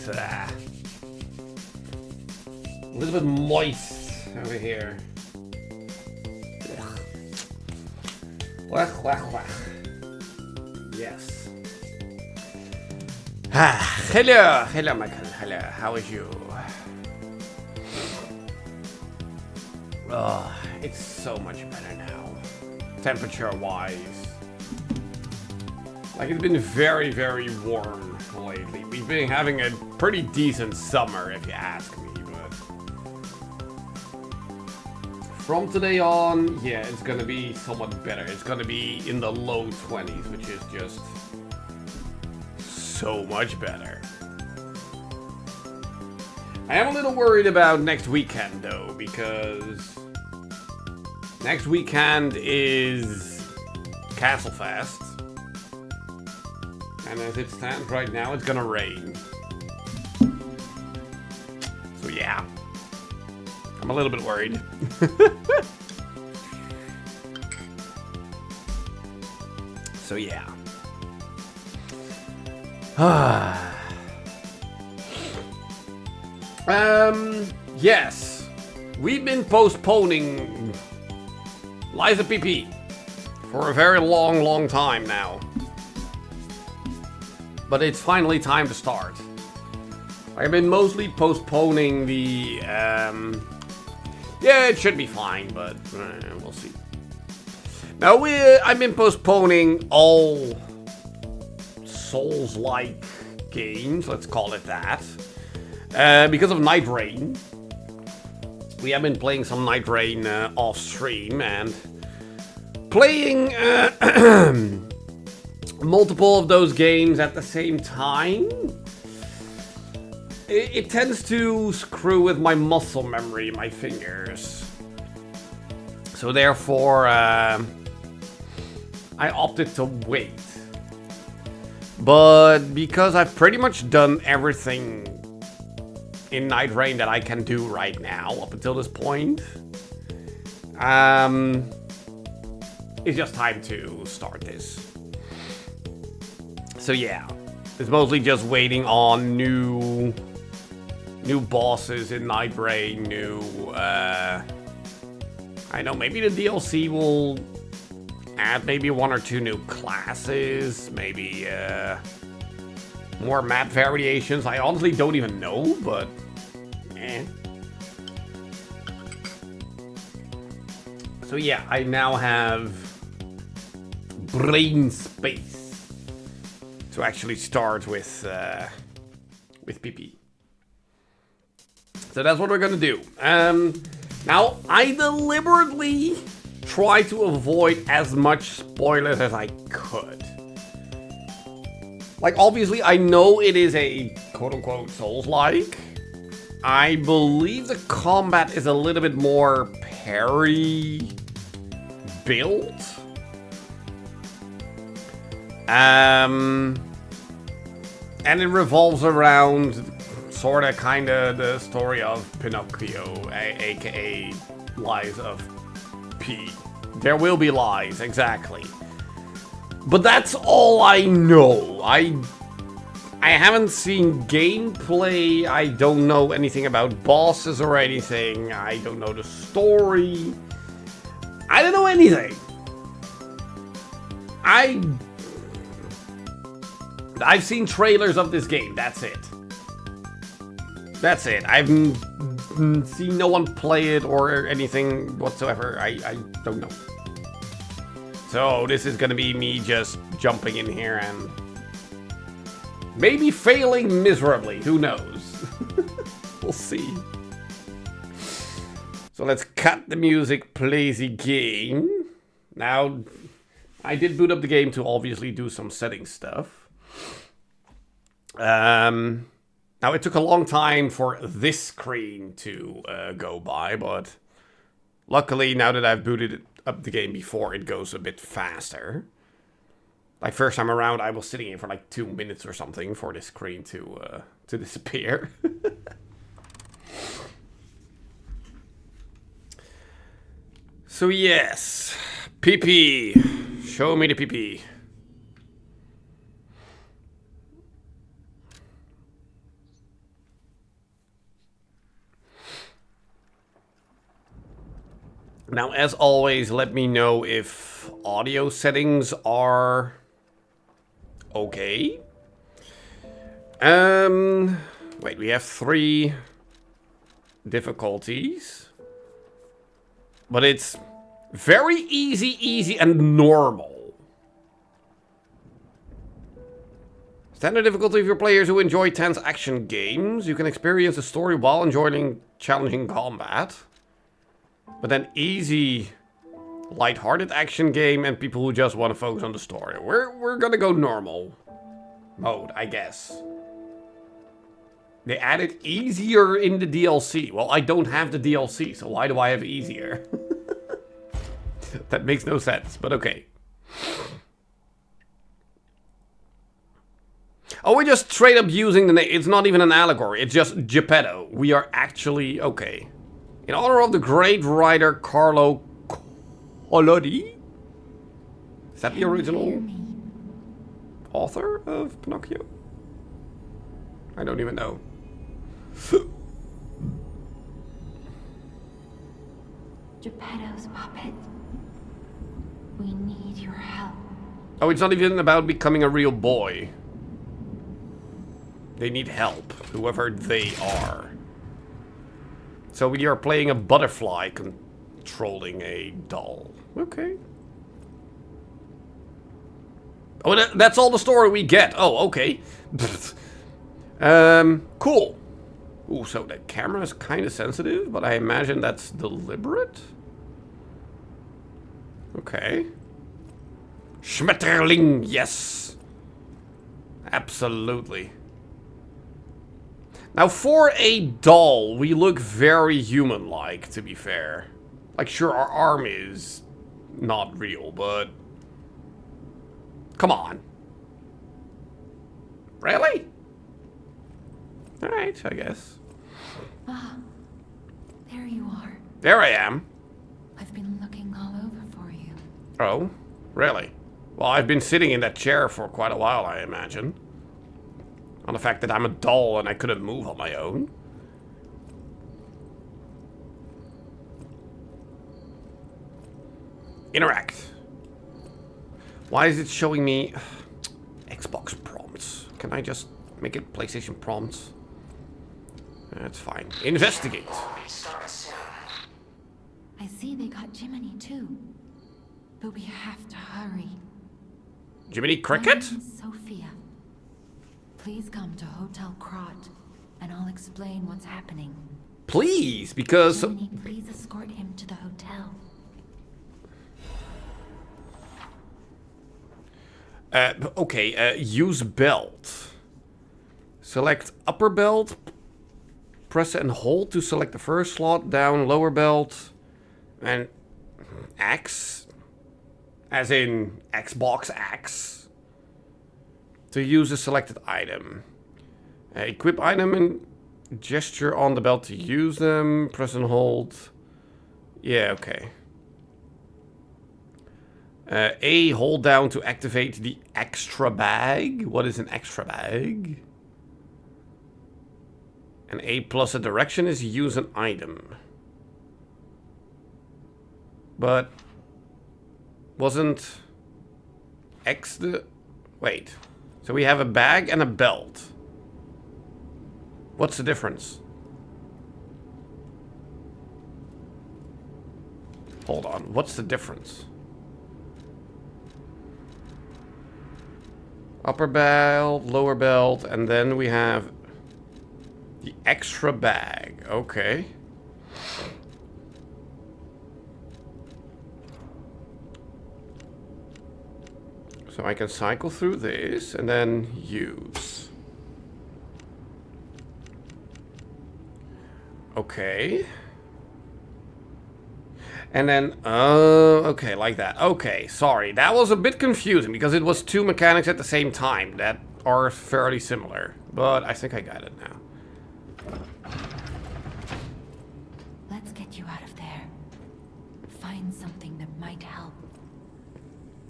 a little bit moist over here. Yes. Hello, Michael. Hello. How are you? Oh, it's so much better now, temperature-wise. Like, it's been very, very warm lately. We've been having a pretty decent summer, if you ask me, but from today on, yeah, it's gonna be somewhat better. It's gonna be in the low 20s, which is just so much better. I am a little worried about next weekend, though, because next weekend is Castlefest. And as it stands right now, it's gonna rain. So yeah, I'm a little bit worried. So yeah. Yes, we've been postponing Lies of PP for a very long time now. But it's finally time to start. I've been mostly postponing the, yeah, it should be fine, but we'll see. Now, I've been postponing all Souls-like games, let's call it that, because of Night Rain. We have been playing some Night Rain off stream, and playing multiple of those games at the same time, it tends to screw with my muscle memory, my fingers. So therefore, I opted to wait. But because I've pretty much done everything in Night Rain that I can do right now up until this point, it's just time to start this. So yeah, it's mostly just waiting on new bosses in Night Rain, I know, maybe the DLC will add maybe one or two new classes, maybe more map variations. I honestly don't even know, but So yeah, I now have brain space to actually start with PP. So that's what we're gonna do. Now, I deliberately try to avoid as much spoilers as I could. Like, obviously, I know it is a quote-unquote Souls-like. I believe the combat is a little bit more parry-built. And it revolves around sorta kinda the story of Pinocchio, aka Lies of P. There will be lies, exactly. But that's all I know. I haven't seen gameplay, I don't know anything about bosses or anything, I don't know the story. I don't know anything. I've seen trailers of this game, that's it. That's it. I've seen no one play it or anything whatsoever. I don't know. So this is gonna be me just jumping in here and maybe failing miserably. Who knows? We'll see. So let's cut the music, play the game. Now, I did boot up the game to obviously do some setting stuff. Now, it took a long time for this screen to go by, but luckily, now that I've booted up the game before, it goes a bit faster. Like, first time around, I was sitting here for like 2 minutes or something for this screen to disappear. So, yes. PP. Show me the PP. Now, as always, let me know if audio settings are okay. Wait, we have 3 difficulties. But it's very easy, and normal. Standard difficulty for players who enjoy tense action games. You can experience the story while enjoying challenging combat. But then easy, light-hearted action game and people who just want to focus on the story. We're gonna go normal mode, I guess. They added easier in the DLC. Well, I don't have the DLC, so why do I have easier? That makes no sense, but okay. Oh, we're just straight up using the name. It's not even an allegory. It's just Geppetto. We are actually... Okay. In honor of the great writer Carlo Collodi. Is that the original author of Pinocchio? I don't even know. Geppetto's puppet. We need your help. Oh, it's not even about becoming a real boy. They need help, whoever they are. So we are playing a butterfly controlling a doll. Okay. Oh, that's all the story we get. Oh, okay. Cool. Ooh, so the camera is kind of sensitive, but I imagine that's deliberate. Okay. Schmetterling, yes. Absolutely. Now, for a doll, we look very human-like, to be fair. Like, sure, our arm is not real, but... Come on. Really? Alright, I guess. Ah, there you are. There I am. I've been looking all over for you. Oh, really? Well, I've been sitting in that chair for quite a while, I imagine. On the fact that I'm a doll and I couldn't move on my own. Interact. Why is it showing me Xbox prompts? Can I just make it PlayStation prompts? That's fine. Investigate. I see they got Jiminy too. But we have to hurry. Jiminy Cricket? My name is Sophia. Please come to Hotel Krat, and I'll explain what's happening. Please, because... Jiminy, please escort him to the hotel. Okay, use belt. Select upper belt. Press and hold to select the first slot. Down lower belt. And X. As in Xbox X. To use a selected item. Equip item and gesture on the belt to use them. Press and hold. Yeah, okay. A, hold down to activate the extra bag. What is an extra bag? And A plus a direction is use an item. But wasn't X the... Wait. So we have a bag and a belt. What's the difference? Hold on. What's the difference? Upper belt, lower belt, and then we have the extra bag. Okay. So I can cycle through this and then use. Okay. And then, okay, like that. Okay, sorry. That was a bit confusing because it was 2 mechanics at the same time that are fairly similar. But I think I got it now. Let's get you out of there. Find something that might help.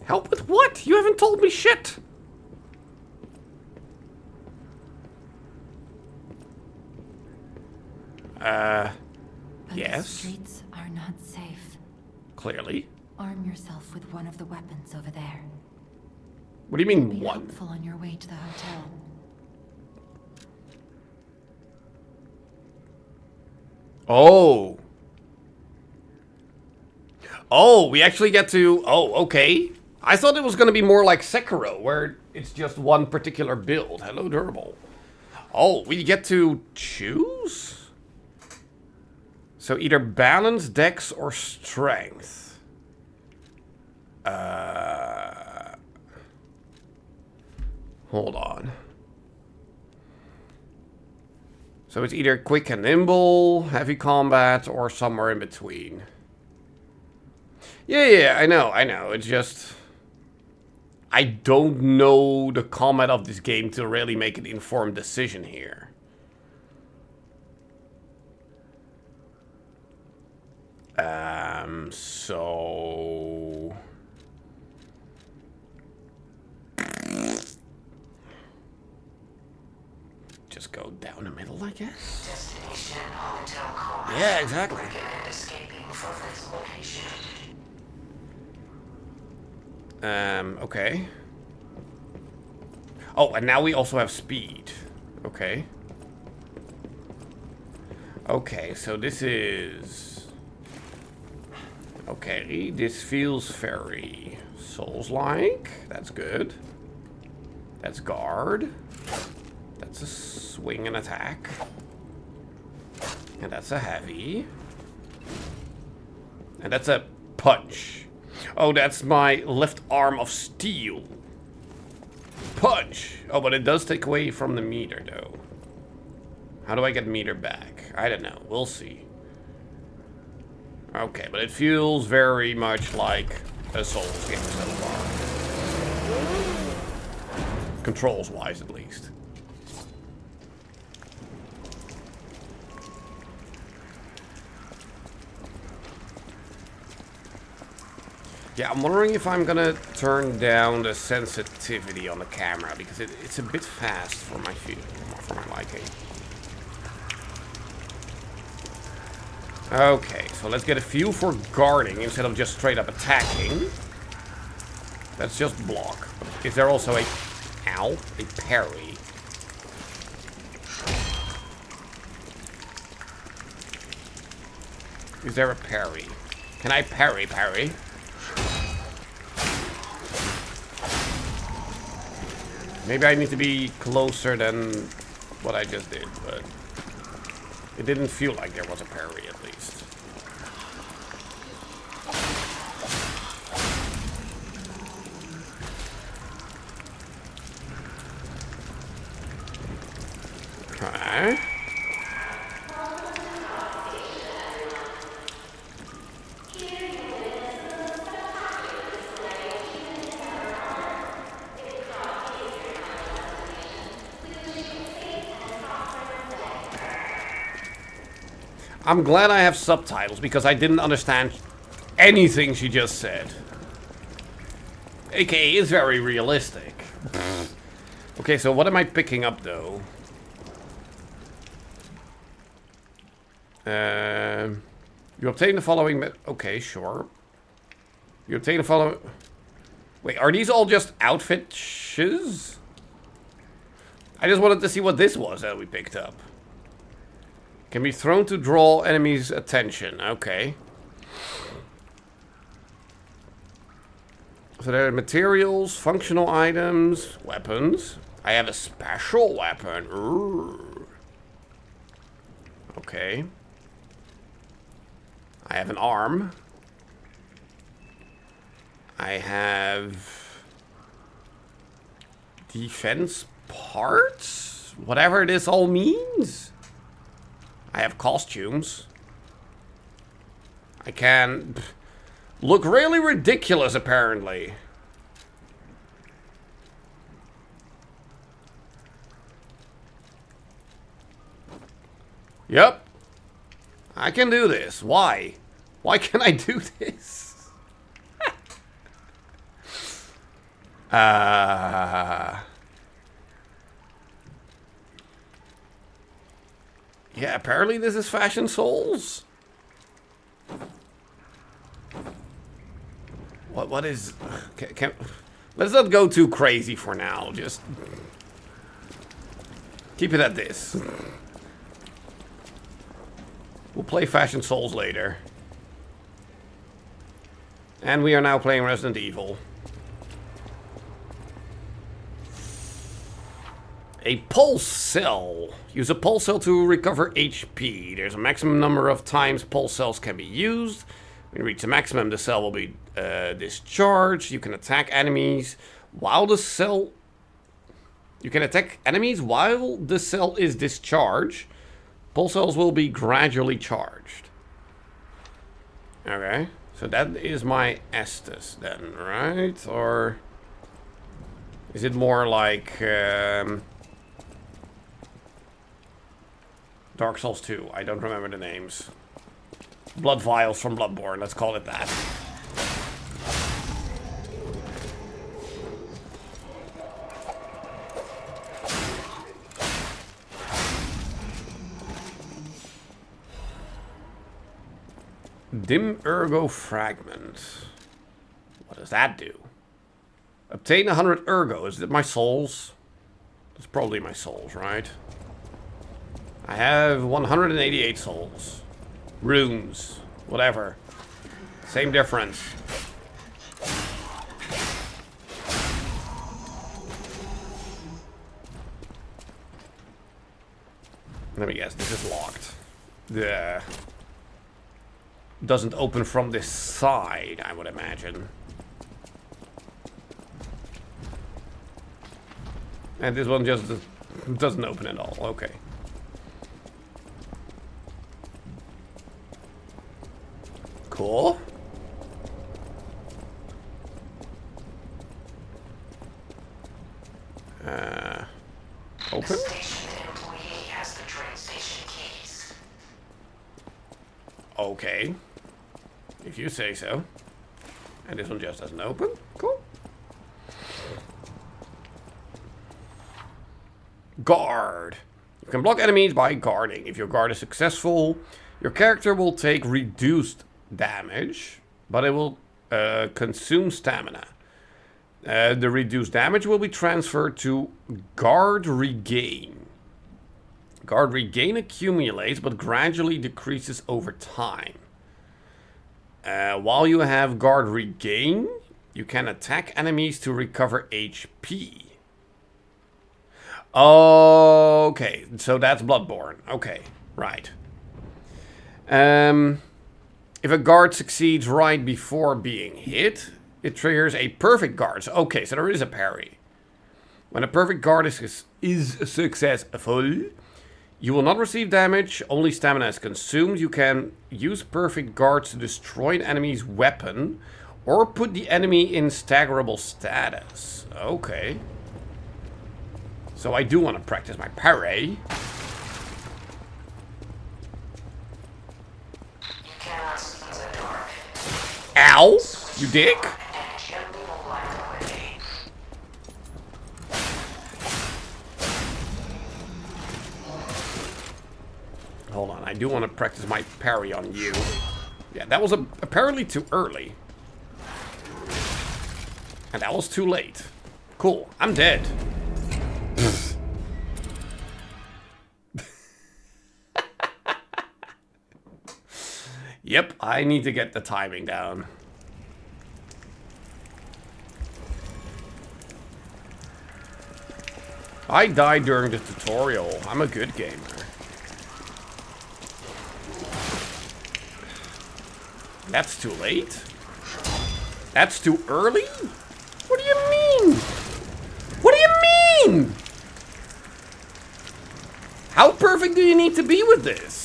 Help with what? You haven't told me shit. But yes. the streets are not safe. Clearly. Arm yourself with one of the weapons over there. What do you mean, Be one? helpful on your way to the hotel. Oh. Oh, we actually get to... Oh, okay. I thought it was going to be more like Sekiro, where it's just one particular build. Hello, Durable. Oh, we get to choose? So either balance, dex, or strength. Hold on. So it's either quick and nimble, heavy combat, or somewhere in between. Yeah, I know. It's just... I don't know the combat of this game to really make an informed decision here. So... Just go down the middle, I guess? Destination Hotel Cross. Yeah, exactly. Recommend escaping from this location. Okay. Oh, and now we also have speed. Okay. Okay, so this is... Okay, this feels very Souls-like. That's good. That's guard. That's a swing and attack. And that's a heavy. And that's a punch. Oh, that's my left arm of steel. Punch! Oh, but it does take away from the meter, though. How do I get meter back? I don't know. We'll see. Okay, but it feels very much like a Souls game so far. Controls-wise, at least. Yeah, I'm wondering if I'm gonna turn down the sensitivity on the camera, because it's a bit fast for my liking. Okay, so let's get a feel for guarding instead of just straight up attacking. That's just block. Is there also a parry? Is there a parry? Can I parry? Maybe I need to be closer than what I just did, but it didn't feel like there was a parry, at least. Okay. I'm glad I have subtitles because I didn't understand anything she just said. AKA is very realistic. Okay, so what am I picking up though? You obtain the following... Okay, sure. You obtain the following... Wait, are these all just outfits? I just wanted to see what this was that we picked up. Can be thrown to draw enemies' attention. Okay. So there are materials, functional items, weapons. I have a special weapon. Ooh. Okay. I have an arm. I have defense parts? Whatever this all means. I have costumes. I can look really ridiculous, apparently. Yep. I can do this. Why? Why can I do this? Yeah, apparently this is Fashion Souls. What is... let's not go too crazy for now. Just... keep it at this. We'll play Fashion Souls later. And we are now playing Resident Evil. A pulse cell. Use a pulse cell to recover HP. There's a maximum number of times pulse cells can be used. When you reach the maximum, the cell will be discharged. You can attack enemies while the cell... You can attack enemies while the cell is discharged. Pulse cells will be gradually charged. Okay, so that is my Estus then, right? Or is it more like Dark Souls 2? I don't remember the names. Blood vials from Bloodborne, let's call it that. Dim Ergo Fragment. What does that do? Obtain 100 Ergo. Is it my souls? That's probably my souls, right? I have 188 souls. Runes. Whatever. Same difference. Let me guess, this is locked. Yeah. Doesn't open from this side, I would imagine. And this one just doesn't open at all. Okay. Cool. Open? The station employee has the train station keys. Okay. If you say so. And this one just doesn't open. Cool. Guard. You can block enemies by guarding. If your guard is successful, your character will take reduced damage, but it will consume stamina. The reduced damage will be transferred to Guard Regain. Guard Regain accumulates, but gradually decreases over time. While you have Guard Regain, you can attack enemies to recover HP. Okay, so that's Bloodborne. Okay, right. If a guard succeeds right before being hit, it triggers a perfect guard. So, okay, so there is a parry. When a perfect guard is successful, you will not receive damage, only stamina is consumed. You can use perfect guards to destroy an enemy's weapon or put the enemy in staggerable status. Okay. So I do want to practice my parry. You cannot see in the dark. Ow! You dick! And gently will light away. Hold on, I do want to practice my parry on you. Yeah, that was apparently too early. And that was too late. Cool, I'm dead. Yep, I need to get the timing down. I died during the tutorial. I'm a good gamer. That's too late? That's too early? What do you mean? What do you mean? How perfect do you need to be with this?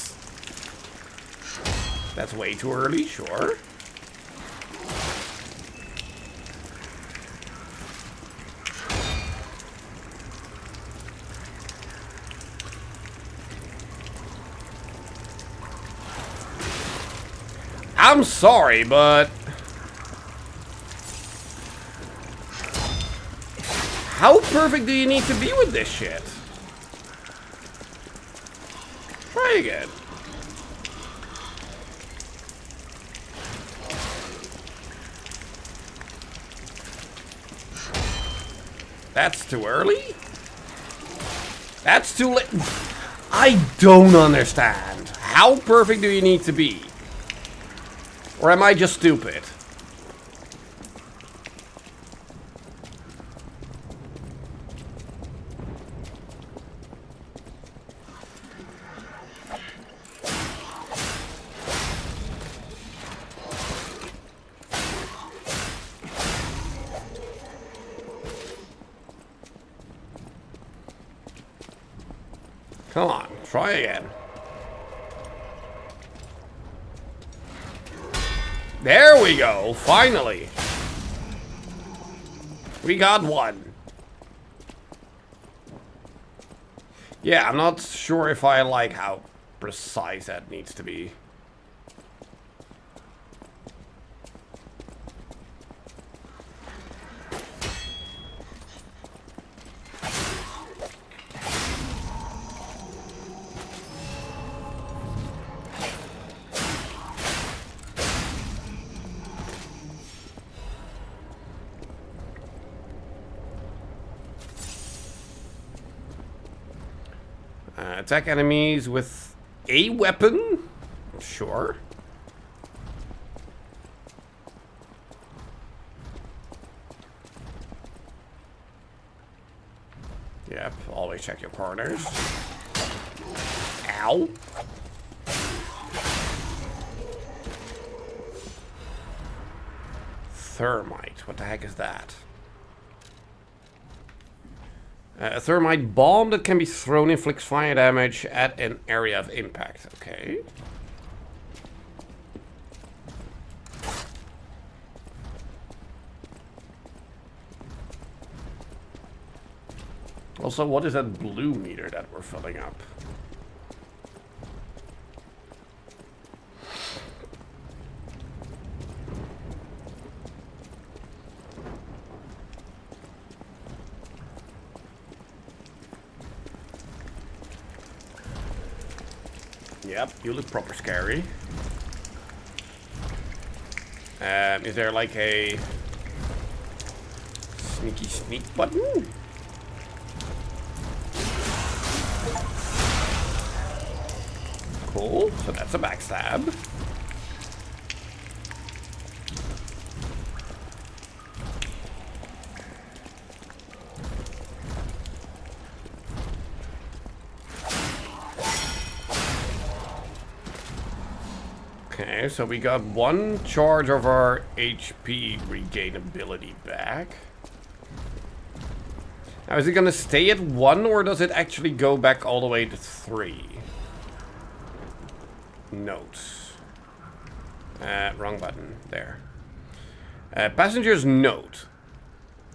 That's way too early, sure. I'm sorry, but how perfect do you need to be with this shit? Try again. That's too early? That's too late. I don't understand. How perfect do you need to be? Or am I just stupid? Come on, try again. There we go, finally. We got one. Yeah, I'm not sure if I like how precise that needs to be. Attack enemies with a weapon? Sure. Yep, always check your corners. Ow. Thermite, what the heck is that? A thermite bomb that can be thrown inflicts fire damage at an area of impact. Okay. Also, what is that blue meter that we're filling up? Yep, you look proper scary. Is there like a sneaky sneak button? Cool, so that's a backstab. Okay, so we got one charge of our HP regainability back. Now, is it gonna stay at 1 or does it actually go back all the way to 3? Notes. Wrong button. There. Passenger's note.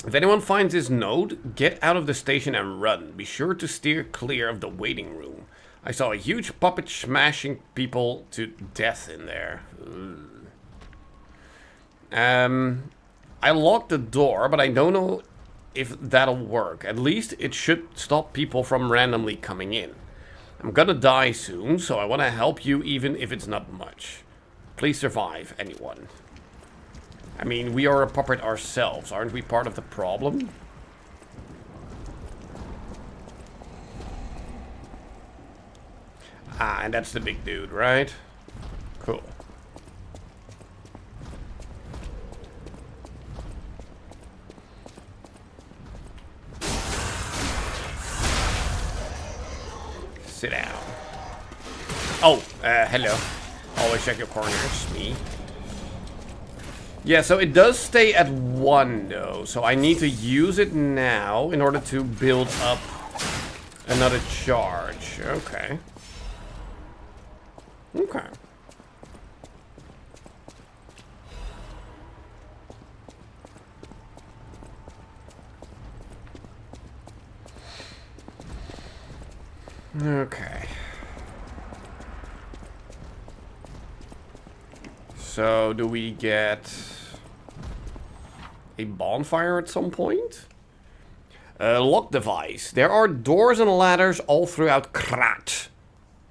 If anyone finds this note, get out of the station and run. Be sure to steer clear of the waiting room. I saw a huge puppet smashing people to death in there. I locked the door, but I don't know if that'll work. At least it should stop people from randomly coming in. I'm gonna die soon, so I want to help you even if it's not much. Please survive, anyone. I mean, we are a puppet ourselves. Aren't we part of the problem? Ah, and that's the big dude, right? Cool. Sit down. Oh, hello. Always check your corners, me. Yeah, so it does stay at 1 though, so I need to use it now in order to build up another charge. Okay. Okay. Okay. So, do we get a bonfire at some point? Lock device. There are doors and ladders all throughout Krat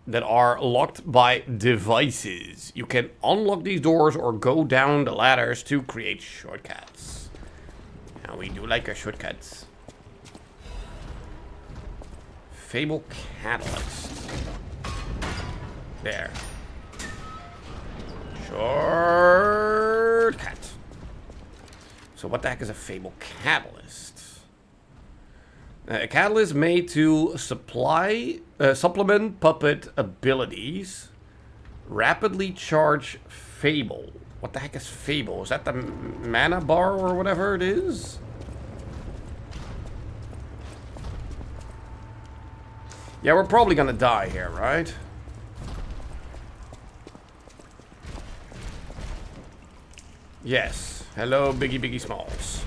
that are locked by devices. You can unlock these doors or go down the ladders to create shortcuts. Now we do like our shortcuts. Fable Catalyst. There. Shortcut. So what the heck is a Fable Catalyst? A catalyst made to supplement puppet abilities. Rapidly charge Fable. What the heck is Fable? Is that the mana bar or whatever it is? Yeah, we're probably gonna die here, right? Yes. Hello, Biggie Smalls.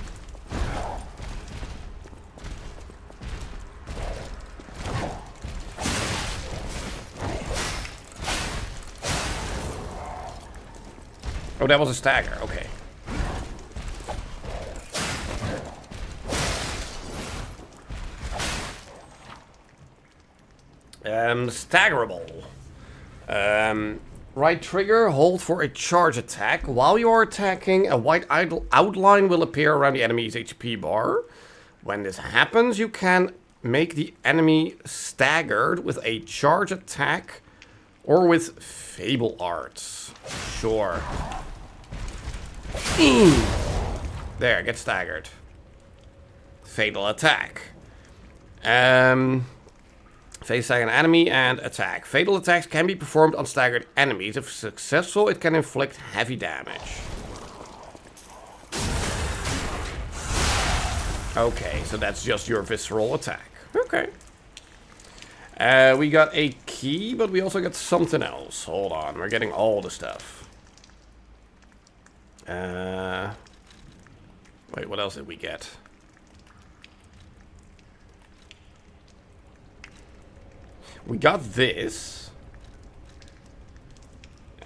Oh, that was a stagger. Okay. Staggerable. Right trigger, hold for a charge attack. While you are attacking, a white outline will appear around the enemy's HP bar. When this happens, you can make the enemy staggered with a charge attack or with Fable Arts. Sure. There, get staggered. Fatal attack. Face tag an enemy and attack. Fatal attacks can be performed on staggered enemies. If successful, it can inflict heavy damage. Okay, so that's just your visceral attack. Okay. We got a key, but we also got something else. Hold on, we're getting all the stuff. Wait, what else did we get? We got this.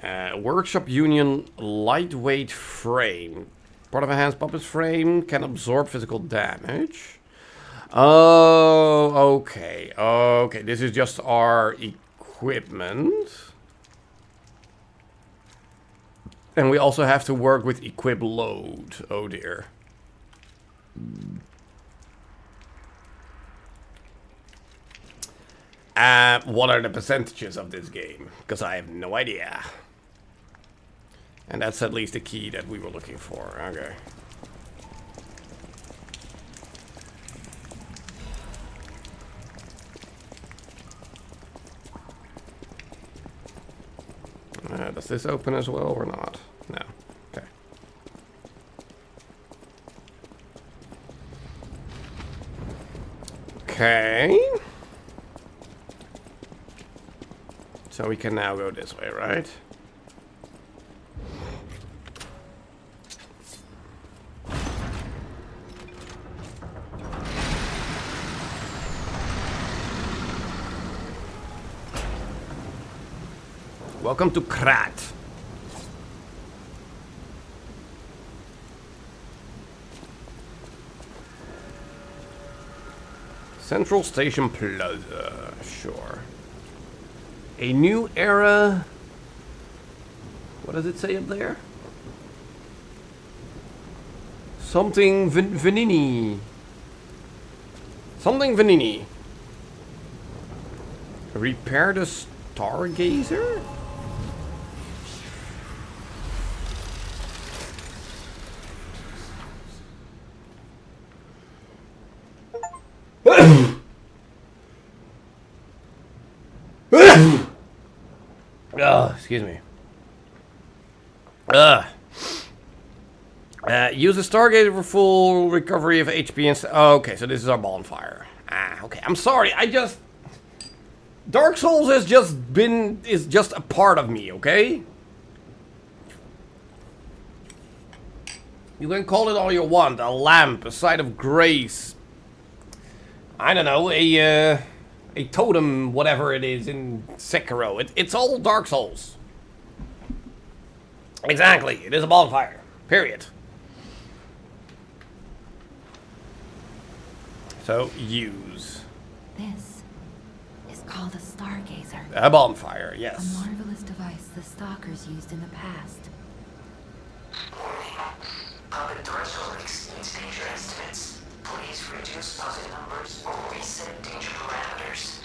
Workshop Union lightweight frame. Part of a hand's puppet frame can absorb physical damage. Oh, okay. Okay, this is just our equipment. And we also have to work with equip load. Oh dear. What are the percentages of this game? Because I have no idea. And that's at least the key that we were looking for. Okay. Does this open as well or not? No. Okay. Okay. So we can now go this way, right? Welcome to Krat. Central Station Plaza, sure. A new era. What does it say up there? Something Vanini. Something Vanini. Repair the Stargazer? Excuse me. Use the Stargazer for full recovery of HP and... Oh, okay, so this is our bonfire. Okay. I'm sorry, Dark Souls is just a part of me, okay? You can call it all you want. A lamp, a site of grace. I don't know, a totem, whatever it is in Sekiro. It's all Dark Souls. Exactly, it is a bonfire. Period. So, use. This is called a Stargazer. A bonfire, A yes. marvelous device the stalkers used in the past. Puppet threshold exceeds danger estimates. Please reduce puppet numbers or reset danger parameters.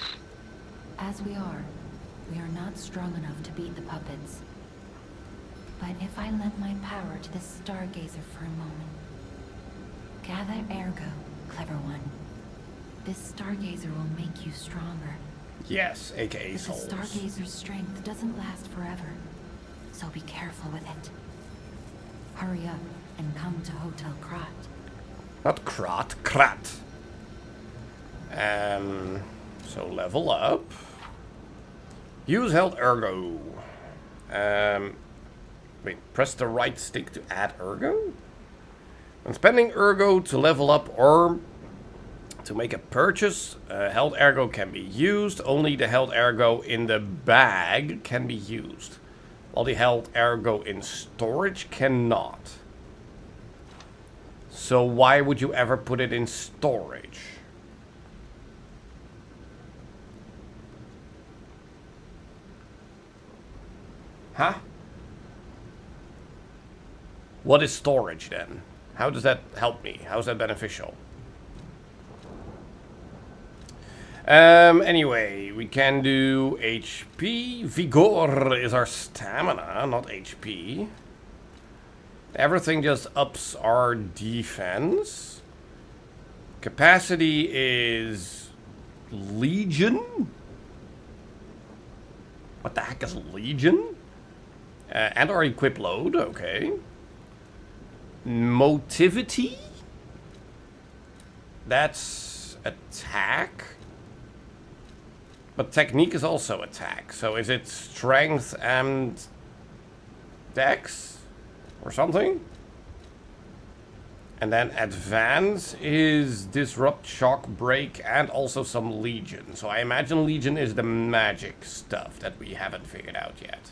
as we are not strong enough to beat the puppets. But if I lend my power to this Stargazer for a moment. Gather Ergo, clever one. This Stargazer will make you stronger. Yes, aka But the souls. Stargazer's strength doesn't last forever, so be careful with it. Hurry up and come to Hotel Krat. Not Krat, Krat. So level up. Use held ergo. Wait, press the right stick to add ergo? When spending ergo to level up or to make a purchase, held ergo can be used. Only the held ergo in the bag can be used, while the held ergo in storage cannot. So why would you ever put it in storage? Huh? What is storage then? How does that help me? How is that beneficial? Anyway, we can do HP. Vigor is our stamina, not HP. Everything just ups our defense. Capacity is Legion. What the heck is Legion? And our equip load, okay. Motivity? That's attack. But technique is also attack. So is it strength and dex? Or something? And then advance is disrupt, shock, break, and also some legion. So I imagine legion is the magic stuff that we haven't figured out yet.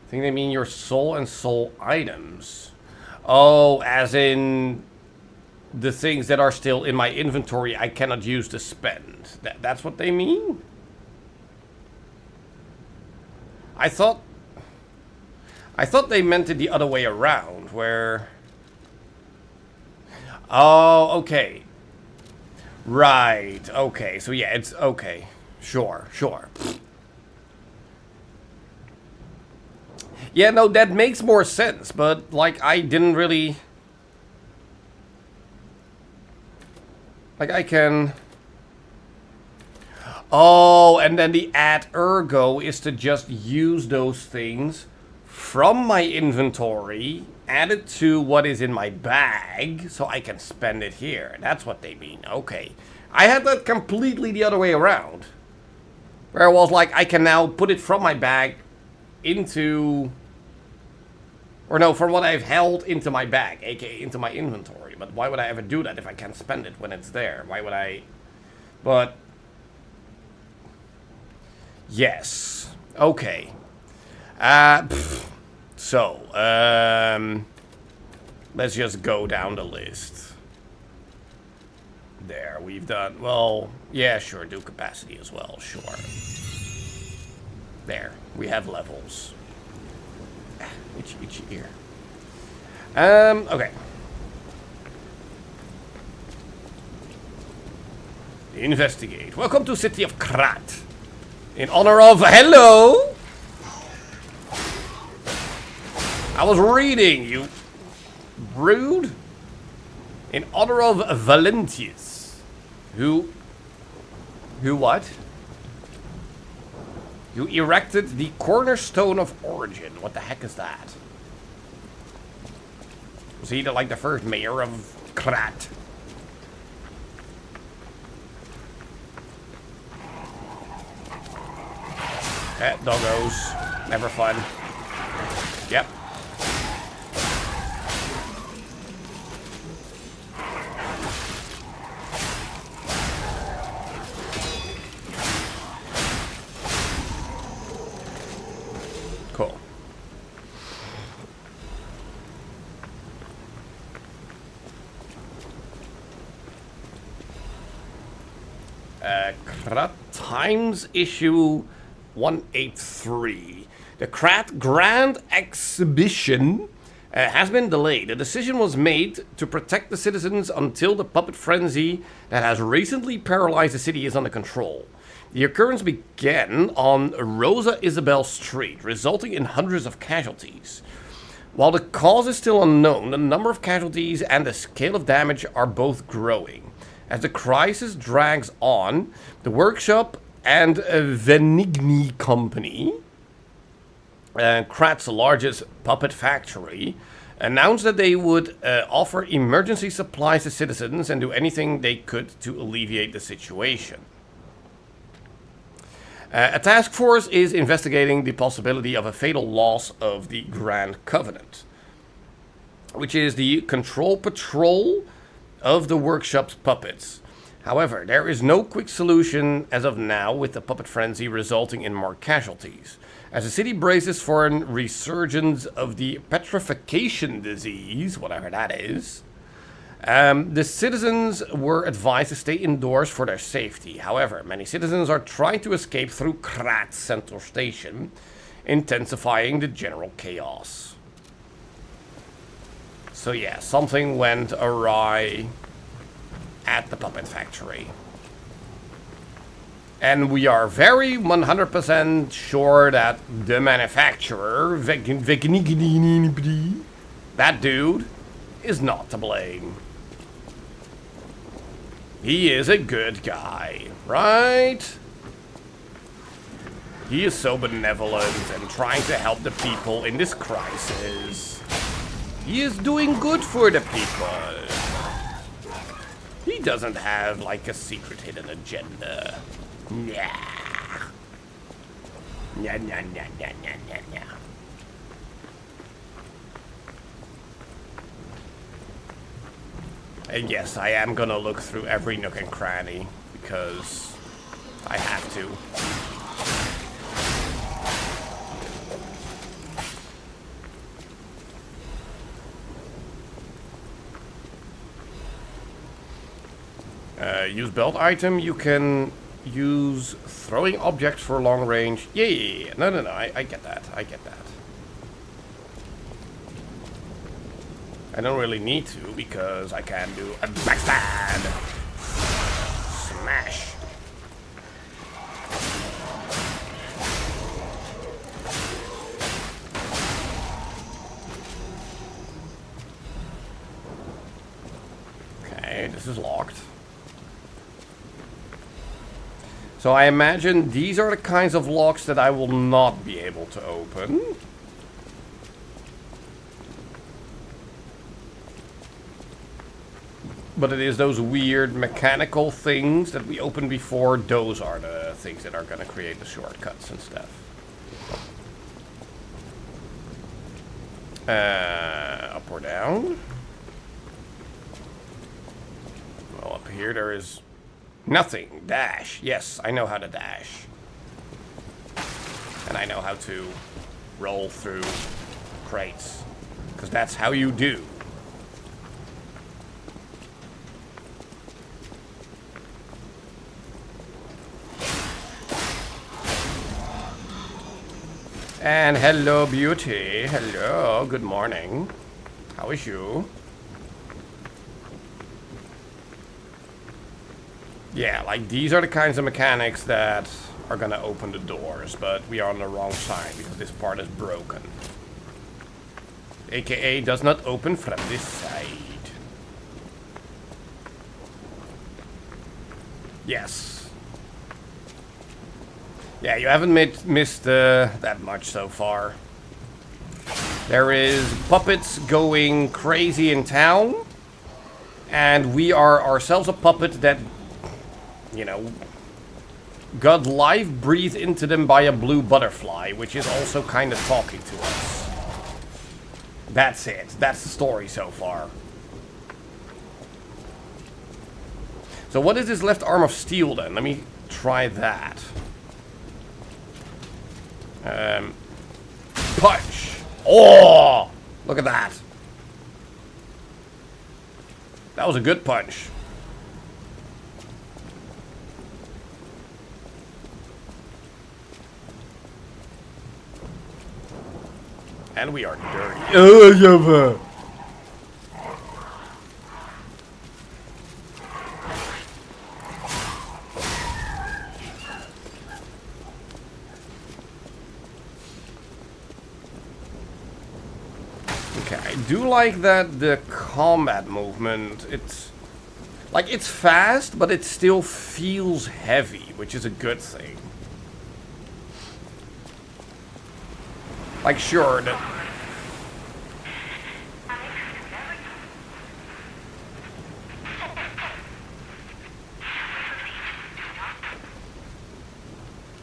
I think they mean your soul and soul items. Oh, as in the things that are still in my inventory I cannot use to spend. That's what they mean? I thought they meant it the other way around, where... Oh, okay. Right, okay. So yeah, it's okay. Sure. Yeah, no, that makes more sense, but, like, I didn't really... Like, I can... Oh, and then the add ergo is to just use those things from my inventory, add it to what is in my bag, so I can spend it here. That's what they mean. Okay. I had that completely the other way around. Where I was like, I can now put it from my bag into... Or no, from what I've held into my bag, aka into my inventory. But why would I ever do that if I can't spend it when it's there? Why would I... But... Yes. Okay. So, let's just go down the list. There, we've done... Well, yeah, sure, do capacity as well, sure. There, we have levels. Itchy ear. Okay. Investigate. Welcome to City of Krat. In honor of... Hello! I was reading, you... Rude. In honor of Valentius. Who what? You erected the cornerstone of origin. What the heck is that? Was he like the first mayor of Krat? Doggos. Never fun. Yep. Cool. Krat Times issue 183. The Krat Grand Exhibition has been delayed. A decision was made to protect the citizens until the puppet frenzy that has recently paralyzed the city is under control. The occurrence began on Rosa Isabel Street, resulting in hundreds of casualties. While the cause is still unknown, the number of casualties and the scale of damage are both growing. As the crisis drags on, the workshop and Venigni Company, Krat's largest puppet factory, announced that they would offer emergency supplies to citizens and do anything they could to alleviate the situation. A task force is investigating the possibility of a fatal loss of the Grand Covenant, which is the control patrol of the workshop's puppets. However, there is no quick solution as of now, with the puppet frenzy resulting in more casualties. As the city braces for a resurgence of the petrification disease, whatever that is, the citizens were advised to stay indoors for their safety. However, many citizens are trying to escape through Krat Central Station, intensifying the general chaos. So yeah, something went awry at the puppet factory. And we are very 100% sure that the manufacturer, that dude, is not to blame. He is a good guy, right? He is so benevolent and trying to help the people in this crisis. He is doing good for the people. He doesn't have, like, a secret hidden agenda. Nah. Nah, nah, nah, nah, nah, nah. And yes, I am gonna look through every nook and cranny, because I have to. Use belt item, you can use throwing objects for long range. Yeah. No, I get that. I get that. I don't really need to, because I can do a backstab. Smash. Okay, this is locked. So I imagine these are the kinds of locks that I will not be able to open. But it is those weird mechanical things that we opened before. Those are the things that are going to create the shortcuts and stuff. Up or down? Well, up here there is nothing. Dash. Yes, I know how to dash. And I know how to roll through crates. Because that's how you do. And hello, beauty. Hello, good morning. How is you? Yeah, like these are the kinds of mechanics that are gonna open the doors, but we are on the wrong side because this part is broken. AKA does not open from this side. Yes. Yeah, you haven't missed that much so far. There is puppets going crazy in town. And we are ourselves a puppet that, you know, got life breathed into them by a blue butterfly, which is also kind of talking to us. That's it. That's the story so far. So what is this left arm of steel then? Let me try that. Punch. Oh, look at that. That was a good punch. And we are dirty. Oh, yeah. Okay, I do like that the combat movement, it's like it's fast, but it still feels heavy, which is a good thing. Like sure,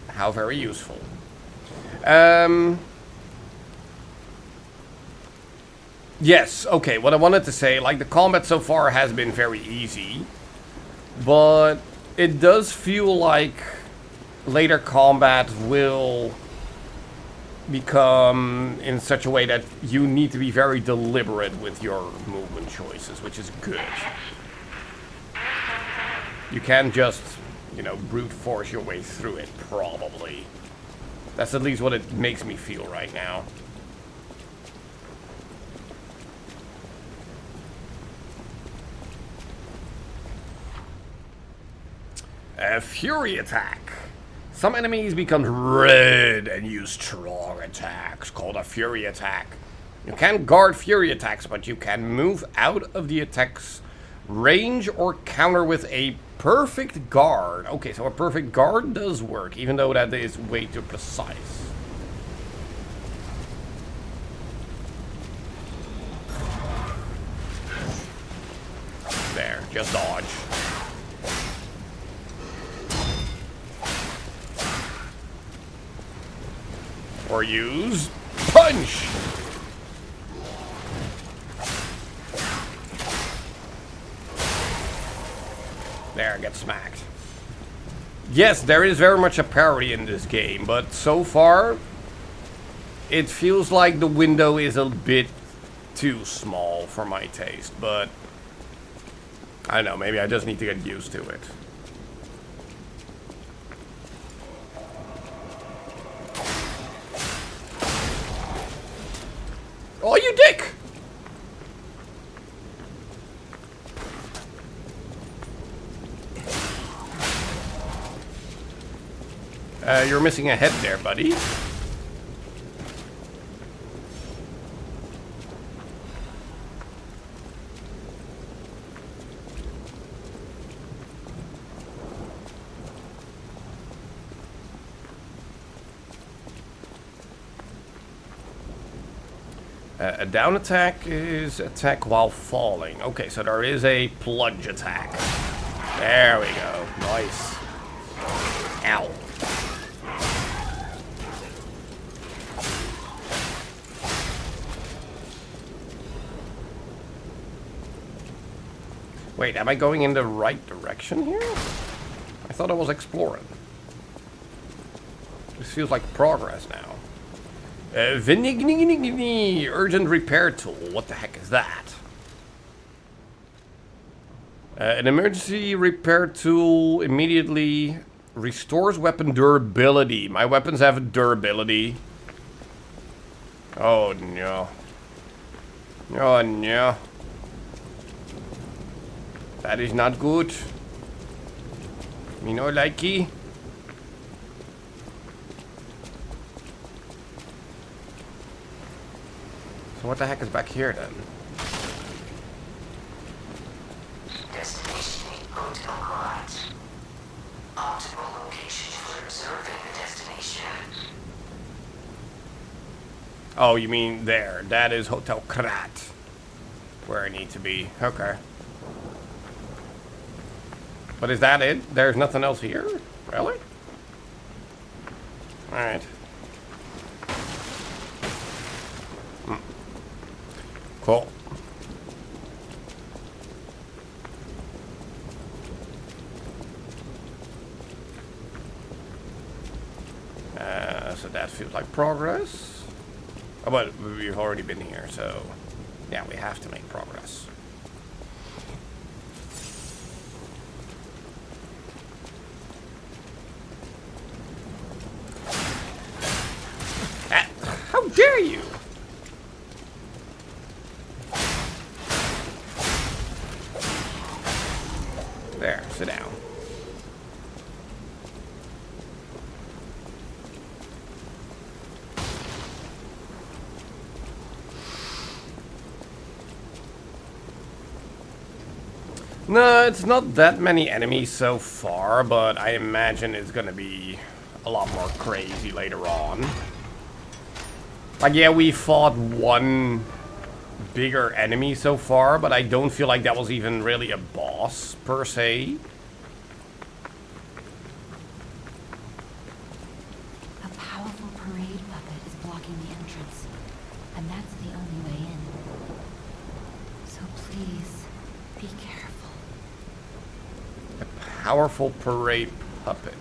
how very useful. Yes, okay, what I wanted to say, like the combat so far has been very easy, but it does feel like later combat will become in such a way that you need to be very deliberate with your movement choices, which is good. You can't just, you know, brute force your way through it, probably. That's at least what it makes me feel right now. Fury attack. Some enemies become red and use strong attacks, called a fury attack. You can't guard fury attacks, but you can move out of the attack's range or counter with a perfect guard. Okay, so a perfect guard does work, even though that is way too precise. There, just dodge. Or use punch. There, get smacked. Yes, there is very much a parry in this game, but so far it feels like the window is a bit too small for my taste, but I don't know, maybe I just need to get used to it. Oh, you dick! You're missing a head there, buddy. A down attack is attack while falling. Okay, so there is a plunge attack. There we go. Nice. Ow. Wait, am I going in the right direction here? I thought I was exploring. This feels like progress now. Urgent repair tool. What the heck is that? An emergency repair tool immediately restores weapon durability. My weapons have durability. Oh no. Oh no. That is not good. Me no likey. So what the heck is back here then? Destination Hotel Quad. Optimal location for observing the destination. Oh, you mean there. That is Hotel Krat. Where I need to be. Okay. But is that it? There's nothing else here? Really? Alright. Cool. So that feels like progress. Oh, but we've already been here, so yeah, we have to make progress. How dare you? No, it's not that many enemies so far, but I imagine it's gonna be a lot more crazy later on. Like, yeah, we fought one bigger enemy so far, but I don't feel like that was even really a boss, per se. A powerful parade puppet is blocking the entrance, and that's the only way in. So please, be careful. Powerful parade puppet.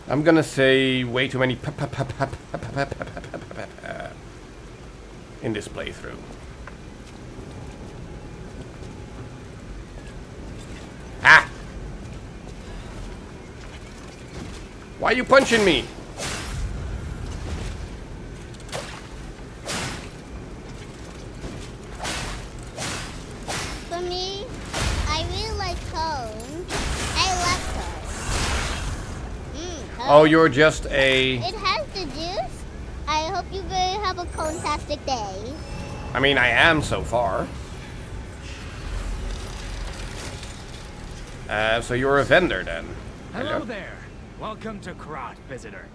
I'm gonna say way too many in this playthrough. Ah! Why are you punching me? For me, I really like cone. I love cone. Oh, you're just a... It has the juice. I hope you will have a cone-tastic day. I mean, I am so far. So you're a vendor then? Hello there. Welcome to Krat, visitor.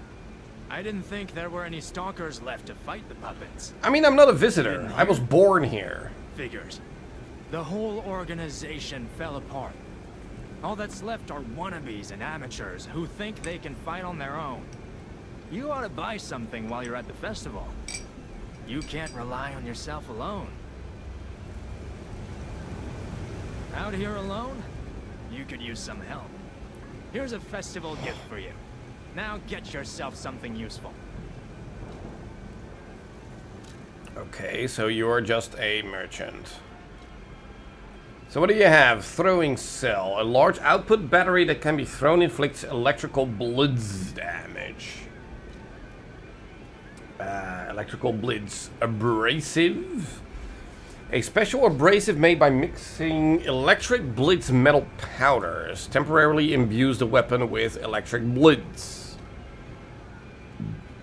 I didn't think there were any stalkers left to fight the puppets. I mean, I'm not a visitor. I was born here. Figures. The whole organization fell apart. All that's left are wannabes and amateurs who think they can fight on their own. You ought to buy something while you're at the festival. You can't rely on yourself alone. Out here alone? You could use some help. Here's a festival gift for you. Now get yourself something useful. Okay, so you're just a merchant. So what do you have? Throwing cell. A large output battery that can be thrown inflicts electrical blitz damage. Electrical blitz. Abrasive. A special abrasive made by mixing electric blitz metal powders temporarily imbues the weapon with electric blitz.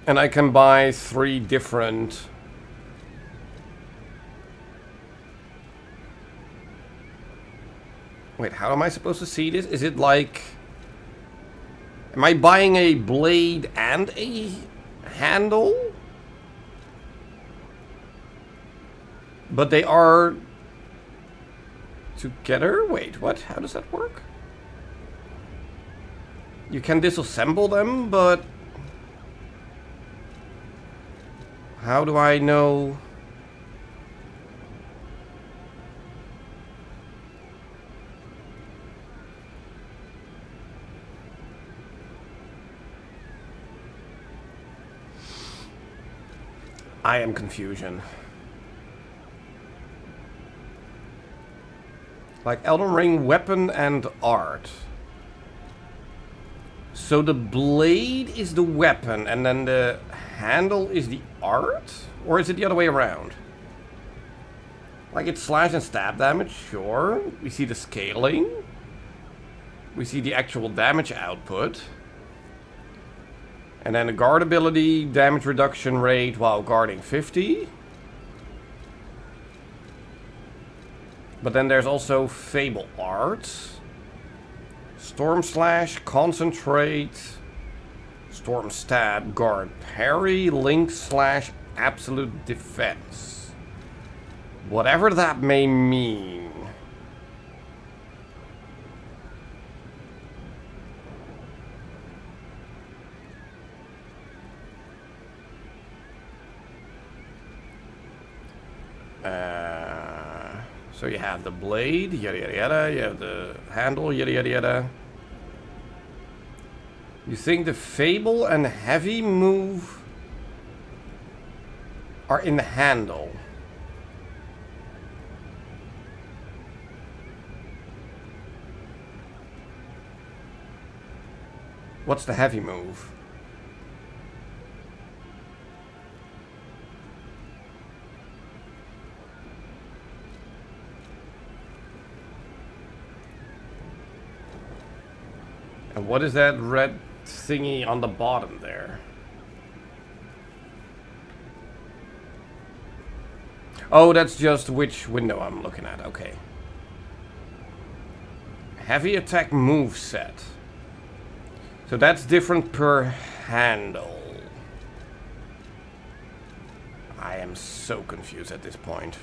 And I can buy 3 different... Wait, how am I supposed to see this? Is it like... Am I buying a blade and a handle? But they are together? Wait, what? How does that work? You can disassemble them, but... How do I know... I am confusion. Like Elden Ring weapon and art. So the blade is the weapon and then the handle is the art? Or is it the other way around? Like it's slash and stab damage, sure. We see the scaling. We see the actual damage output. And then the guard ability, damage reduction rate while guarding 50. But then there's also Fable Art. Storm Slash, Concentrate, Storm Stab, Guard Parry, Link Slash, Absolute Defense. Whatever that may mean. So you have the blade, yada yada yada, you have the handle, yada yada yada. You think the Fable and Heavy move are in the handle? What's the Heavy move? And what is that red thingy on the bottom there? Oh, that's just which window I'm looking at. Okay. Heavy attack moveset. So that's different per handle. I am so confused at this point.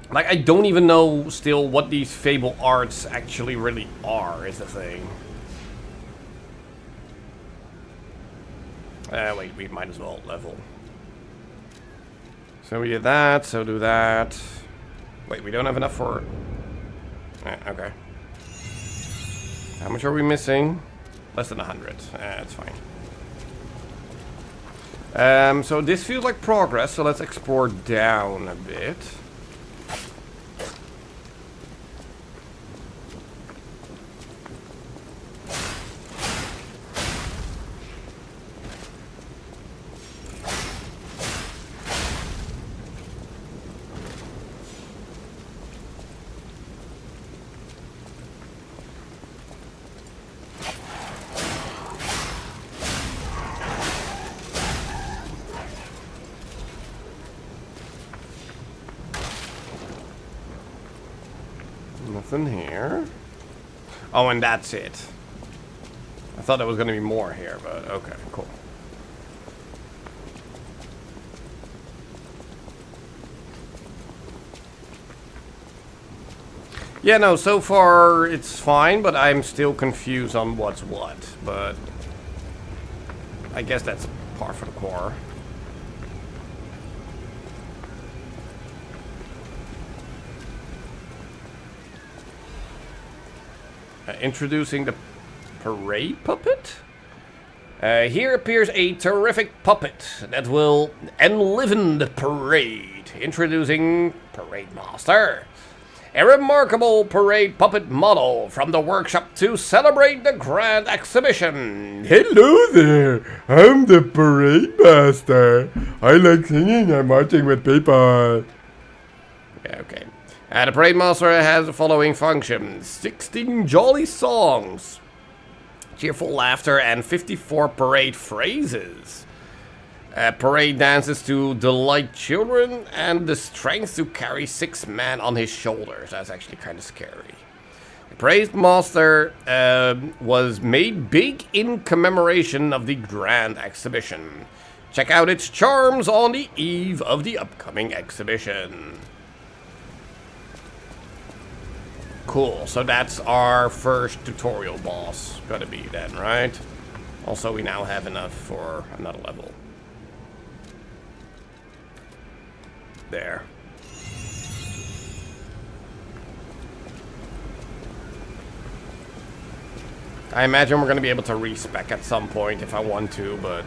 Like, I don't even know still what these Fable arts actually really are, is the thing. Wait, we might as well level. So we did that, so do that. Wait, we don't have enough for... okay. How much are we missing? Less than 100. That's fine. So this feels like progress, so let's explore down a bit. Nothing here. Oh, and that's it. I thought there was going to be more here, but okay, cool. Yeah, no, so far it's fine, but I'm still confused on what's what. But I guess that's par for the core. Introducing the parade puppet? Here appears a terrific puppet that will enliven the parade. Introducing Parade Master. A remarkable parade puppet model from the workshop to celebrate the grand exhibition. Hello there, I'm the Parade Master. I like singing and marching with people. Yeah, okay. The Parade Master has the following functions. 16 jolly songs, cheerful laughter, and 54 parade phrases. Parade dances to delight children, and the strength to carry 6 men on his shoulders. That's actually kind of scary. The Parade Master was made big in commemoration of the grand exhibition. Check out its charms on the eve of the upcoming exhibition. Cool, so that's our first tutorial boss. Gotta be then, right? Also, we now have enough for another level. There. I imagine we're gonna be able to respec at some point if I want to, but...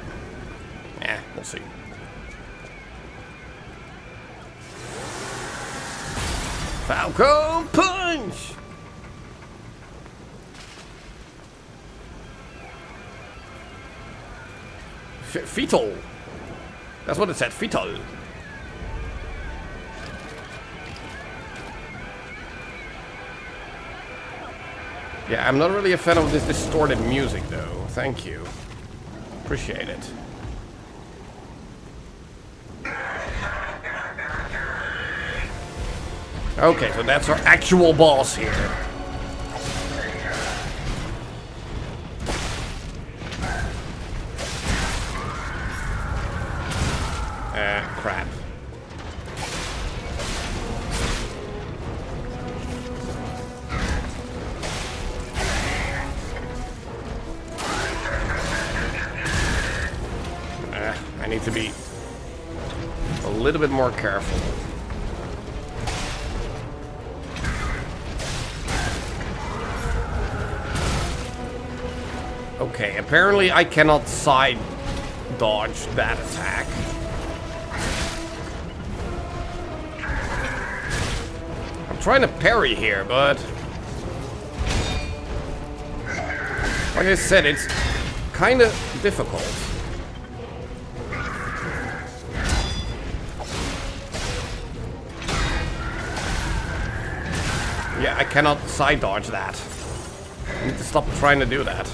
we'll see. Falcon Punch! Fetal. That's what it said, fetal. Yeah, I'm not really a fan of this distorted music though. Thank you. Appreciate it. Okay, so that's our actual boss here. Crap. I need to be a little bit more careful. Okay, apparently I cannot side dodge that attack. I'm trying to parry here, but like I said, it's kind of difficult. Yeah, I cannot side dodge that. I need to stop trying to do that.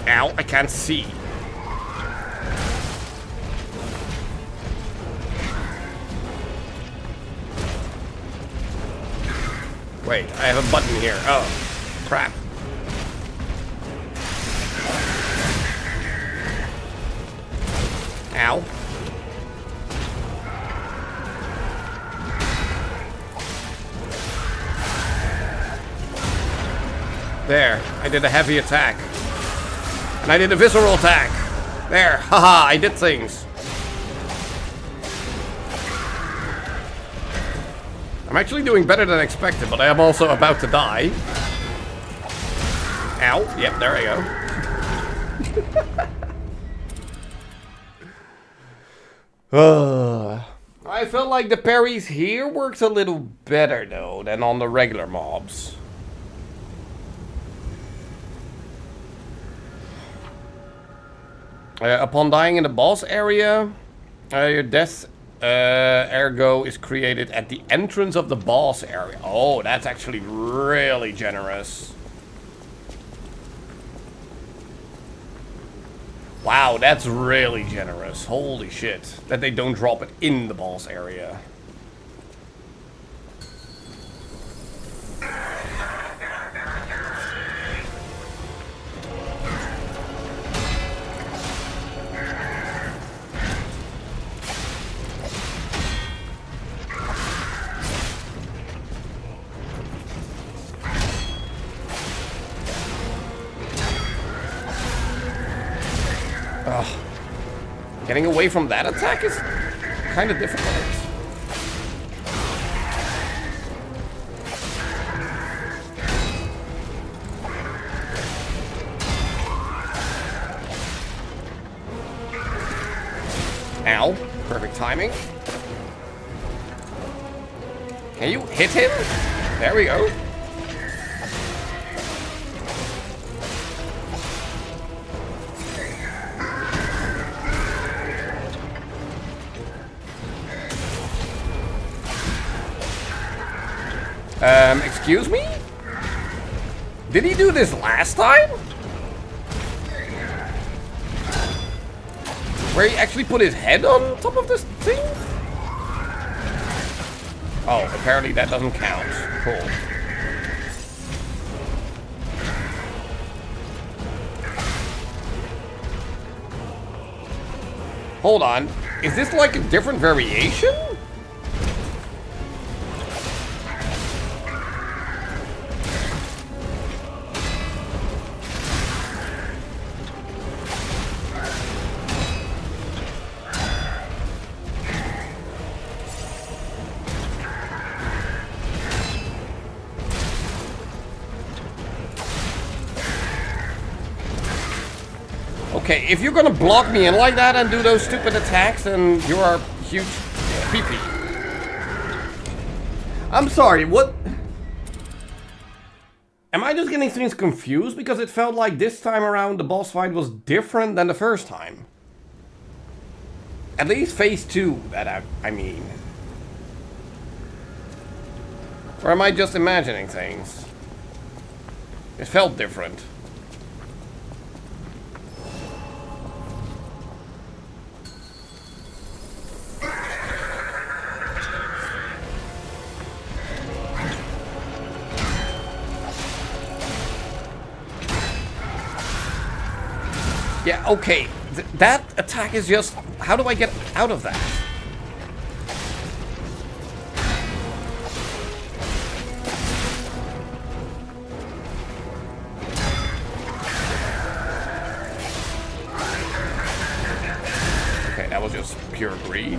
Ow, I can't see. Wait, I have a button here. Oh, crap. Ow. There, I did a heavy attack. And I did a visceral attack. There, haha, I did things. I'm actually doing better than expected, but I am also about to die. Ow. Yep, there I go. I felt like the parries here worked a little better, though, than on the regular mobs. Upon dying in the boss area, your death ergo is created at the entrance of the boss area. Oh, that's actually really generous. Wow, that's really generous. Holy shit. That they don't drop it in the boss area. Getting away from that attack is kind of difficult. Ow. Perfect timing. Can you hit him? There we go. Excuse me? Did he do this last time? Where he actually put his head on top of this thing? Oh, apparently that doesn't count. Cool. Hold on. Is this like a different variation? Okay, if you're gonna block me in like that and do those stupid attacks, then you are huge pee-pee. I'm sorry, what? Am I just getting things confused? Because it felt like this time around the boss fight was different than the first time. At least phase 2, that I mean. Or am I just imagining things? It felt different. Yeah, okay. That attack is just... How do I get out of that? Okay, that was just pure greed.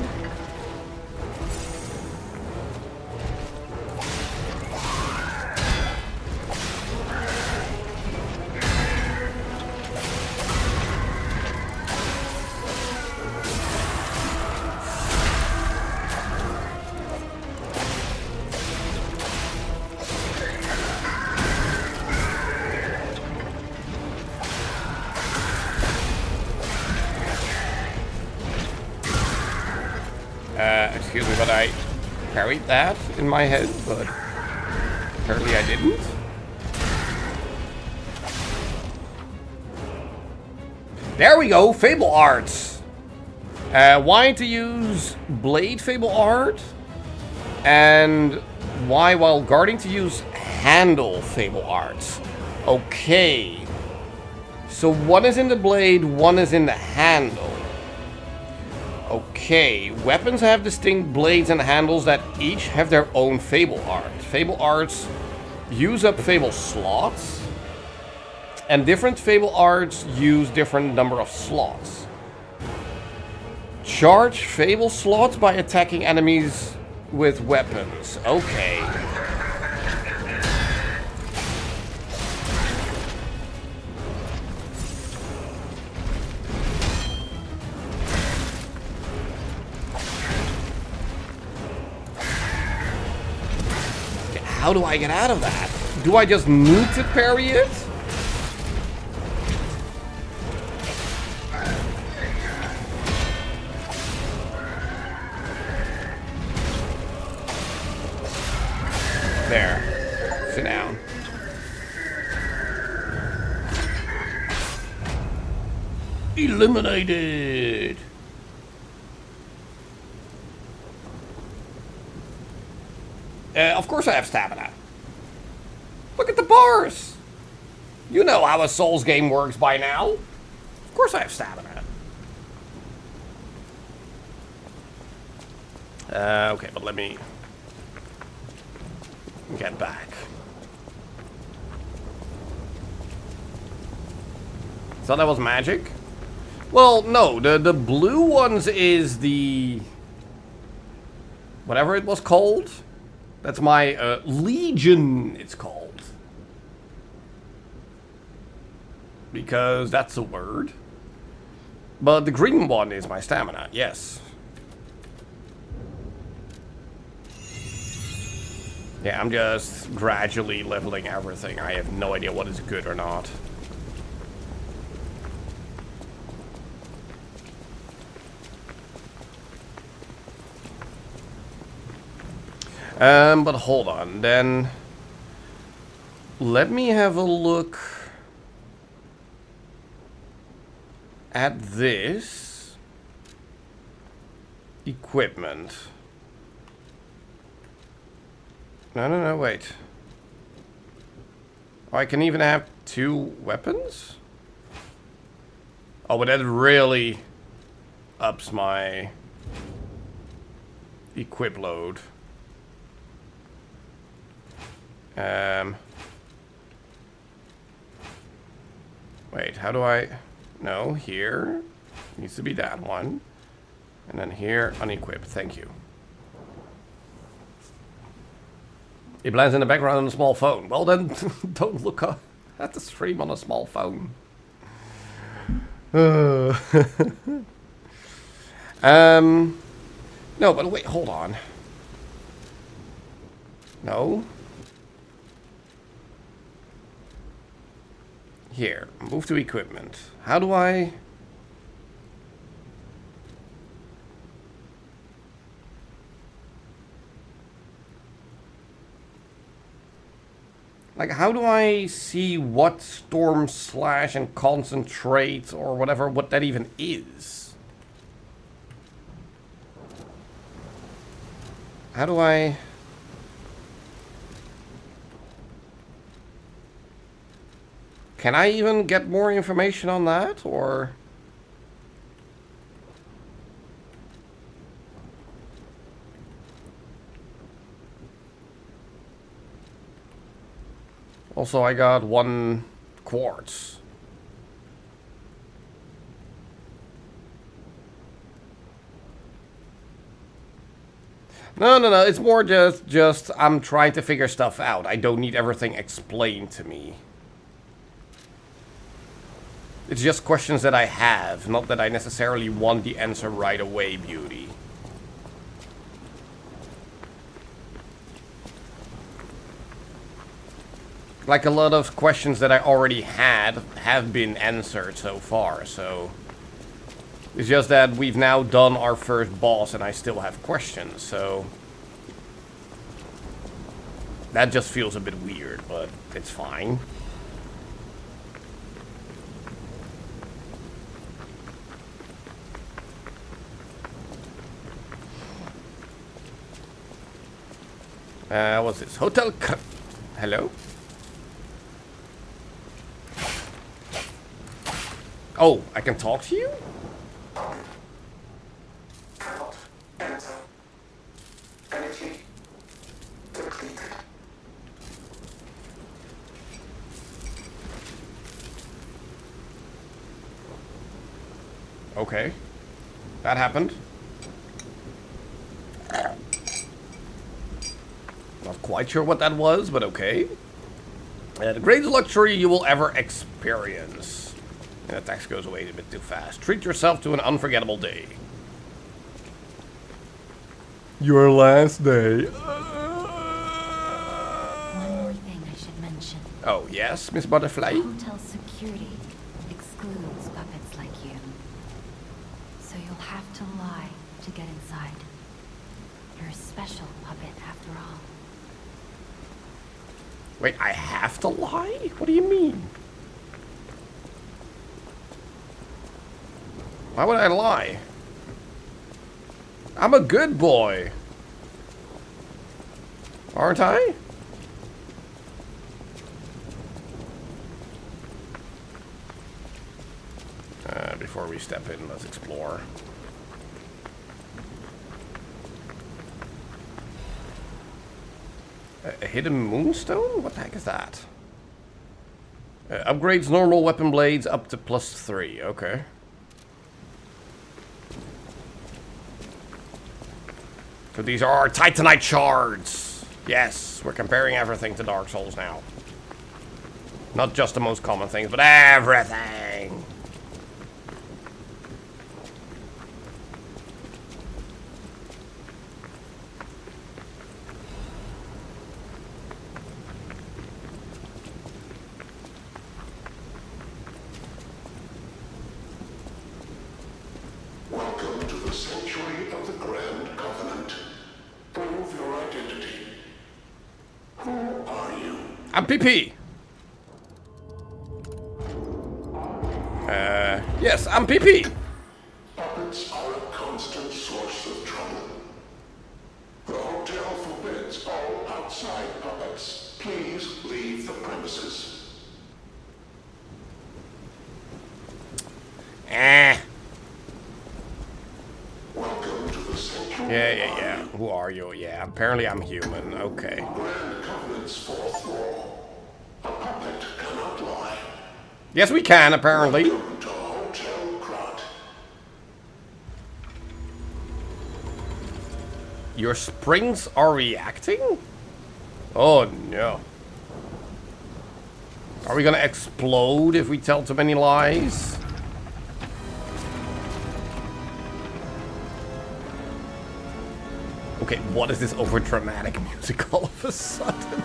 Excuse me, but I parried that in my head, but apparently I didn't. There we go, Fable Arts. Why to use Blade Fable Art? And why, while guarding, to use Handle Fable Arts? Okay. So one is in the blade, one is in the handle. Okay. Weapons have distinct blades and handles that each have their own Fable Art. Fable Arts use up Fable slots. And different Fable Arts use different number of slots. Charge Fable slots by attacking enemies with weapons. Okay. How do I get out of that? Do I just need to parry it? There. Sit down. Eliminated. Of course I have stamina. Look at the bars. You know how a Souls game works by now. Of course I have stamina. Okay, but let me get back. So that was magic? Well, no, the blue ones is the... whatever it was called. That's my Legion, it's called. Because that's a word. But the green one is my stamina, yes. Yeah, I'm just gradually leveling everything. I have no idea what is good or not. But hold on, then let me have a look at this equipment. No, wait. Oh, I can even have 2 weapons? Oh, but that really ups my equip load. Wait, how do I... No, here. Needs to be that one. And then here, unequip. Thank you. It blends in the background on a small phone. Well then, don't look up at the stream on a small phone. No, but wait, hold on. No. Here, move to equipment. How do I... Like, how do I see what Storm Slash and Concentrate or whatever, what that even is? How do I... Can I even get more information on that, or... Also, I got 1 quartz. No, it's more just I'm trying to figure stuff out. I don't need everything explained to me. It's just questions that I have, not that I necessarily want the answer right away, Beauty. Like a lot of questions that I already had have been answered so far, so... It's just that we've now done our first boss and I still have questions, so... That just feels a bit weird, but it's fine. What's this? Hello? Oh, I can talk to you? Cannot enter. Energy depleted. Okay. That happened. Not quite sure what that was, but okay. The greatest luxury you will ever experience. And the text goes away a bit too fast. Treat yourself to an unforgettable day. Your last day. One more thing I should mention. Oh, yes, Miss Butterfly? Hotel security excludes puppets like you. So you'll have to lie to get inside. You're a special puppet after all. Wait, I have to lie? What do you mean? Why would I lie? I'm a good boy. Aren't I? Before we step in, let's explore. A hidden moonstone? What the heck is that? Upgrades normal weapon blades up to +3. Okay. So these are our Titanite shards. Yes, we're comparing everything to Dark Souls now. Not just the most common things, but everything. Welcome to the sanctuary of the Grand Covenant. Prove your identity. Who are you? I'm PP. Yes, I'm PP. Puppets are a constant source of trouble. The hotel forbids all outside puppets. Please leave the premises. Welcome to the sanctuary. Yeah. Who are you? Yeah, apparently I'm human. Okay. Grand Covenant's fourth wall. A puppet cannot lie. Yes, we can, apparently. Welcome to Hotel Krat. Your springs are reacting? Oh, no. Are we gonna explode if we tell too many lies? Okay, what is this over-dramatic music all of a sudden?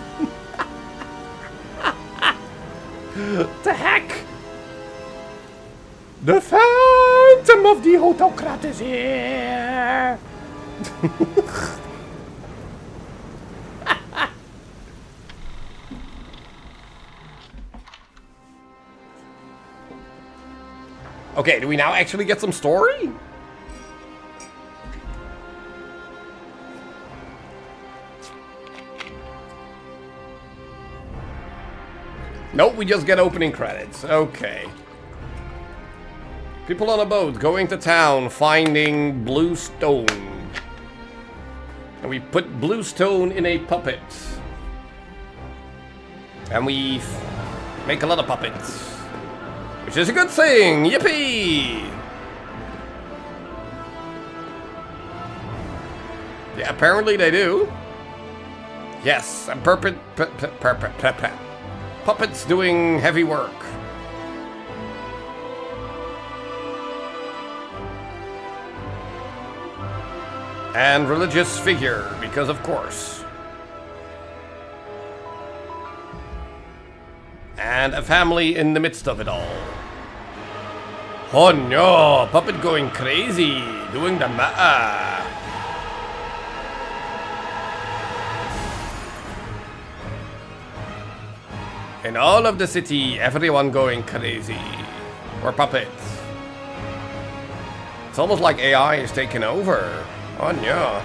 The heck? The Phantom of the Hotel Krat is here! Okay, do we now actually get some story? Nope, we just get opening credits. Okay. People on a boat going to town finding blue stone. And we put blue stone in a puppet. And we make a lot of puppets. Which is a good thing! Yippee! Yeah, apparently they do. Yes, and puppets doing heavy work. And religious figure, because of course. And a family in the midst of it all. Oh no, puppet going crazy, doing the In all of the city, everyone going crazy. Or puppets. It's almost like AI is taking over. Oh no.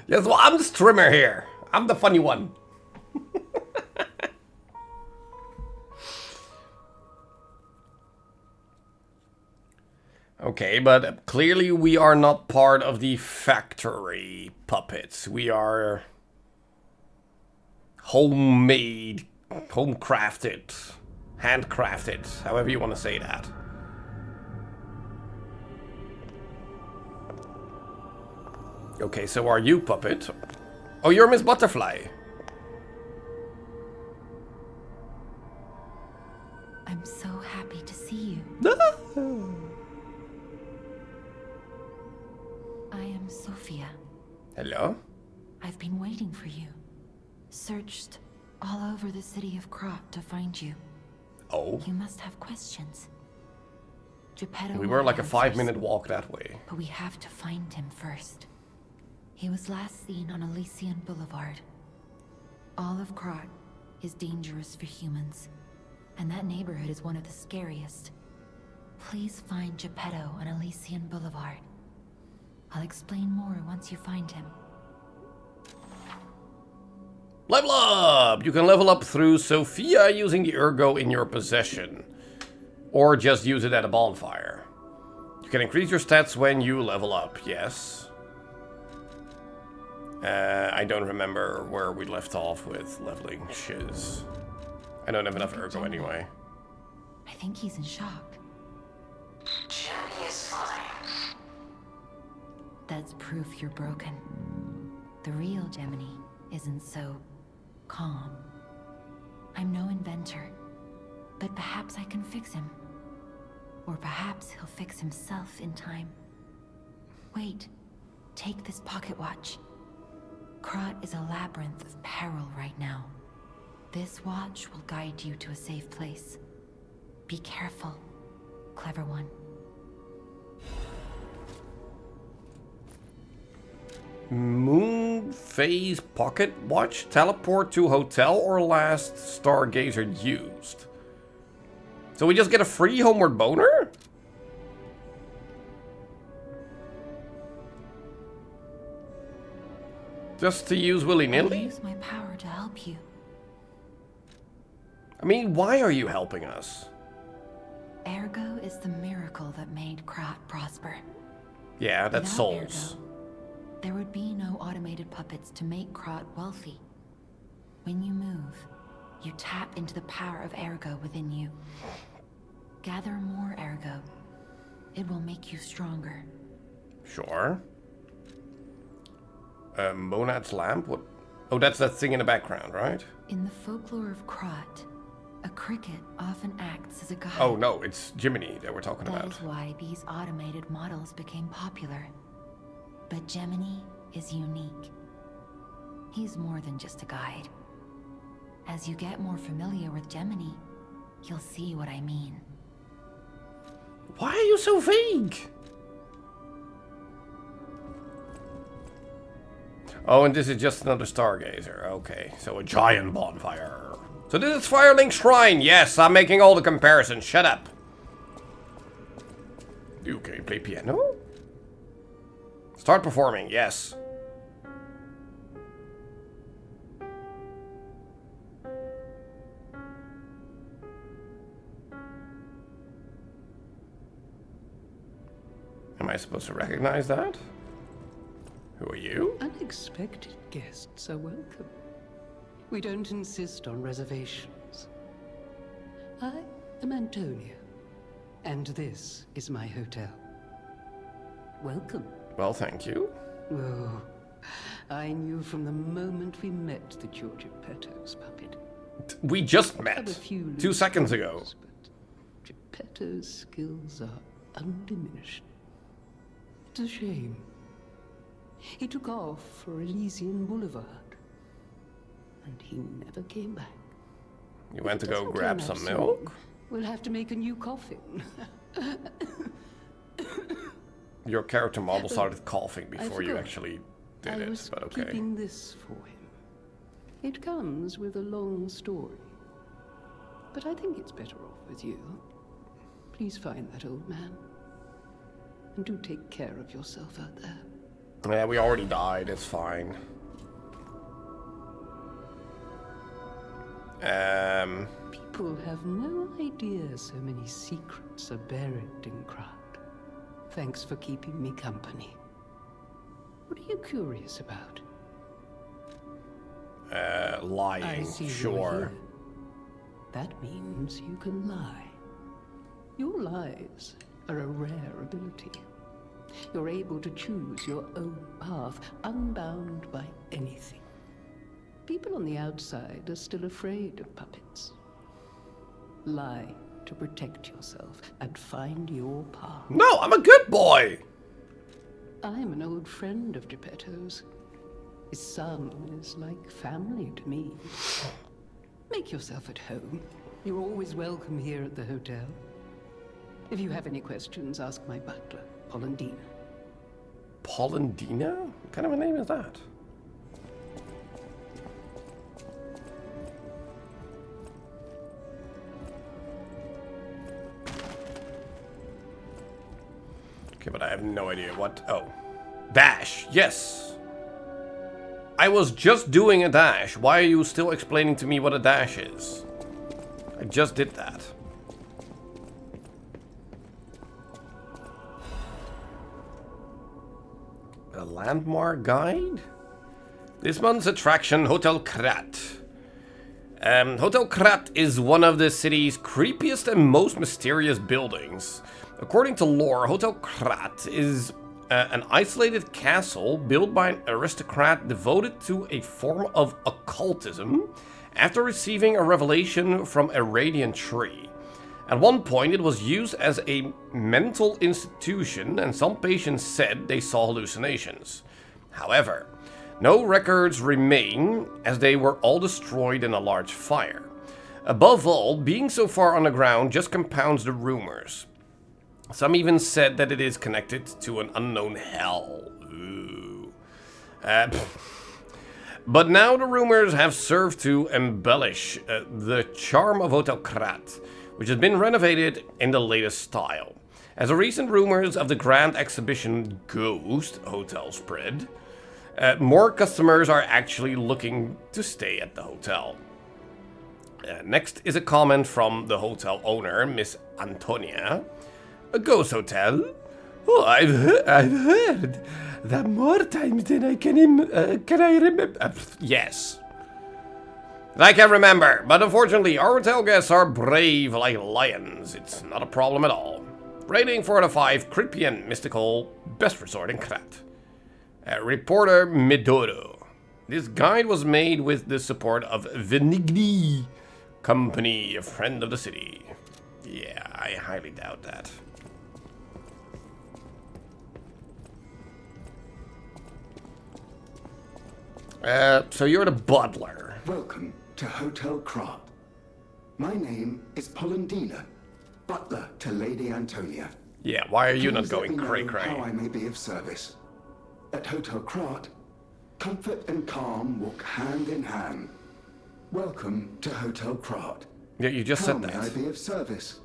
Yes, well, I'm the streamer here. I'm the funny one. Okay, but clearly we are not part of the factory puppets. We are homemade, home-crafted, handcrafted, however you want to say that. Okay, so are you puppet? Oh, you're Miss Butterfly. I'm so happy to see you. I am Sophia. Hello? I've been waiting for you. Searched all over the city of Krat to find you. Oh. You must have questions. Geppetto We were will like a answer 5-minute walk that way. But we have to find him first. He was last seen on Elysian Boulevard. All of Krat is dangerous for humans, and that neighborhood is one of the scariest. Please find Geppetto on Elysian Boulevard. I'll explain more once you find him. Level up! You can level up through Sophia using the Ergo in your possession. Or just use it at a bonfire. You can increase your stats when you level up, yes. I don't remember where we left off with leveling shiz. I don't have enough Ergo anyway. I think he's in shock. Gemini is fine. That's proof you're broken. The real Gemini isn't so calm. I'm no inventor, but perhaps I can fix him. Or perhaps he'll fix himself in time. Wait, take this pocket watch. Krat is a labyrinth of peril right now. This watch will guide you to a safe place. Be careful, clever one. Moon phase pocket watch. Teleport to hotel or last stargazer used. So we just get a free homeward boner? Just to use I'll willy-nilly? use my power to help you. I mean, why are you helping us? Ergo is the miracle that made Krat prosper. Yeah, that's Without souls. Ergo, there would be no automated puppets to make Krat wealthy. When you move, you tap into the power of Ergo within you. Gather more Ergo. It will make you stronger. Sure. Monad's lamp? What? Oh, that's that thing in the background, right? In the folklore of Krat, a cricket often acts as a guide. Oh no, it's Jiminy that we're talking That about. is why these automated models became popular. But Gemini is unique. He's more than just a guide. As you get more familiar with Gemini, you'll see what I mean. Why are you so vague? Oh, and this is just another stargazer. Okay, so a giant bonfire. So this is Firelink Shrine. Yes, I'm making all the comparisons. Shut up. You can play piano? Start performing. Yes. Am I supposed to recognize that? Who are you? Unexpected guests are welcome. We don't insist on reservations. I am Antonia, and this is my hotel. Welcome. Well, thank you. Oh, I knew from the moment we met that you're Geppetto's puppet. We just Have met a few 2 loose seconds ago. ends, but Geppetto's skills are undiminished. It's a shame. He took off for Elysian Boulevard, and he never came back. You went to If it go doesn't grab turn some up milk? soon, we'll have to make a new coffin. Your character model started coughing before you forgot. actually I did was it, but okay. keeping this for him. It comes with a long story. But I think it's better off with you. Please find that old man. And do take care of yourself out there. Yeah, we already died. It's fine. People have no idea so many secrets are buried in Krat. Thanks for keeping me company. What are you curious about? Lying. I see you're Sure. here. That means you can lie. Your lies are a rare ability. You're able to choose your own path, unbound by anything. People on the outside are still afraid of puppets. Lie to protect yourself and find your path. No, I'm a good boy. I'm an old friend of Geppetto's. His son is like family to me. Make yourself at home. You're always welcome here at the hotel. If you have any questions, ask my butler, Polendina. Polendina? What kind of a name is that? Okay, but I have no idea what... Oh. Dash, yes! I was just doing a dash. Why are you still explaining to me what a dash is? I just did that. A landmark guide? This month's attraction, Hotel Krat. Hotel Krat is one of the city's creepiest and most mysterious buildings. According to lore, Hotel Krat is an isolated castle built by an aristocrat devoted to a form of occultism after receiving a revelation from a radiant tree. At one point, it was used as a mental institution, and some patients said they saw hallucinations. However, no records remain, as they were all destroyed in a large fire. Above all, being so far underground just compounds the rumors. Some even said that it is connected to an unknown hell. Ooh. But now the rumors have served to embellish the charm of Hotel Krat, which has been renovated in the latest style. As the recent rumors of the grand exhibition Ghost Hotel spread, more customers are actually looking to stay at the hotel. Next is a comment from the hotel owner, Miss Antonia. A ghost hotel? Oh, I've heard that more times than I can I remember. Yes. I can remember, but unfortunately our hotel guests are brave like lions. It's not a problem at all. Rating 4 out of 5, creepy and mystical, best resort in Krat. Reporter Midoro. This guide was made with the support of Venigni Company, a friend of the city. Yeah, I highly doubt that. So you're the butler. Welcome to Hotel Krat. My name is Polendina, butler to Lady Antonia. Yeah, why are you not Please let going me know cray-cray? how I may be of service. At Hotel Krat, comfort and calm walk hand in hand. Welcome to Hotel Krat. Yeah, you just How said may I that. be of service?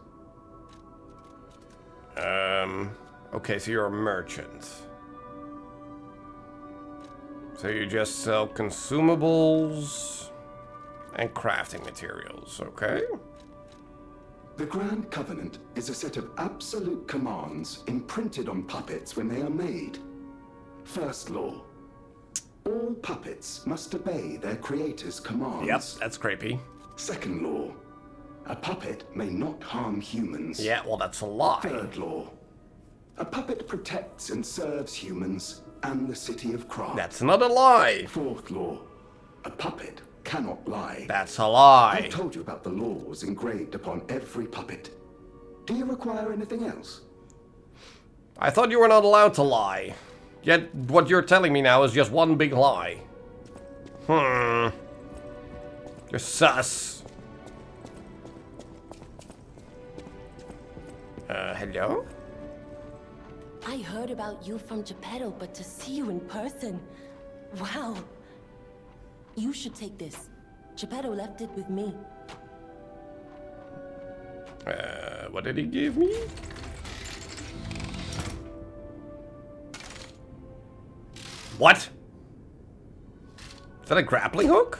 Okay, so you're a merchant. So you just sell consumables and crafting materials, okay? The Grand Covenant is a set of absolute commands imprinted on puppets when they are made. First law. All puppets must obey their creator's commands. Yep, that's creepy. Second law. A puppet may not harm humans. Yeah, well, that's a lie. Third law. A puppet protects and serves humans and the city of Krat. That's not a lie. Fourth law. A puppet cannot lie. That's a lie. I've told you about the laws engraved upon every puppet. Do you require anything else? I thought you were not allowed to lie. Yet what you're telling me now is just one big lie. You're sus. Hello? I heard about you from Geppetto, but to see you in person... Wow. You should take this. Geppetto left it with me. What did he give me? What? Is that a grappling hook?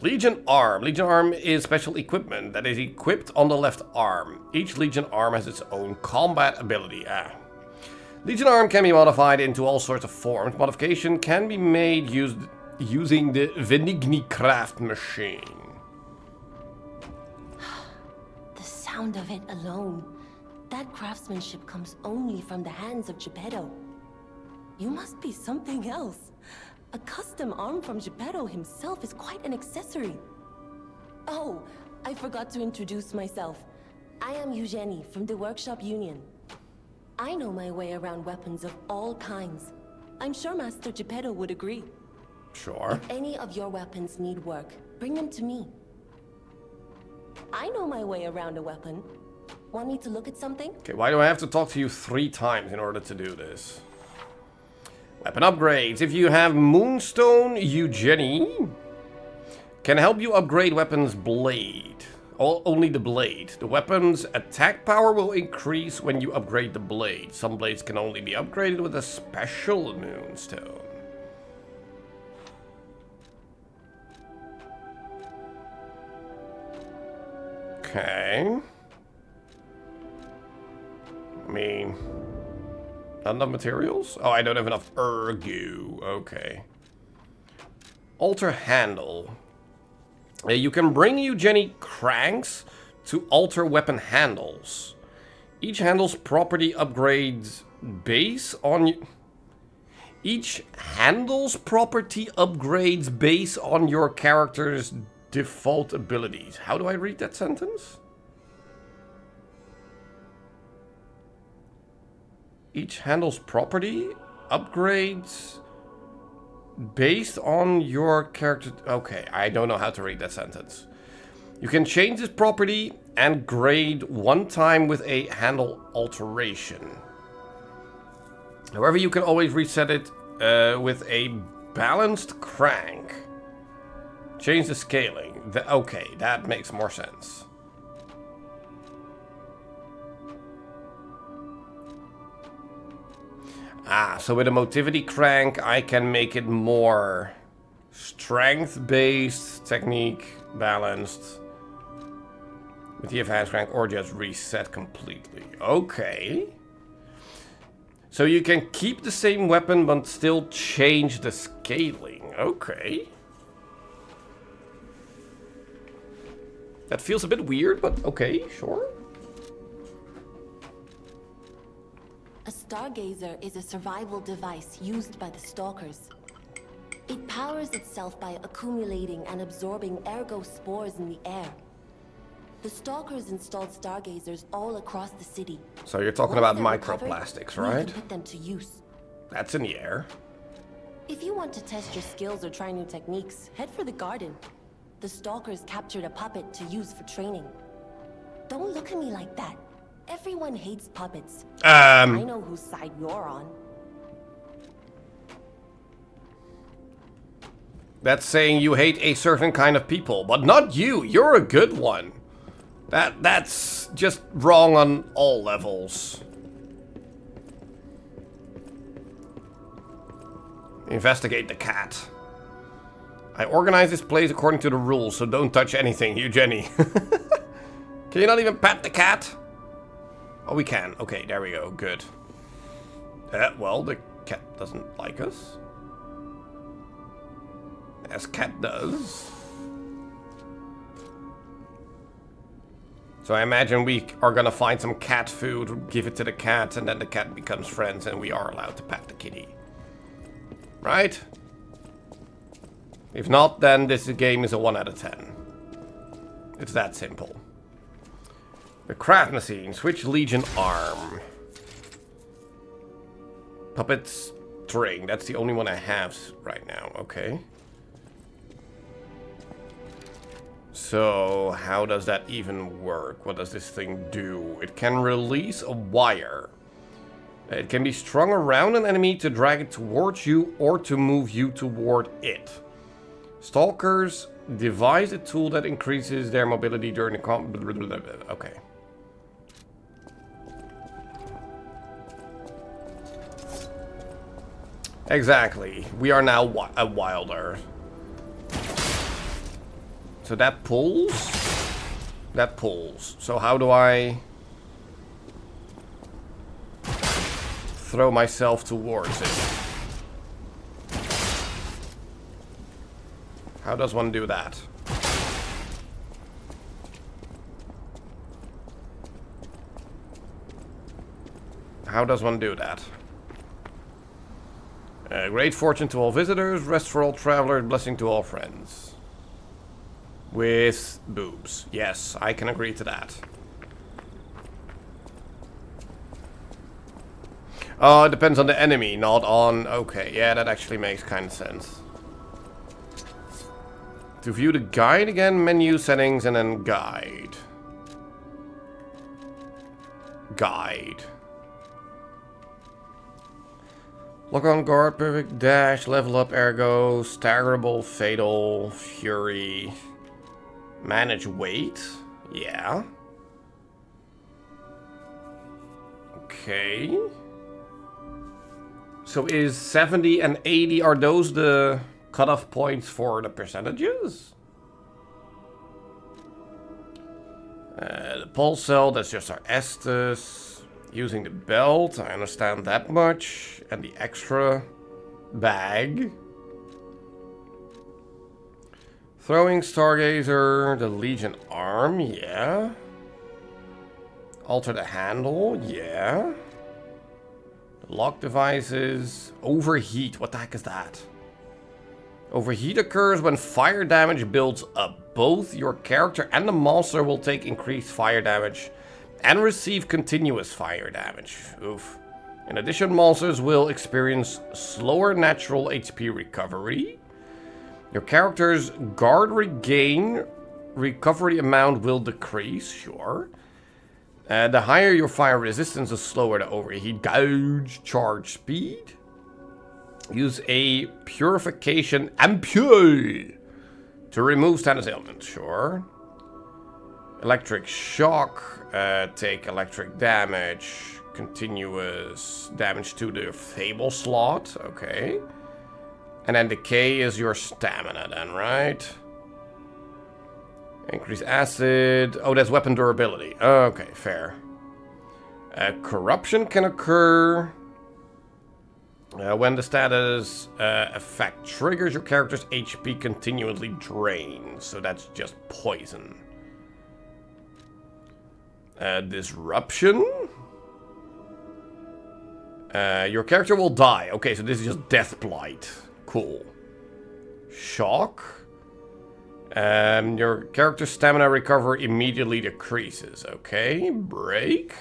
Legion Arm. Legion Arm is special equipment that is equipped on the left arm. Each Legion Arm has its own combat ability. Legion Arm can be modified into all sorts of forms. Modification can be made using the Venigni craft machine. The sound of it alone. That craftsmanship comes only from the hands of Geppetto. You must be something else. A custom arm from Geppetto himself is quite an accessory. Oh, I forgot to introduce myself. I am Eugenie from the Workshop Union. I know my way around weapons of all kinds. I'm sure Master Geppetto would agree. Sure. If any of your weapons need work, bring them to me. I know my way around a weapon. Want me to look at something? Okay, why do I have to talk to you 3 times in order to do this? Weapon upgrades. If you have Moonstone, Eugenie can help you upgrade weapons blade. Only the blade. The weapon's attack power will increase when you upgrade the blade. Some blades can only be upgraded with a special Moonstone. Okay. I mean, not enough materials? Oh, I don't have enough ergu. Okay. Alter handle. You can bring Eugenie cranks to alter weapon handles. Each handle's property upgrades base on... Each handle's property upgrades based on your character's default abilities. How do I read that sentence? Each handle's property upgrades based on your character... Okay, I don't know how to read that sentence. You can change this property and grade 1 time with a handle alteration. However, you can always reset it with a balanced crank. Change the scaling. Okay, that makes more sense. So with a motivity crank, I can make it more strength-based, technique, balanced. With the advanced crank, or just reset completely. Okay. So you can keep the same weapon, but still change the scaling. Okay. That feels a bit weird, but okay, sure. A stargazer is a survival device used by the stalkers. It powers itself by accumulating and absorbing ergo spores in the air. The stalkers installed stargazers all across the city. So you're talking about microplastics, right? We can put them to use. That's in the air. If you want to test your skills or try new techniques, head for the garden. The stalkers captured a puppet to use for training. Don't look at me like that. Everyone hates puppets. I know whose side you're on. That's saying you hate a certain kind of people, but not you. You're a good one. That's just wrong on all levels. Investigate the cat. I organize this place according to the rules, so don't touch anything, Eugenie. Can you not even pet the cat? Oh, we can. Okay, there we go. Good. Well, the cat doesn't like us. As cat does. So I imagine we are gonna find some cat food, give it to the cat, and then the cat becomes friends and we are allowed to pet the kitty. Right? If not, then this game is a 1 out of 10. It's that simple. The craft machine. Switch Legion arm. Puppet string. That's the only one I have right now. Okay. So, how does that even work? What does this thing do? It can release a wire. It can be strung around an enemy to drag it towards you or to move you toward it. Stalkers devise a tool that increases their mobility during the okay. Exactly. We are now a wilder. So that pulls. That pulls. So how do I throw myself towards it? How does one do that? How does one do that? Great fortune to all visitors, rest for all travelers, blessing to all friends. With boobs. Yes, I can agree to that. Oh, it depends on the enemy, not on... Okay, yeah, that actually makes kind of sense. To view the guide again, menu, settings, and then guide. Guide. Lock on guard, perfect dash, level up, ergo, staggerable, fatal, fury. Manage weight. Yeah. Okay. So is 70 and 80, are those the cutoff points for the percentages? The pulse cell, that's just our Estus. Using the belt, I understand that much. And the extra bag. Throwing Stargazer, the Legion arm, yeah. Alter the handle, yeah. Lock devices. Overheat, what the heck is that? Overheat occurs when fire damage builds up. Both your character and the monster will take increased fire damage and receive continuous fire damage. Oof. In addition, monsters will experience slower natural HP recovery. Your character's guard regain recovery amount will decrease, sure. The higher your fire resistance, the slower the overheat gauge charge speed. Use a purification ampule to remove status ailments, sure. Electric shock, take electric damage, continuous damage to the fable slot, okay. And then decay is your stamina then, right? Increase acid, oh that's weapon durability, okay, fair. Corruption can occur when the status effect triggers, your character's HP continually drains, so that's just poison. Disruption. Your character will die. Okay, so this is just Death Blight. Cool. Shock. Your character's stamina recovery immediately decreases. Okay, break.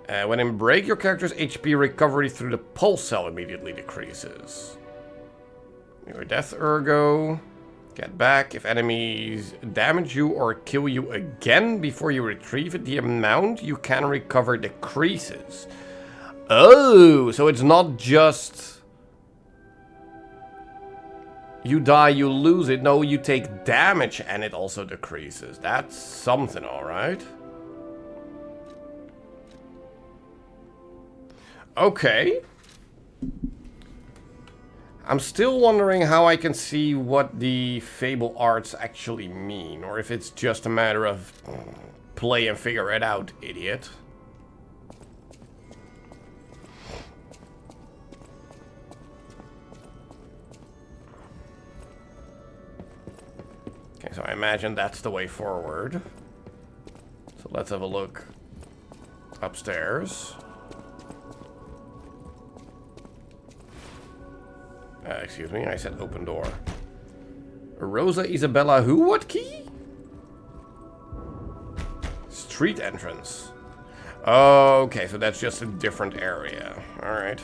When in break, your character's HP recovery through the pulse cell immediately decreases. Your death ergo. Get back. If enemies damage you or kill you again before you retrieve it, the amount you can recover decreases. Oh, so it's not just you die, you lose it. No, you take damage and it also decreases. That's something, alright. Okay. I'm still wondering how I can see what the Fable arts actually mean, or if it's just a matter of play and figure it out, idiot. Okay, so I imagine that's the way forward. So let's have a look upstairs. Excuse me, I said open door. Rosa Isabella who? What key? Street entrance. Oh, okay, so that's just a different area. Alright.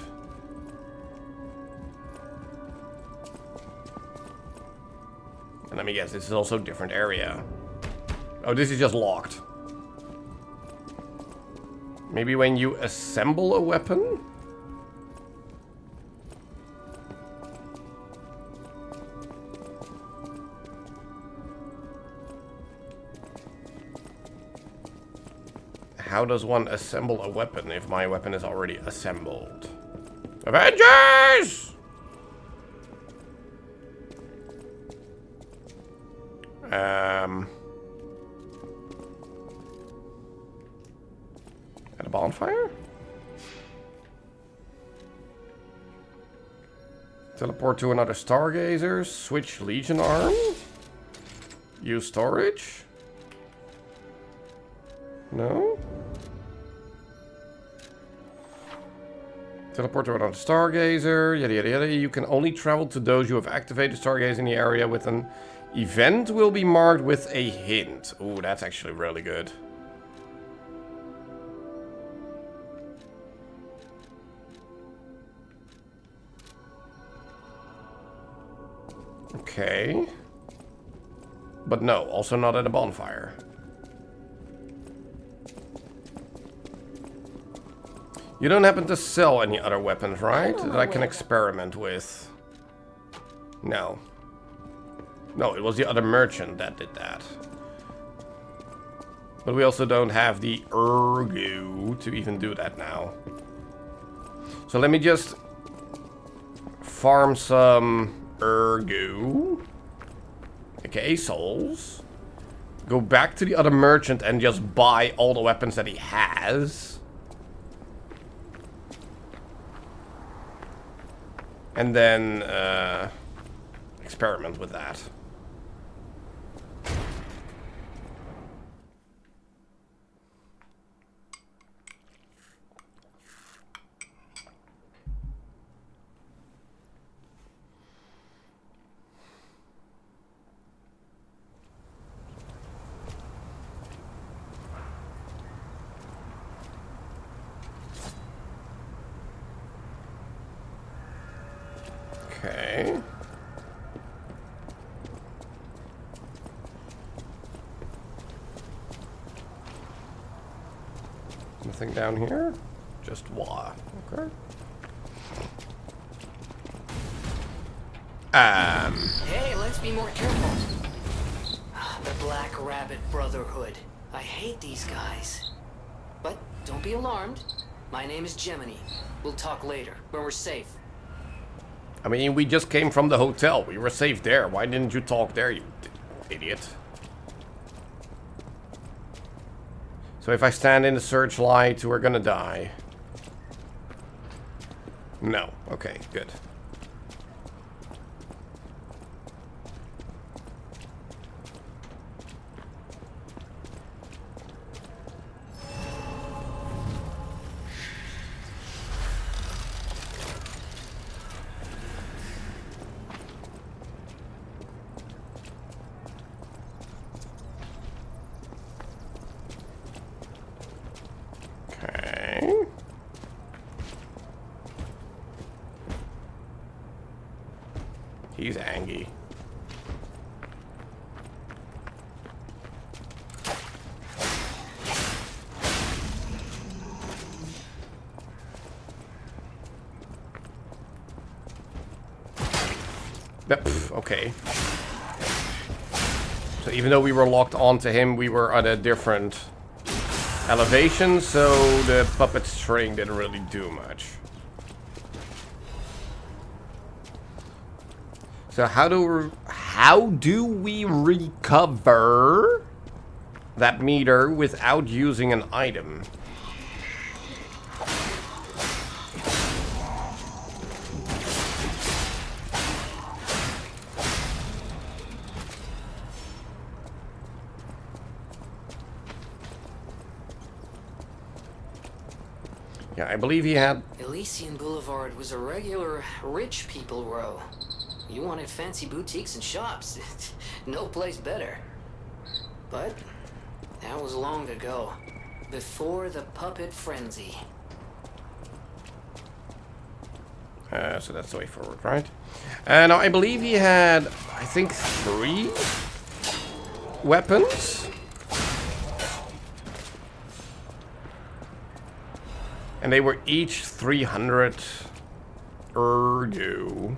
And let me guess, this is also a different area. Oh, this is just locked. Maybe when you assemble a weapon? How does one assemble a weapon if my weapon is already assembled? Avengers! At a bonfire? Teleport to another Stargazer. Switch Legion arm. Use storage. No? Teleport to another Stargazer. Yada yada yada. You can only travel to those you have activated Stargazer in the area with an event will be marked with a hint. Ooh, that's actually really good. Okay. But no, also not at a bonfire. You don't happen to sell any other weapons, right? That I can experiment with. No. No, it was the other merchant that did that. But we also don't have the Ergo to even do that now. So let me just farm some Ergo, aka souls. Go back to the other merchant and just buy all the weapons that he has. And then experiment with that. Okay. Nothing down here? Just wah. Okay. Hey, let's be more careful. The Black Rabbit Brotherhood. I hate these guys. But don't be alarmed. My name is Gemini. We'll talk later, when we're safe. I mean, we just came from the hotel. We were safe there. Why didn't you talk there, you idiot? So if I stand in the searchlight, we're gonna die. No. Okay, good. He's angry. Okay. So even though we were locked onto him, we were at a different elevation, so the puppet string didn't really do much. So how do we recover that meter without using an item? Yeah, I believe he had... Elysian Boulevard was a regular rich people row. You wanted fancy boutiques and shops. No place better. But that was long ago. Before the puppet frenzy. So that's the way forward, right? Now, I believe he had, I think, 3 weapons. And they were each 300 ergo.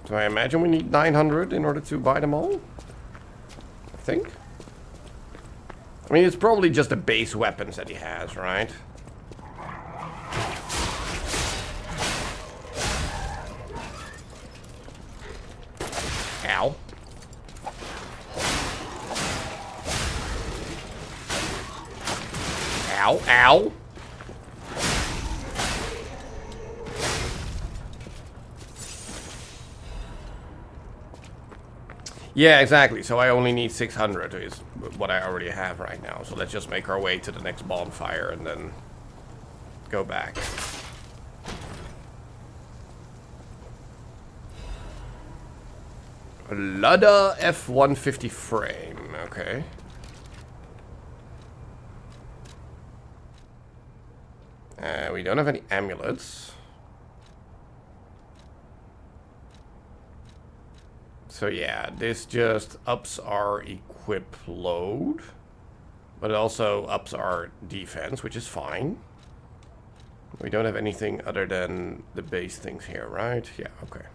So I imagine we need 900 in order to buy them all. I think. I mean, it's probably just the base weapons that he has, right? Ow. Ow, ow. Yeah, exactly. So I only need 600 is what I already have right now. So let's just make our way to the next bonfire and then go back. Lada F-150 frame. Okay. We don't have any amulets. So yeah, this just ups our equip load. But it also ups our defense, which is fine. We don't have anything other than the base things here, right? Yeah, okay.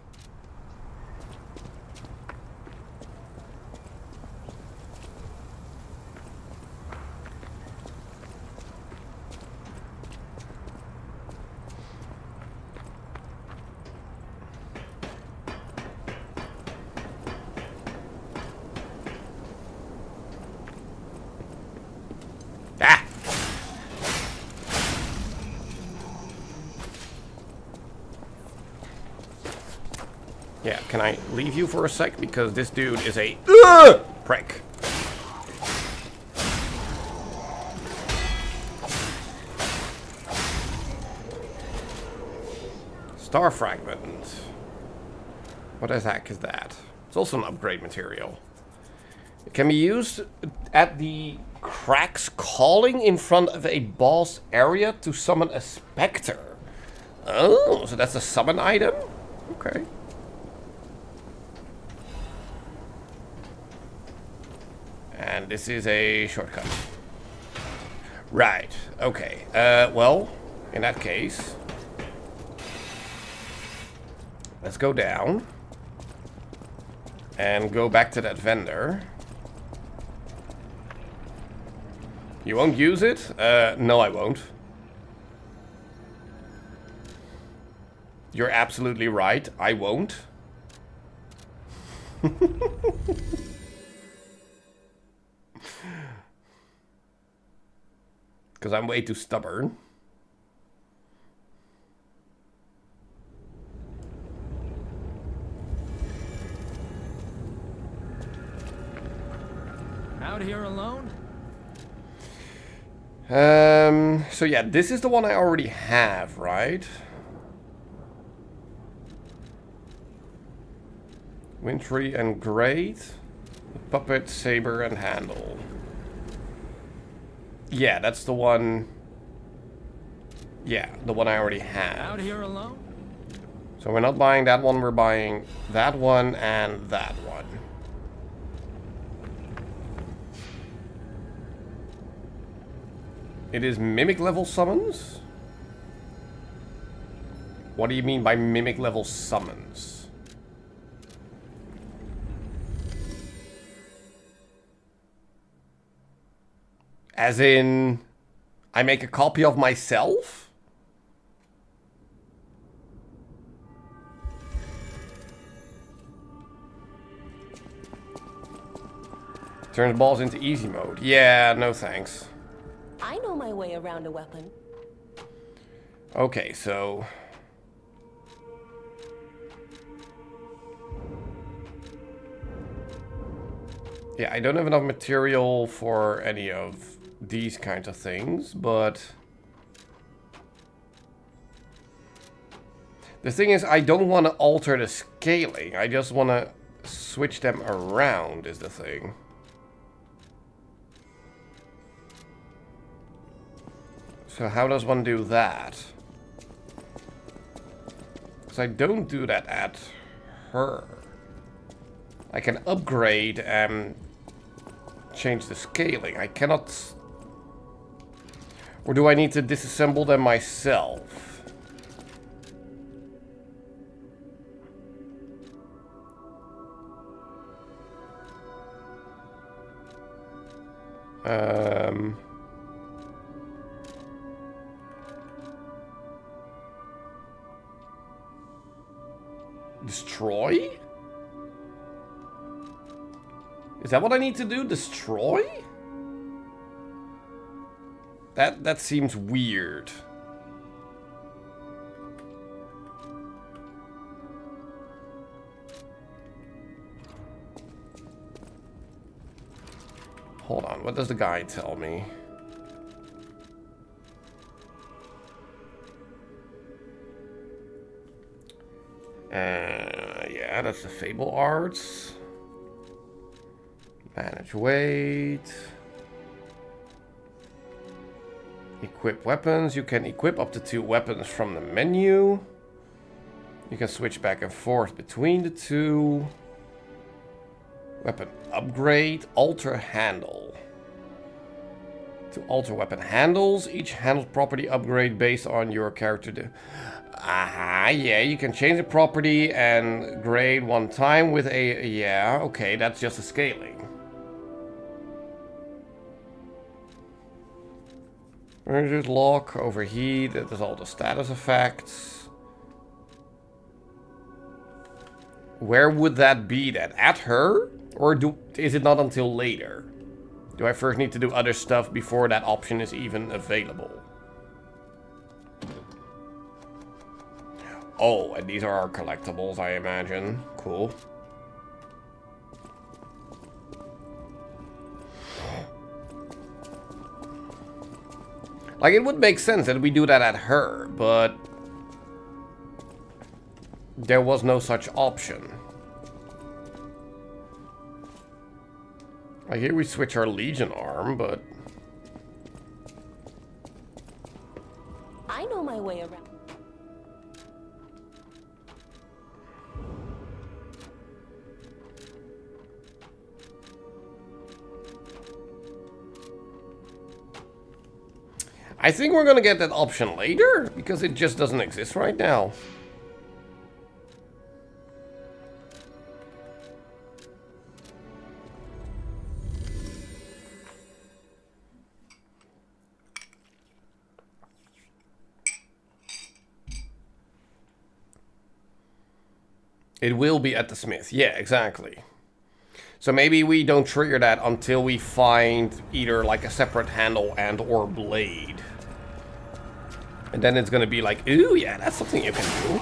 Yeah, can I leave you for a sec? Because this dude is a prick. Star fragment. What the heck is that? It's also an upgrade material. It can be used at the cracks calling in front of a boss area to summon a specter. Oh, so that's a summon item? Okay. And this is a shortcut. Right, okay. Well, in that case, let's go down and go back to that vendor. You won't use it? No, I won't. You're absolutely right, I won't. Because I'm way too stubborn. Out here alone? So yeah, this is the one I already have, right? Wintry and Great. Puppet, Saber, and Handle. Yeah, that's the one. Yeah, the one I already have. Out here alone? So we're not buying that one, we're buying that one and that one. It is mimic level summons? What do you mean by mimic level summons? As in, I make a copy of myself? Turns balls into easy mode. Yeah, no thanks. I know my way around a weapon. Okay, so... yeah, I don't have enough material for any of these kinds of things, but... the thing is, I don't want to alter the scaling. I just want to switch them around, is the thing. So how does one do that? Because I don't do that at her. I can upgrade and change the scaling. I cannot... Or do I need to disassemble them myself? Destroy? Is that what I need to do? Destroy? That seems weird. Hold on, what does the guide tell me? Yeah, that's the Fable Arts. Manage weight. Equip weapons. You can equip up to 2 weapons from the menu. You can switch back and forth between the 2. Weapon upgrade. Alter handle. To alter weapon handles. Each handle property upgrade based on your character. Aha, yeah, you can change the property and grade 1 time with a... Yeah, okay, that's just a scaling. Just lock, overheat, that is all the status effects. Where would that be then? At her? Or is it not until later? Do I first need to do other stuff before that option is even available? Oh, and these are our collectibles, I imagine. Cool. Like, it would make sense that we do that at her, but there was no such option. Like, here we switch our Legion arm, but... I know my way around. I think we're gonna get that option later, because it just doesn't exist right now. It will be at the smith. Yeah, exactly. So maybe we don't trigger that until we find either like a separate handle and or blade. And then it's gonna be like, ooh, yeah, that's something you can do.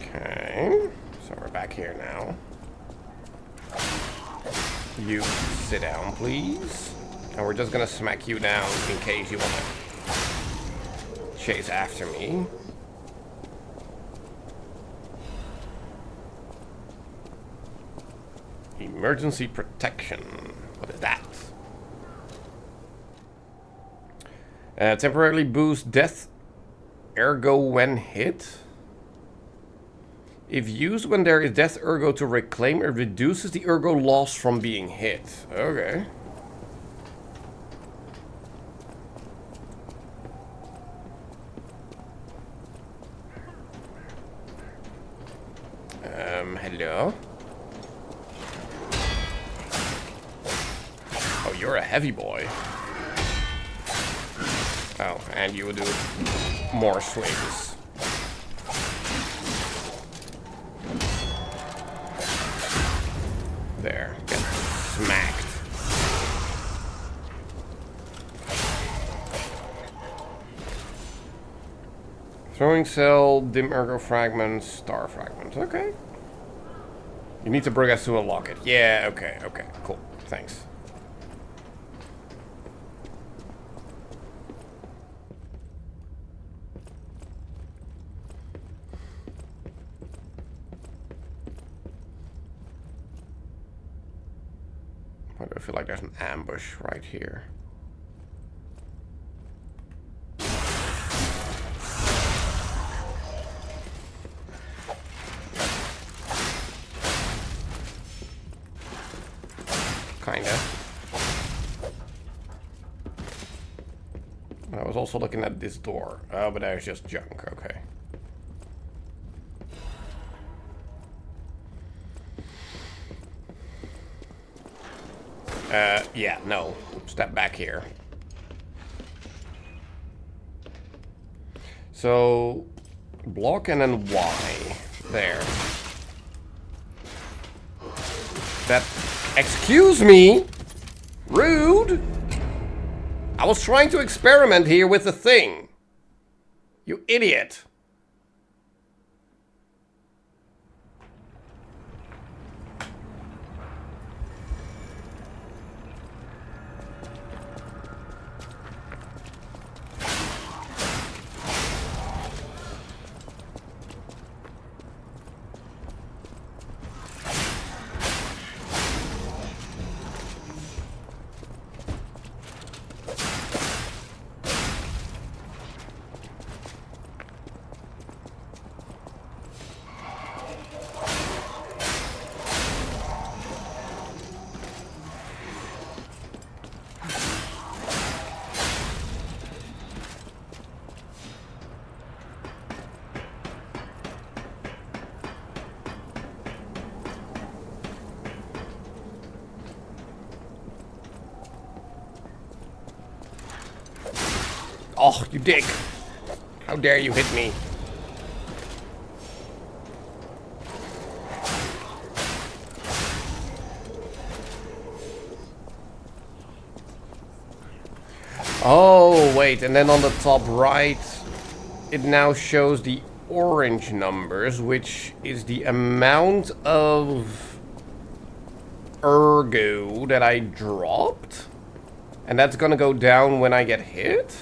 Okay, so we're back here now. You sit down, please. And we're just gonna smack you down in case you wanna chase after me. Emergency protection. What is that? Temporarily boost death ergo when hit. If used when there is death ergo to reclaim, it reduces the ergo loss from being hit. Okay. Hello? Oh, you're a heavy boy. Oh, and you do more swings. There, get smacked. Throwing cell, dim ergo fragments, star fragments. Okay. You need to bring us to unlock it. Yeah, okay, cool. Thanks. Why do I feel like there's an ambush right here? Kinda. I was also looking at this door. Oh, but there's just junk. Okay. Yeah, no. Step back here. So, block and then Y. There. That... Excuse me! Rude! I was trying to experiment here with the thing. You idiot. Oh, you dick. How dare you hit me? Oh, wait, and then on the top right, it now shows the orange numbers, which is the amount of ergo that I dropped. And that's gonna go down when I get hit.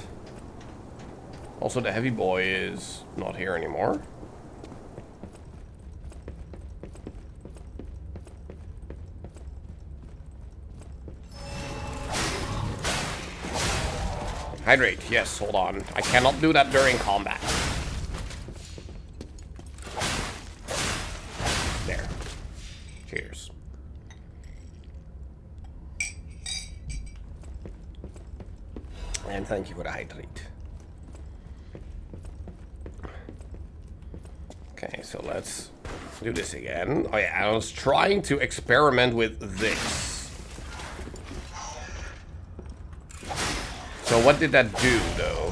Also, the heavy boy is not here anymore. Hydrate, yes, hold on. I cannot do that during combat. There. Cheers. And thank you for the hydrate. Okay, so let's do this again. Oh yeah, I was trying to experiment with this. So what did that do, though?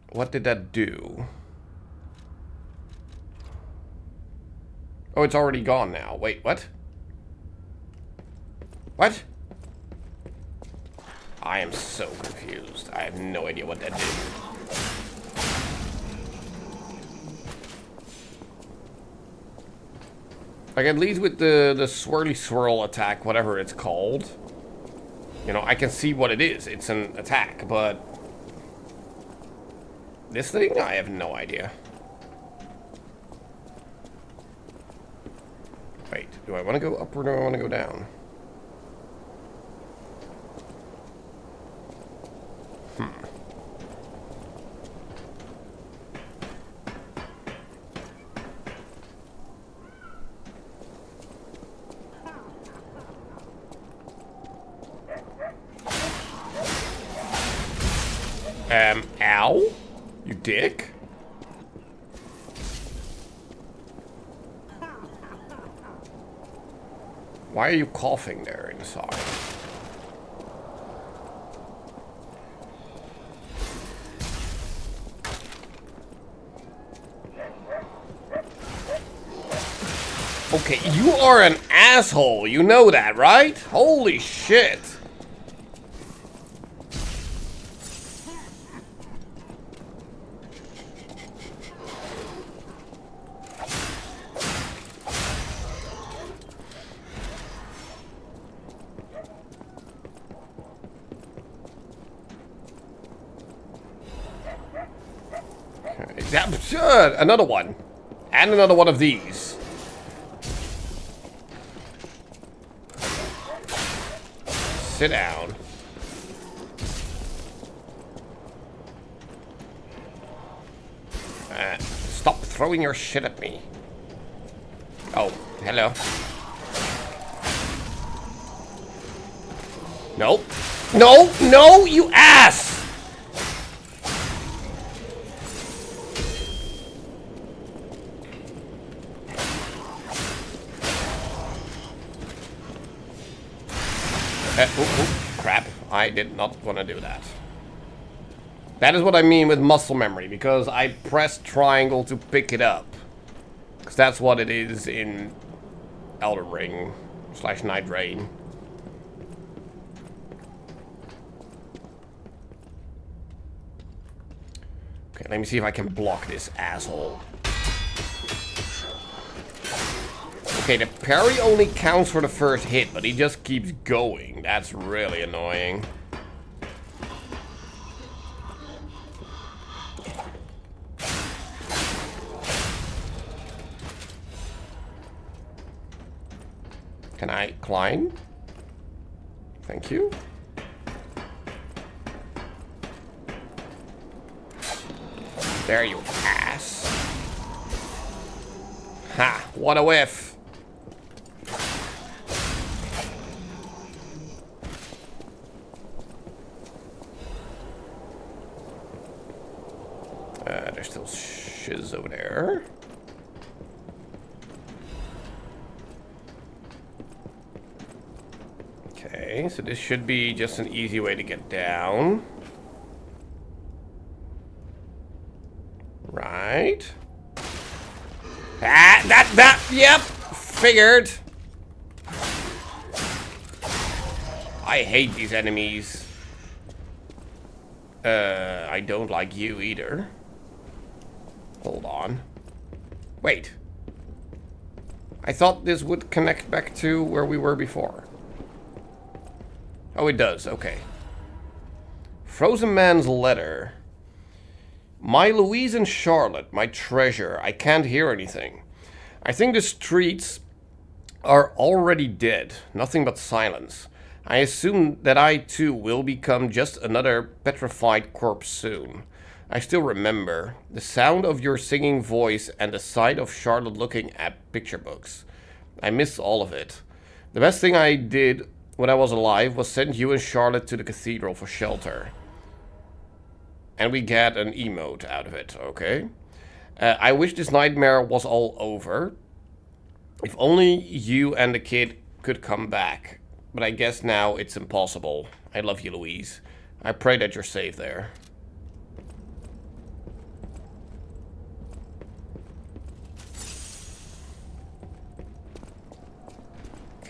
What did that do? Oh, it's already gone now. Wait, what? What? I am so confused. I have no idea what that did. Like, at least with the swirly swirl attack, whatever it's called, you know, I can see what it is. It's an attack, but this thing, I have no idea. Wait, do I want to go up or do I want to go down? Ow? You dick? Why are you coughing there inside? Okay, you are an asshole. You know that, right? Holy shit. Yeah, sure. Another one. And another one of these. Sit down. Stop throwing your shit at me. Oh, hello. Nope. No, no, you ass! Crap. I did not want to do that. That is what I mean with muscle memory, because I pressed triangle to pick it up. Because that's what it is in Elden Ring / Night Rain. Okay, let me see if I can block this asshole. Okay, the parry only counts for the first hit, but he just keeps going. That's really annoying. Can I climb? Thank you. There, you ass. Ha! What a whiff! There's still shiz over there. Okay, so this should be just an easy way to get down. Right. Yep, figured. I hate these enemies. I don't like you either. Hold on. Wait. I thought this would connect back to where we were before. Oh, it does. Okay. Frozen Man's letter. My Louise and Charlotte, my treasure. I can't hear anything. I think the streets are already dead. Nothing but silence. I assume that I too will become just another petrified corpse soon. I still remember the sound of your singing voice and the sight of Charlotte looking at picture books. I miss all of it. The best thing I did when I was alive was send you and Charlotte to the cathedral for shelter. And we get an emote out of it, okay? I wish this nightmare was all over. If only you and the kid could come back. But I guess now it's impossible. I love you, Louise. I pray that you're safe there.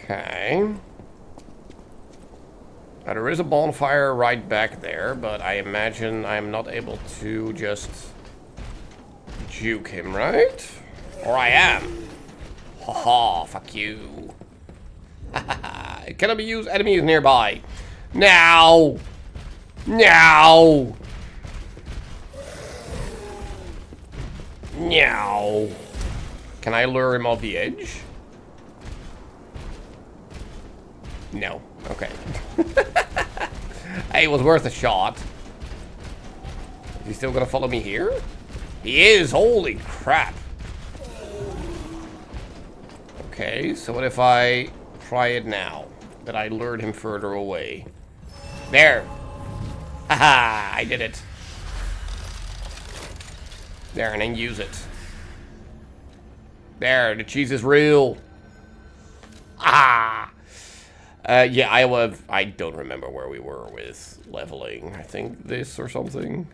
Okay. Now there is a bonfire right back there, but I imagine I'm not able to just juke him, right? Or I am. Haha, fuck you. Haha, it cannot be used. Enemies nearby. Now! Now! Now! Can I lure him off the edge? No. Okay. Hey, it was worth a shot. Is he still gonna follow me here? He is! Holy crap! Okay, so what if I try it now? That I lured him further away. There! Haha! I did it. There, and then use it. There, the cheese is real. Ah! Yeah, I don't remember where we were with leveling. I think this or something.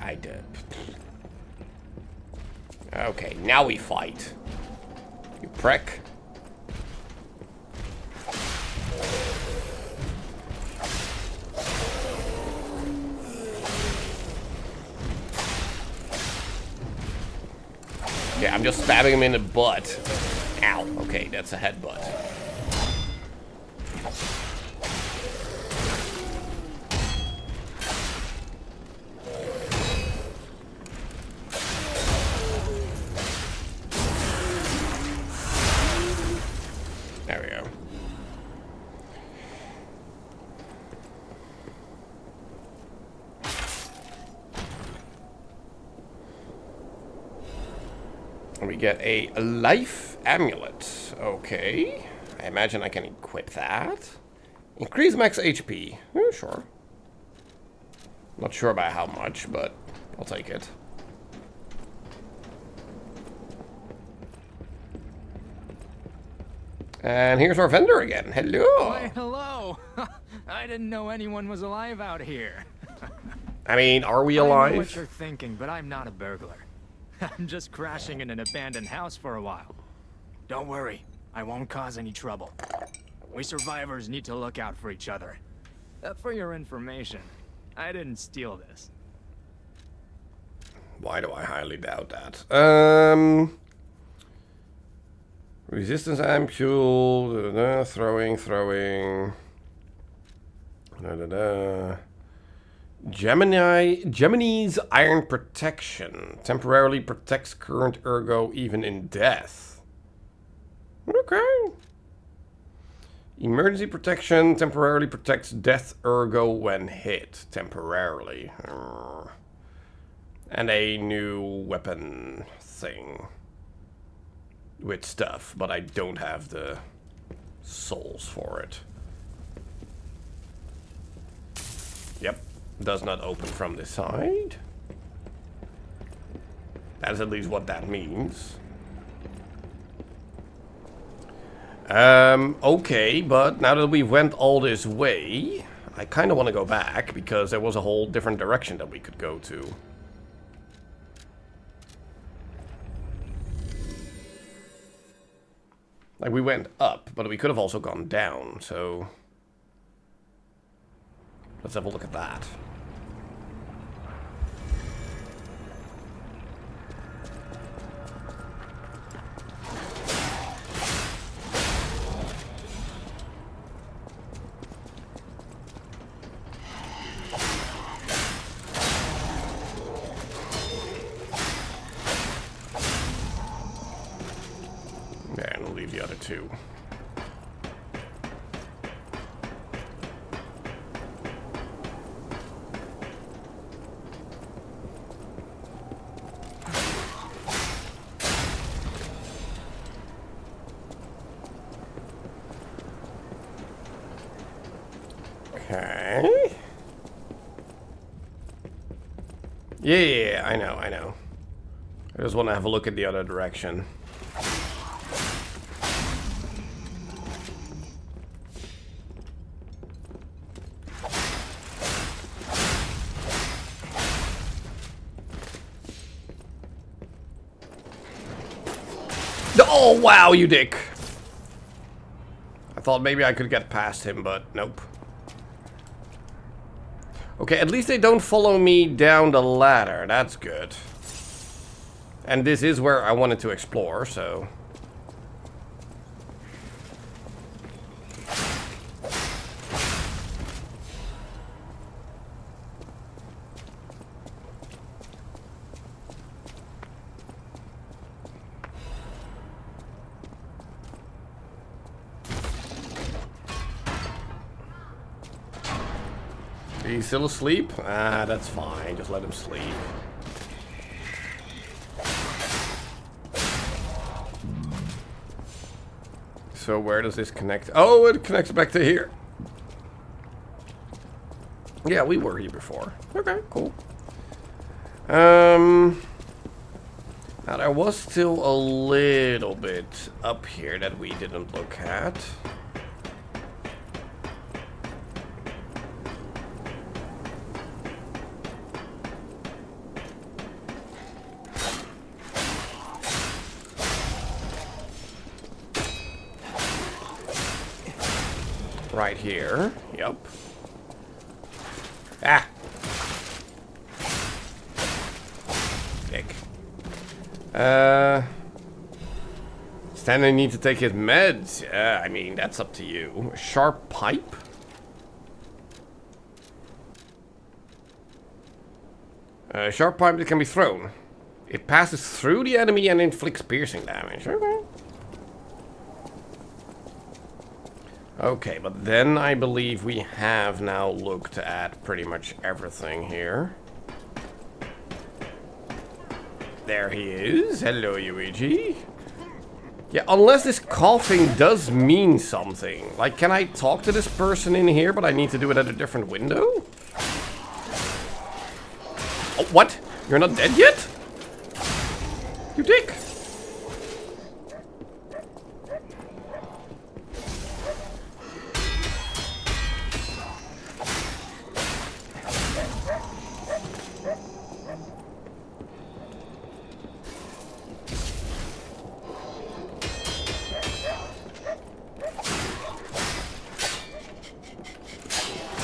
I did. Okay, now we fight. You prick. Yeah, I'm just stabbing him in the butt. Ow. Okay, that's a headbutt. We get a life amulet. Okay. I imagine I can equip that. Increase max HP. Sure. Not sure by how much, but I'll take it. And here's our vendor again. Hello. Why, hello. I didn't know anyone was alive out here. I mean, are we I know alive? what you're thinking, but I'm not a burglar. I'm just crashing in an abandoned house for a while. Don't worry, I won't cause any trouble. We survivors need to look out for each other. For your information, I didn't steal this. Why do I highly doubt that? Resistance ampule, throwing. Gemini's Iron Protection. Temporarily protects current ergo even in death. Okay. Emergency protection temporarily protects death ergo when hit. Temporarily. And a new weapon thing. With stuff, but I don't have the souls for it. Yep. Does not open from this side. That's at least what that means. Okay, but now that we went all this way, I kind of want to go back, because there was a whole different direction that we could go to. Like, we went up, but we could have also gone down, so... Let's have a look at that. Yeah, and we'll leave the other two. Okay. Yeah, I know. I just want to have a look at the other direction. Oh, wow, you dick. I thought maybe I could get past him, but nope. Okay, at least they don't follow me down the ladder. That's good. And this is where I wanted to explore, so... He's still asleep? Ah, that's fine. Just let him sleep. So where does this connect? Oh, it connects back to here. Yeah, we were here before. Okay, cool. Now there was still a little bit up here that we didn't look at. Right here. Yep. Ah! Dick. Stanley needs to take his meds. Yeah, I mean, that's up to you. A sharp pipe? A sharp pipe that can be thrown. It passes through the enemy and inflicts piercing damage. Okay. Okay, but then I believe we have now looked at pretty much everything here. There he is. Hello, Luigi. Yeah, unless this coughing does mean something. Like, can I talk to this person in here, but I need to do it at a different window? Oh, what? You're not dead yet? You dick.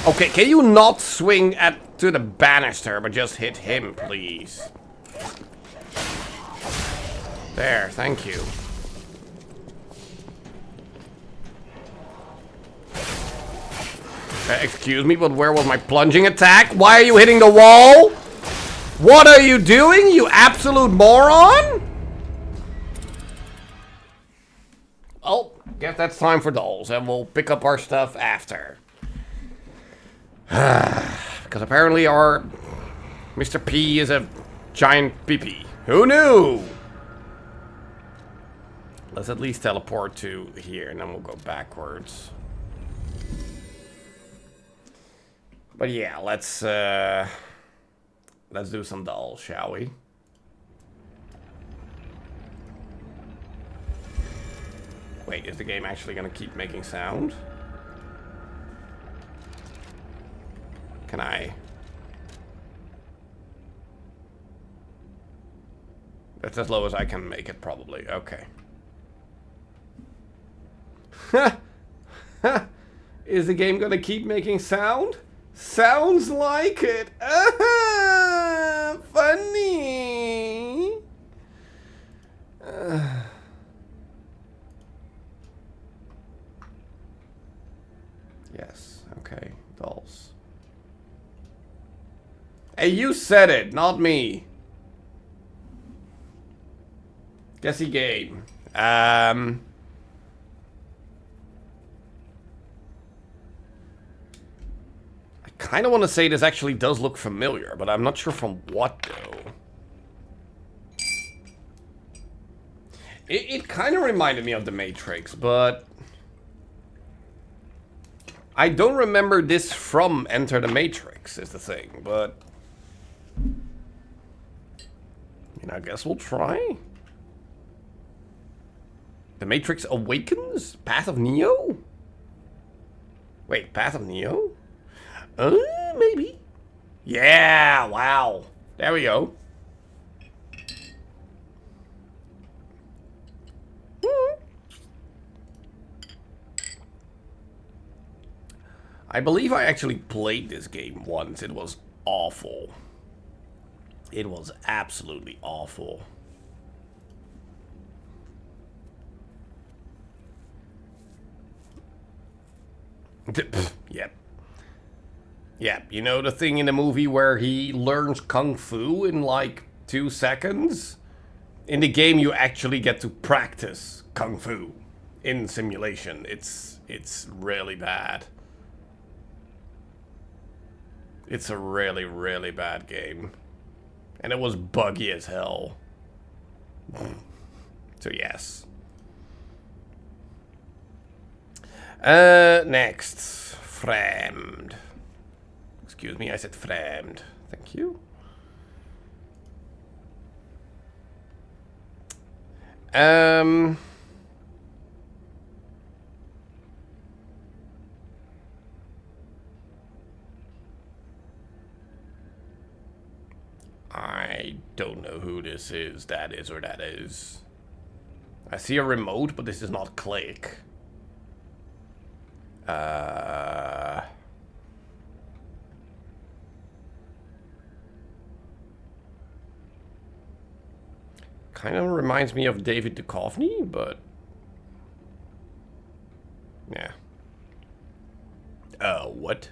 Okay, can you not swing to the banister, but just hit him, please? There, thank you. Excuse me, but where was my plunging attack? Why are you hitting the wall? What are you doing, you absolute moron? Oh, guess that's time for dolls, and we'll pick up our stuff after. Because apparently our Mr. P is a giant pee-pee. Who knew? Let's at least teleport to here, and then we'll go backwards. But yeah, let's do some dolls, shall we? Wait, is the game actually gonna keep making sound? Can I? That's as low as I can make it, probably. Okay. Is the game gonna keep making sound? Sounds like it. Funny. Yes. Okay. Dolls. Hey, you said it, not me. Guessy game. I kind of want to say this actually does look familiar, but I'm not sure from what, though. It kind of reminded me of The Matrix, but I don't remember this from Enter the Matrix, is the thing, but I guess we'll try. The Matrix Awakens? Path of Neo? Wait, Path of Neo? Maybe. Yeah, wow. There we go. I believe I actually played this game once. It was awful. It was absolutely awful. Yep. Yeah, you know the thing in the movie where he learns Kung Fu in like 2 seconds? In the game you actually get to practice Kung Fu in simulation. It's really bad. It's a really, really bad game. And it was buggy as hell. So yes. Next. Framed. Excuse me, I said framed. Thank you. I don't know who this is. That is or that is. I see a remote, but this is not Click. Kind of reminds me of David Duchovny, but yeah. What?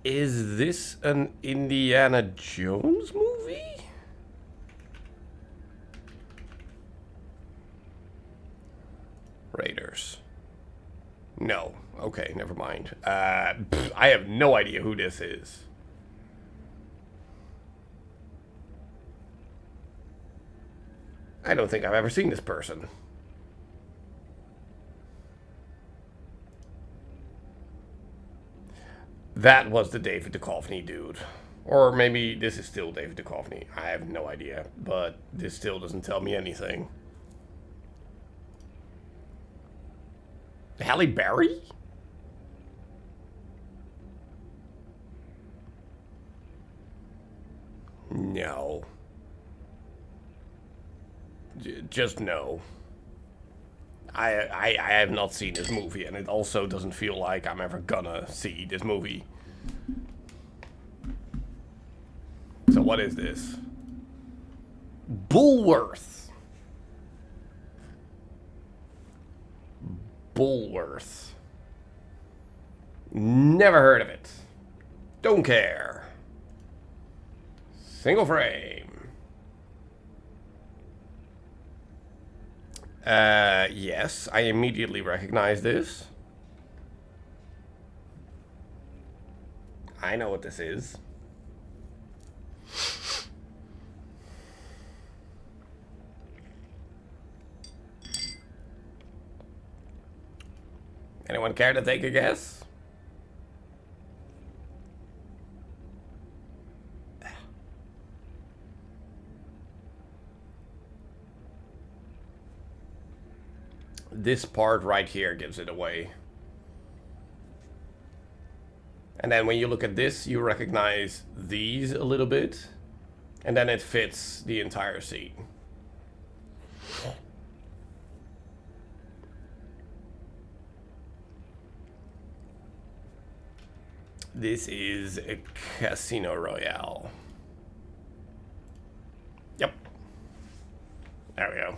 Is this an Indiana Jones movie? Raiders. No. Okay, never mind. I have no idea who this is. I don't think I've ever seen this person. That was the David Duchovny dude. Or maybe this is still David Duchovny. I have no idea. But this still doesn't tell me anything. Halle Berry? No. Just no. I have not seen this movie, and it also doesn't feel like I'm ever gonna see this movie. So what is this? Bullworth. Bullworth. Never heard of it. Don't care. Single frame. Yes, I immediately recognize this. I know what this is. Anyone care to take a guess? This part right here gives it away. And then when you look at this, you recognize these a little bit. And then it fits the entire scene. This is a Casino Royale. Yep. There we go.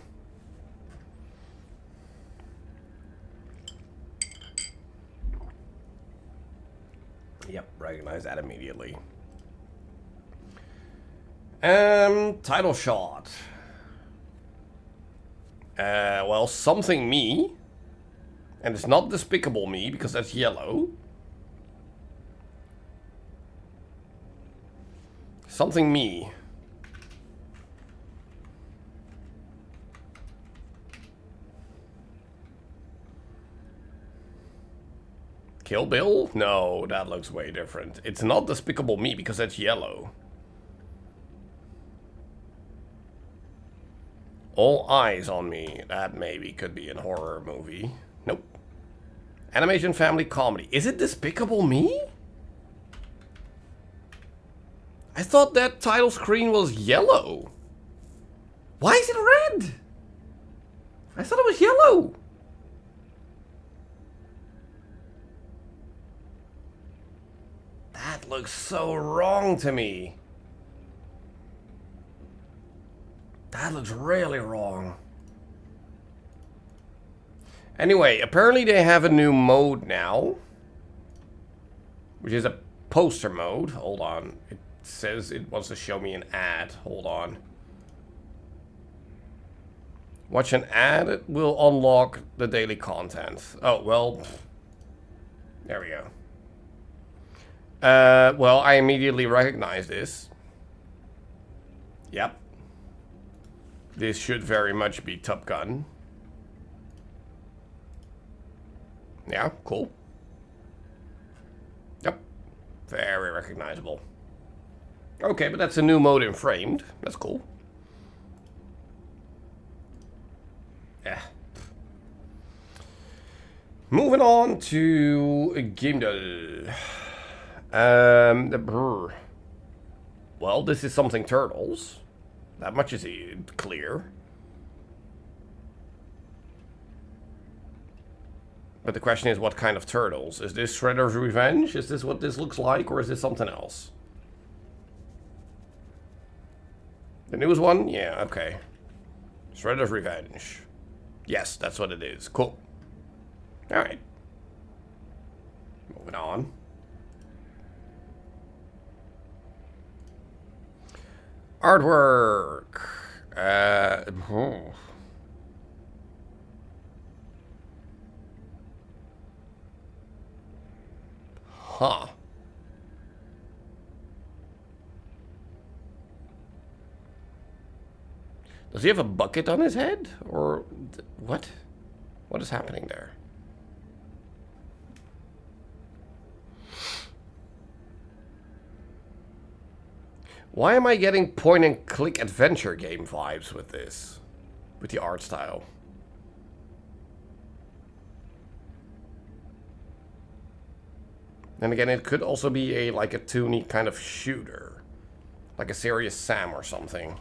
Yep, recognize that immediately. Title shot. Well, Something Me. And it's not Despicable Me, because that's yellow. Something Me. Kill Bill? No, that looks way different. It's not Despicable Me because that's yellow. All Eyes on Me. That maybe could be a horror movie. Nope. Animation Family Comedy. Is it Despicable Me? I thought that title screen was yellow. Why is it red? I thought it was yellow. That looks so wrong to me. That looks really wrong. Anyway, apparently they have a new mode now. Which is a poster mode. Hold on. It says it wants to show me an ad. Hold on. Watch an ad. It will unlock the daily content. Oh, well. There we go. Well, I immediately recognize this. Yep. This should very much be Top Gun. Yeah, cool. Yep. Very recognizable. Okay, but that's a new mode in Framed. That's cool. Yeah. Moving on to Gimdal. Well, this is Something Turtles. That much is clear. But the question is, what kind of turtles? Is this Shredder's Revenge? Is this what this looks like, or is this something else? The newest one? Yeah, okay. Shredder's Revenge. Yes, that's what it is. Cool. Alright. Moving on. Artwork. Huh. Does he have a bucket on his head? Or what? What is happening there? Why am I getting point and click adventure game vibes with this? With the art style. And again, it could also be like a toony kind of shooter. Like a Serious Sam or something.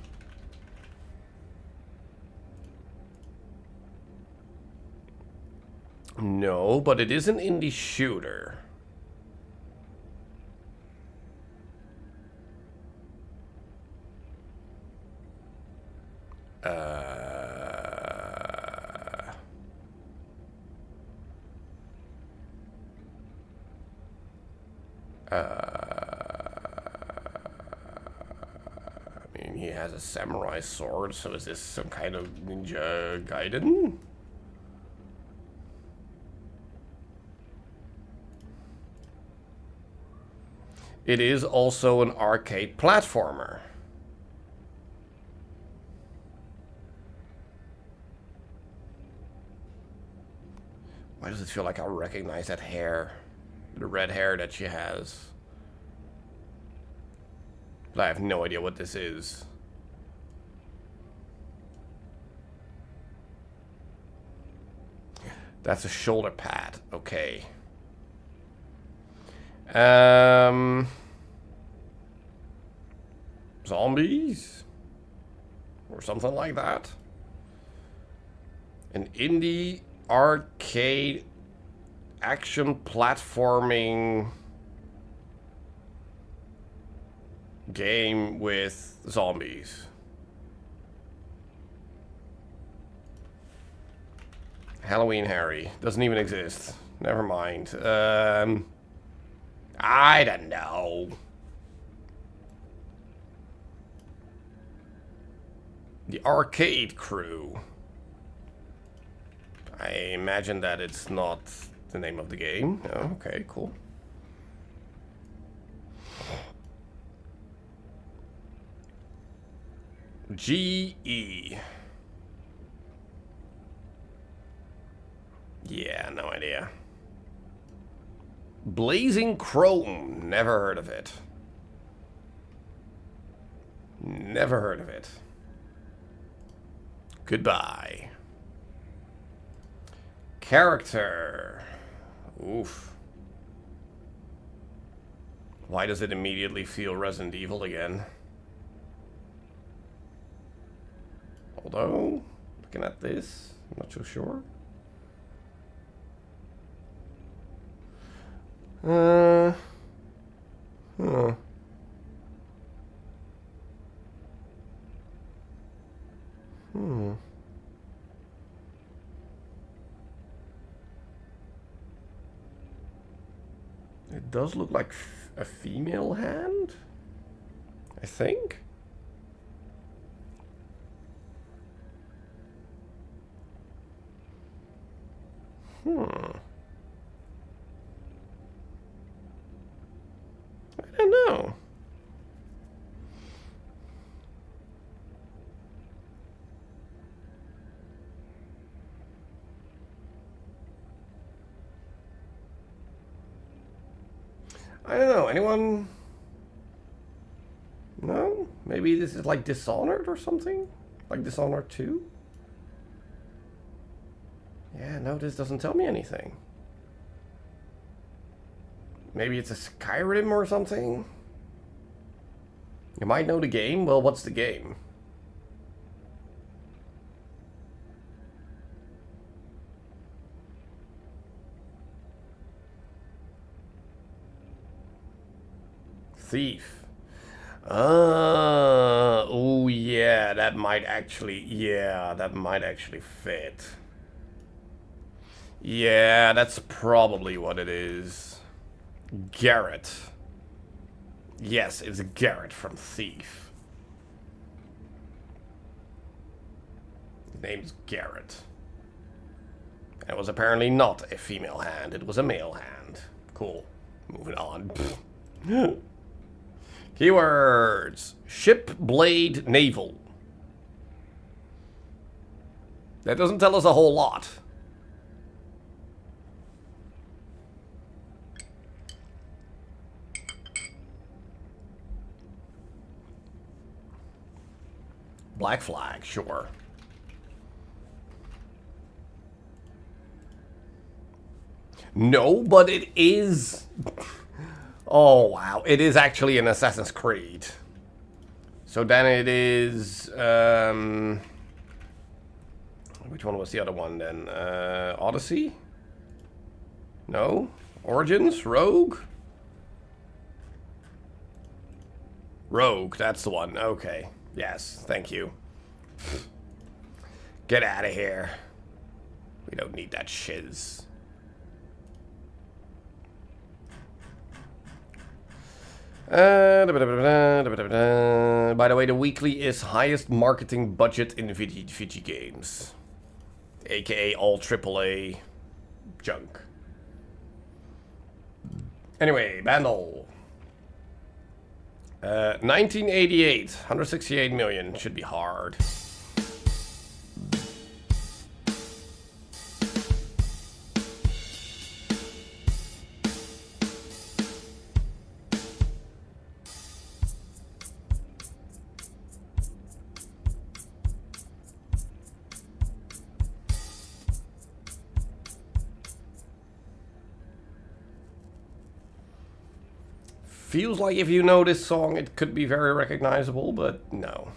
No, but it is an indie shooter. I mean, he has a samurai sword, so is this some kind of Ninja Gaiden? It is also an arcade platformer. Why does it feel like I recognize that hair? The red hair that she has. But I have no idea what this is. That's a shoulder pad. Okay. Zombies? Or something like that. An indie arcade action platforming game with zombies. Halloween Harry doesn't even exist. Never mind. I don't know. The Arcade Crew. I imagine that it's not the name of the game. Oh, okay, cool. GE. Yeah, no idea. Blazing Chrome. Never heard of it. Never heard of it. Goodbye. Character. Oof. Why does it immediately feel Resident Evil again? Although, looking at this, I'm not so sure. It does look like a female hand, I think. I don't know. I don't know. Anyone? No? Maybe this is like Dishonored or something? Like Dishonored 2? Yeah, no, this doesn't tell me anything. Maybe it's a Skyrim or something? You might know the game? Well, what's the game? Thief. Oh yeah, that might actually fit. Yeah, that's probably what it is. Garrett. Yes, it's Garrett from Thief. His name's Garrett. It was apparently not a female hand, it was a male hand. Cool. Moving on. Keywords. Ship, blade, naval. That doesn't tell us a whole lot. Black flag, sure. No, but it is... Oh, wow. It is actually an Assassin's Creed. So then it is... Which one was the other one then? Odyssey? No? Origins? Rogue? Rogue, that's the one. Okay. Yes, thank you. Get out of here. We don't need that shiz. By the way, the weekly is highest marketing budget in VG games. AKA all AAA junk. Anyway, Bandle. 1988, 168 million. Should be hard. Feels like if you know this song, it could be very recognizable, but no.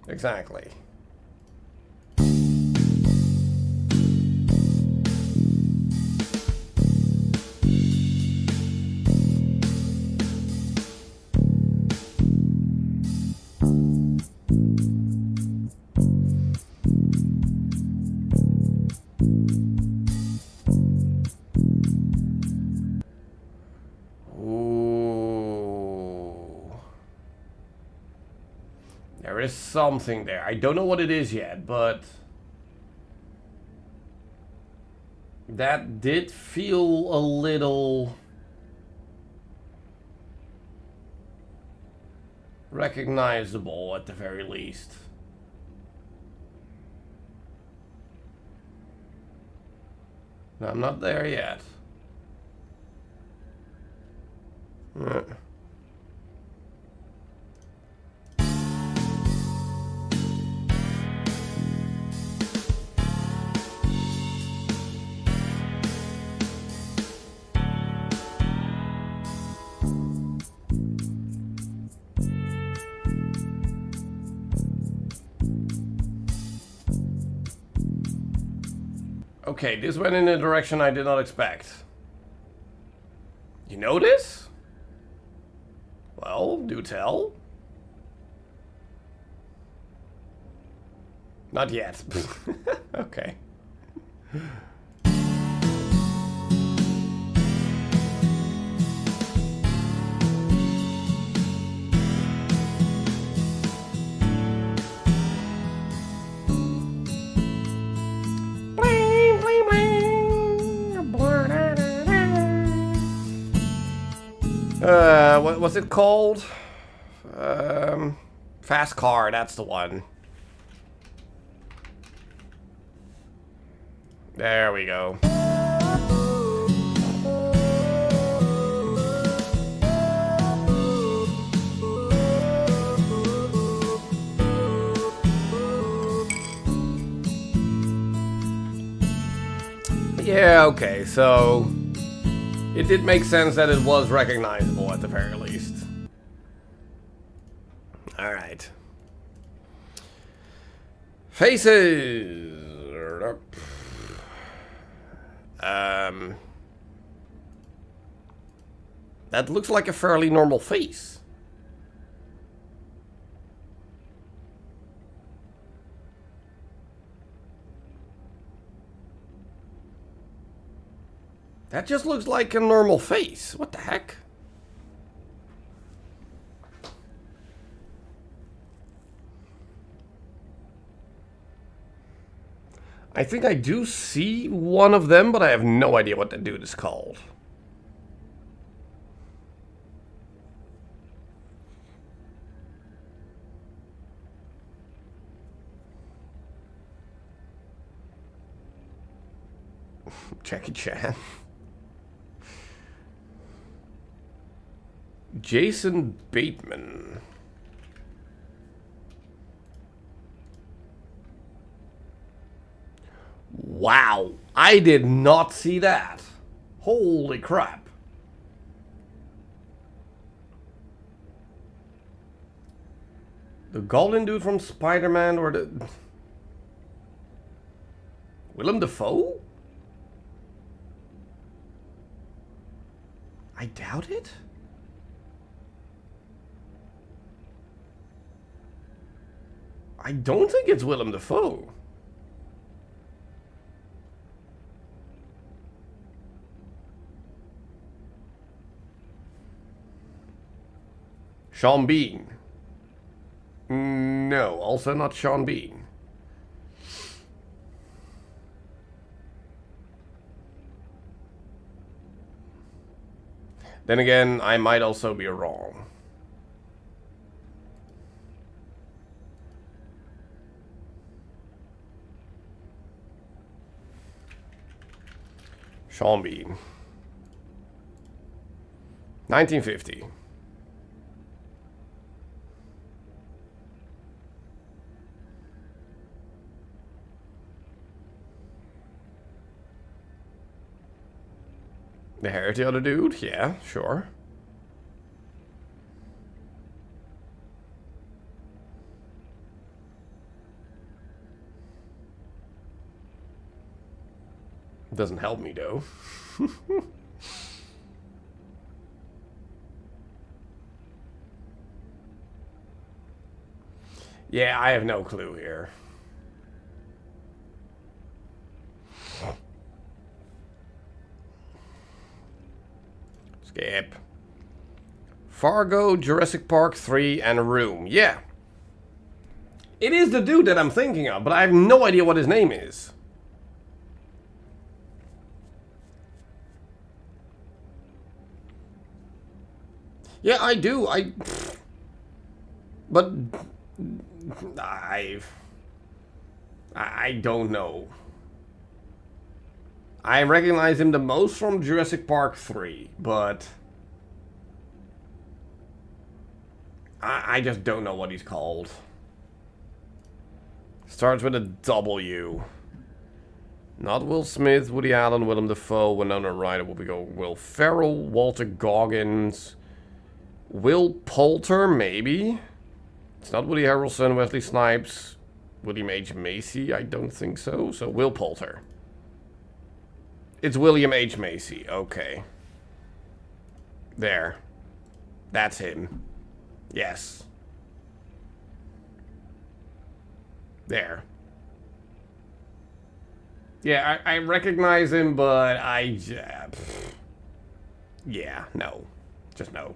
Exactly. There is something there. I don't know what it is yet, but that did feel a little recognizable at the very least. No, I'm not there yet. Okay, this went in a direction I did not expect. You know this? Well, do tell. Not yet. Okay. What was it called? Fast Car, that's the one. There we go. Yeah, okay, so it did make sense that it was recognizable at the very least. Alright. Faces. That looks like a fairly normal face. That just looks like a normal face. What the heck? I think I do see one of them, but I have no idea what that dude is called. Jackie Chan. Jason Bateman. Wow, I did not see that. Holy crap. The Goblin dude from Spider-Man or the... Willem Dafoe? I doubt it. I don't think it's Willem Dafoe. Sean Bean. No, also not Sean Bean. Then again, I might also be wrong. Sean Bean. 1950. The hair of the other dude? Yeah, sure. Doesn't help me though. Yeah, I have no clue here. Skip. Fargo, Jurassic Park 3, and Room. Yeah. It is the dude that I'm thinking of, but I have no idea what his name is. Yeah, I do. But I don't know. I recognize him the most from Jurassic Park 3, but I just don't know what he's called. Starts with a W. Not Will Smith, Woody Allen, Willem Dafoe, Winona Ryder, Will Ferrell, Walter Goggins, Will Poulter, maybe? It's not Woody Harrelson, Wesley Snipes, William H. Macy, I don't think so. So Will Poulter. It's William H. Macy, okay. There. That's him. Yes. There. Yeah, I recognize him, but yeah, no. Just no.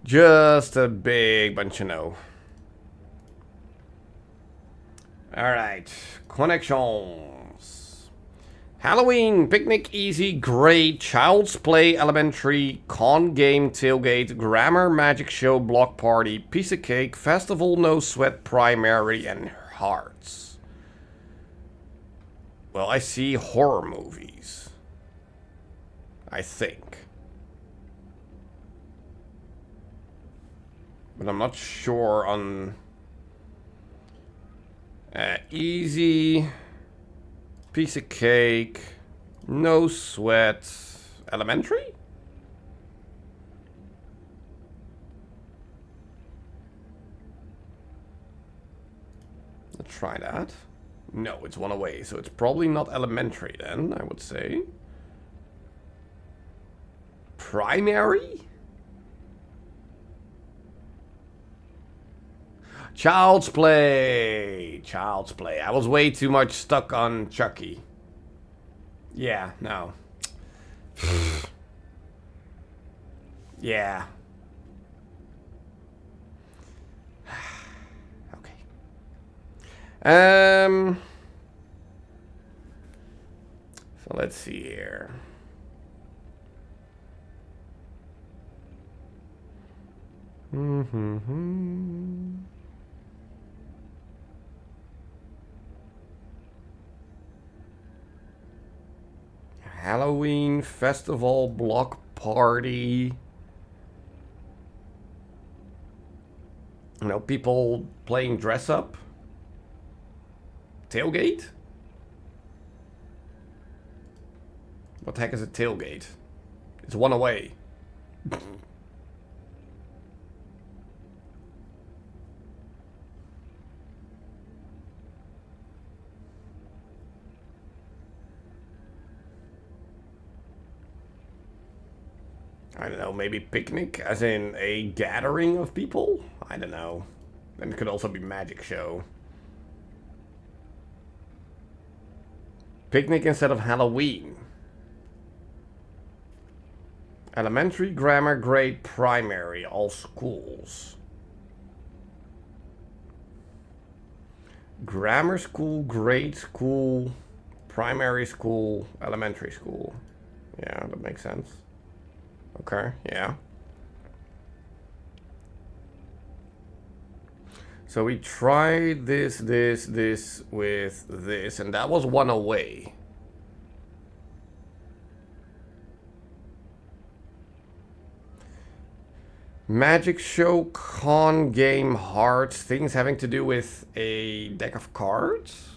Just a big bunch of no. Alright. Connections. Halloween, Picnic Easy, Great, Child's Play, Elementary, Con Game, Tailgate, Grammar, Magic Show, Block Party, Piece of Cake, Festival, No Sweat, Primary, and Hearts. Well, I see horror movies. I think. But I'm not sure on... Easy... Piece of Cake... No Sweat... Elementary? Let's try that. No, it's one away, so it's probably not Elementary then, I would say. Primary? Child's Play. Child's Play. I was way too much stuck on Chucky. Yeah, no. Yeah. Okay. So let's see here. Halloween festival block party. You know, people playing dress up. Tailgate? What the heck is a tailgate? It's one away. I don't know, maybe picnic, as in a gathering of people? I don't know. And it could also be magic show. Picnic instead of Halloween. Elementary, grammar, grade, primary, all schools. Grammar school, grade school, primary school, elementary school. Yeah, that makes sense. Okay, yeah. So we tried this with this, and that was one away. Magic show, con game, hearts, things having to do with a deck of cards?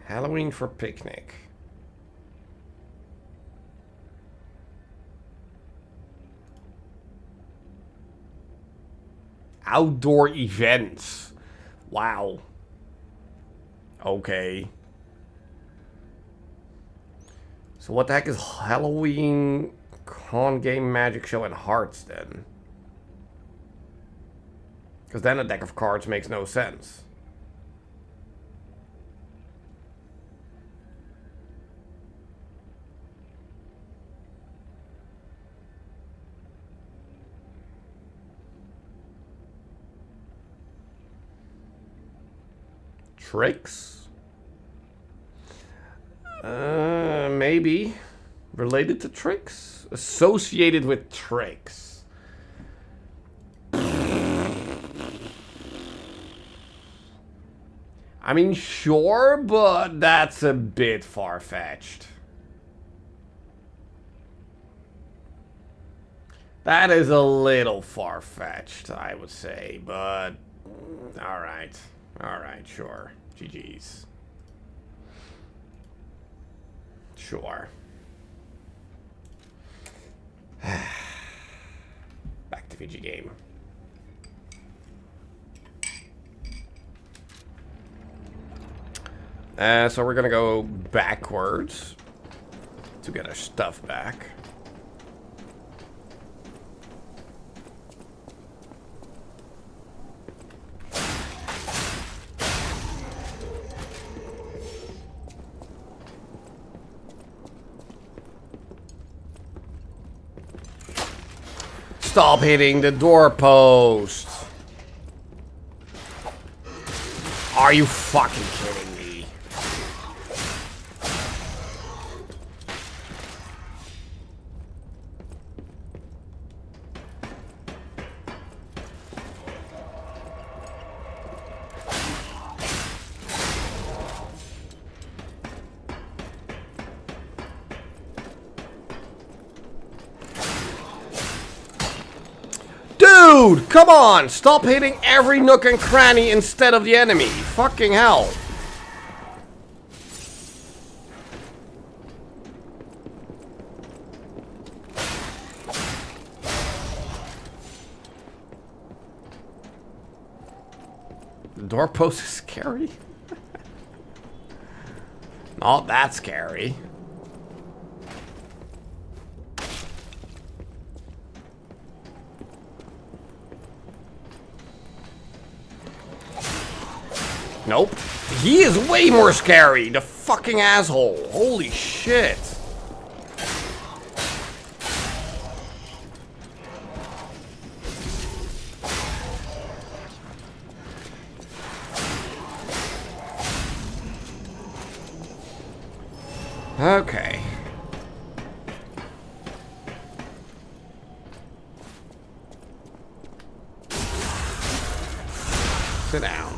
Halloween for picnic. Outdoor events. Wow. Okay. So what the heck is Halloween, con game, magic show, and hearts then? Because then a deck of cards makes no sense. Tricks? Maybe. Related to tricks? Associated with tricks. I mean, sure, but that's a bit far-fetched. That is a little far-fetched, I would say, but alright. Alright, sure. GG's. Sure. Back to VG game. So we're gonna go backwards to get our stuff back. Stop hitting the doorpost. Are you fucking kidding me? Dude, come on! Stop hitting every nook and cranny instead of the enemy. Fucking hell. The doorpost is scary? Not that scary. Nope. He is way more scary, the fucking asshole. Holy shit. Okay. Sit down.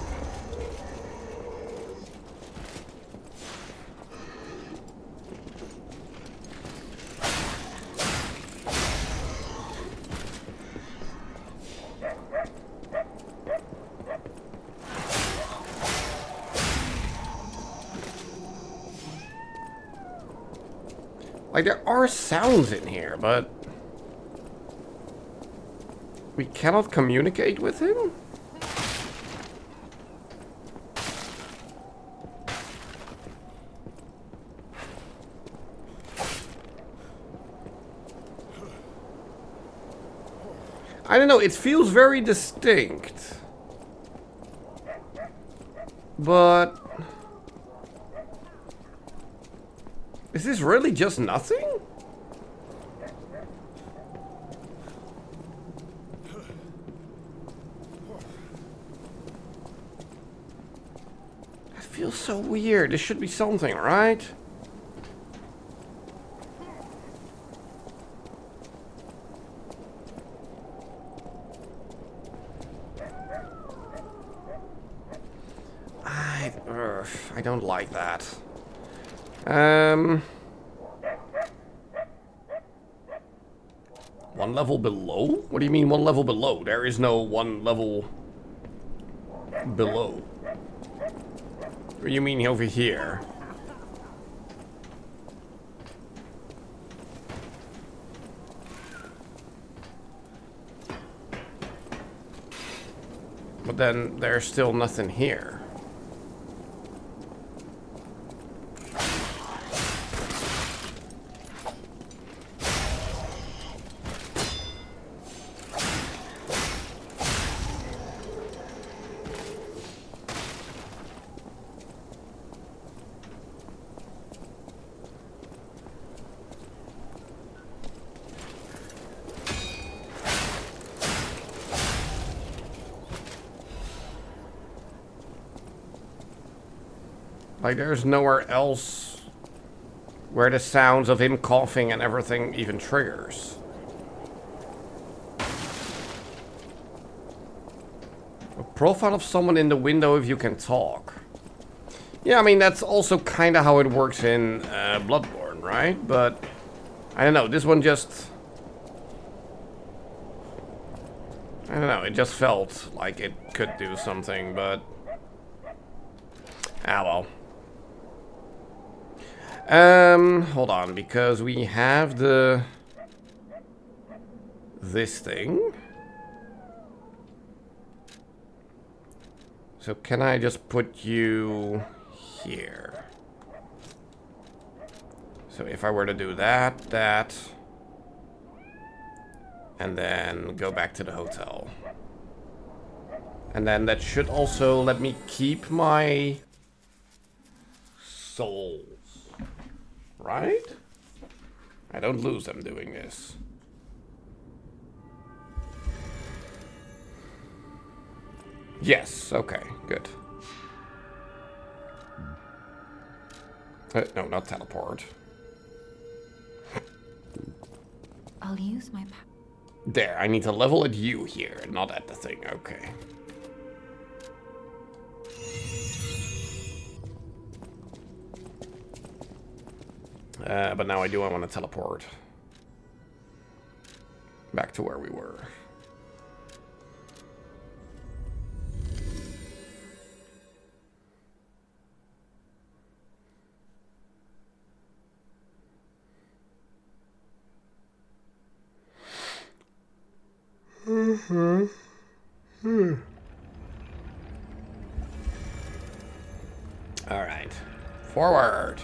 Like, there are sounds in here, but... we cannot communicate with him? I don't know, it feels very distinct. But... is this really just nothing? That feels so weird. This should be something, right? I don't like that. One level below? What do you mean one level below? There is no one level below. What do you mean over here? But then there's still nothing here. Like, there's nowhere else where the sounds of him coughing and everything even triggers. A profile of someone in the window if you can talk. Yeah, I mean, that's also kind of how it works in Bloodborne, right? But, I don't know, this one just... I don't know, it just felt like it could do something, but... ah, well. Hold on, because we have this thing. So can I just put you here? So if I were to do that, and then go back to the hotel. And then that should also let me keep my souls. Right? I don't lose them doing this. Yes, okay, good. No, not teleport. I'll use my power. There, I need to level at you here, not at the thing, okay. But now I want to teleport back to where we were. All right, forward.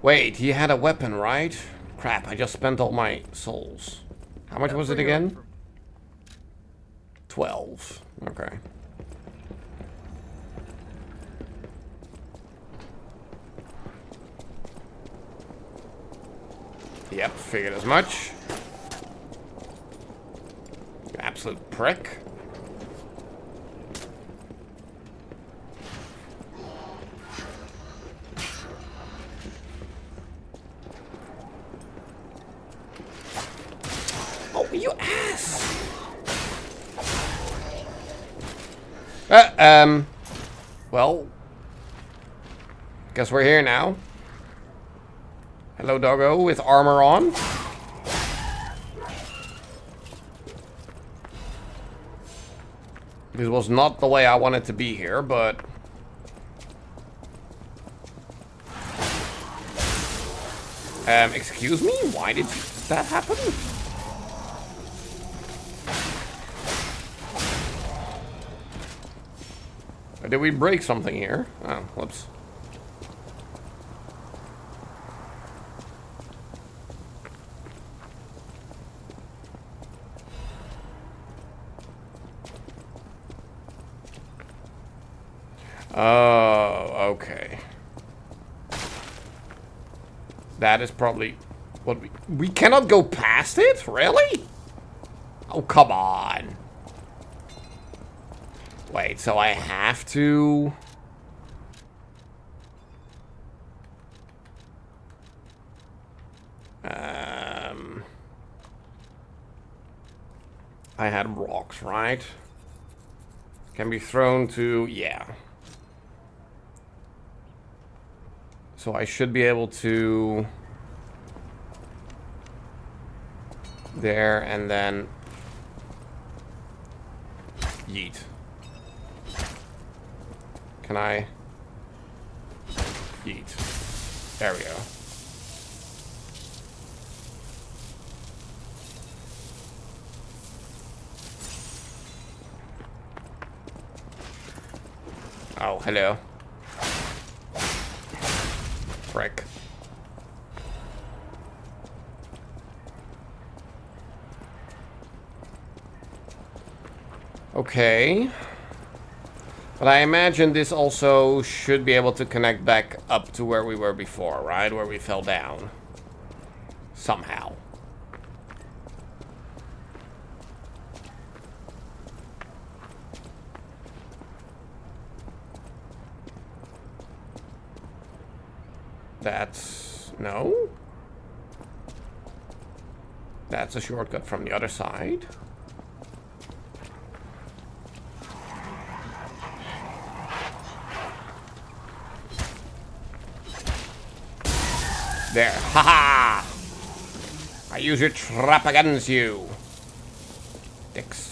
Wait, he had a weapon, right? Crap, I just spent all my souls. How much was it again? 12. Okay. Yep, figured as much. You absolute prick. Oh, you ass! Well, guess we're here now. Hello, doggo, with armor on. This was not the way I wanted to be here, but... Excuse me? Why did that happen? Did we break something here? Oh, whoops. Oh, okay. That is probably what we cannot go past it? Really? Oh, come on. Wait, so I have to... I had rocks, right? Can be thrown to... yeah. So I should be able to... there, and then... yeet. Can I... yeet. There we go. Oh, hello. Frick. Okay. But I imagine this also should be able to connect back up to where we were before, right? Where we fell down. Somehow. That's... no? That's a shortcut from the other side. There. Haha! I use your trap against you. Dicks.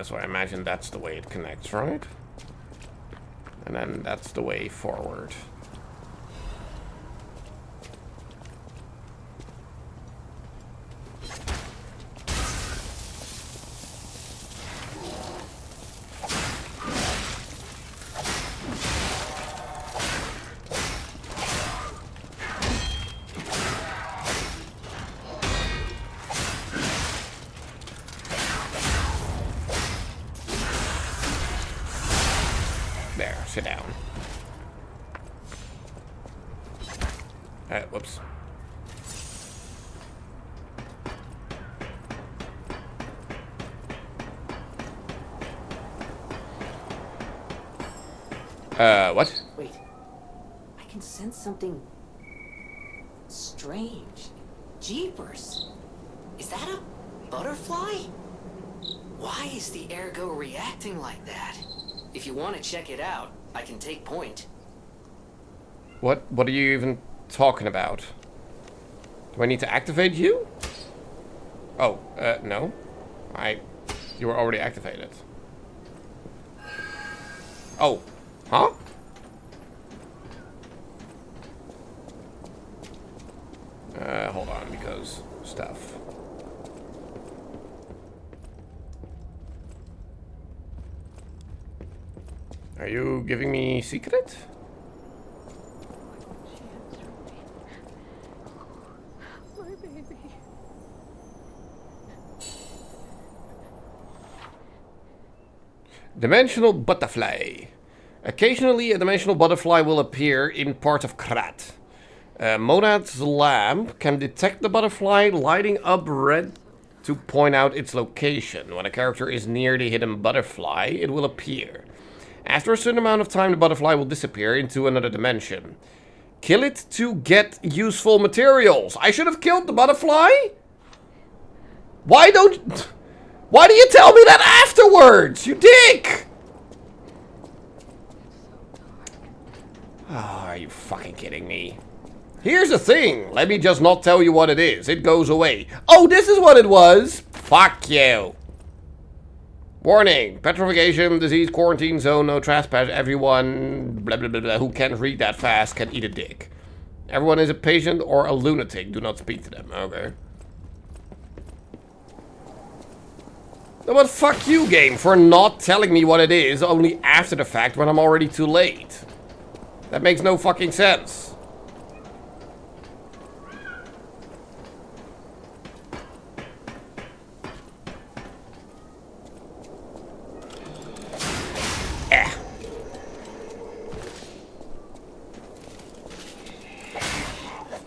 So I imagine that's the way it connects, right? And then that's the way forward. There, sit down. Whoops. What? Wait. I can sense something strange. Jeepers. Is that a butterfly? Why is the Ergo reacting like that? If you want to check it out, I can take point. What are you even talking about? Do I need to activate you? Oh, no. You were already activated. Oh, huh? Hold on, because stuff. Are you giving me secret? My baby. Dimensional butterfly. Occasionally, a dimensional butterfly will appear in part of Krat. Monad's lamp can detect the butterfly lighting up red to point out its location. When a character is near the hidden butterfly, it will appear. After a certain amount of time, the butterfly will disappear into another dimension. Kill it to get useful materials. I should have killed the butterfly? Why do you tell me that afterwards, you dick? Oh, are you fucking kidding me? Here's the thing. Let me just not tell you what it is. It goes away. Oh, this is what it was. Fuck you. Warning, petrification, disease, quarantine zone, no trespass, everyone, blah blah blah blah, who can't read that fast can eat a dick. Everyone is a patient or a lunatic, do not speak to them, okay. No, but fuck you, game, for not telling me what it is only after the fact when I'm already too late. That makes no fucking sense.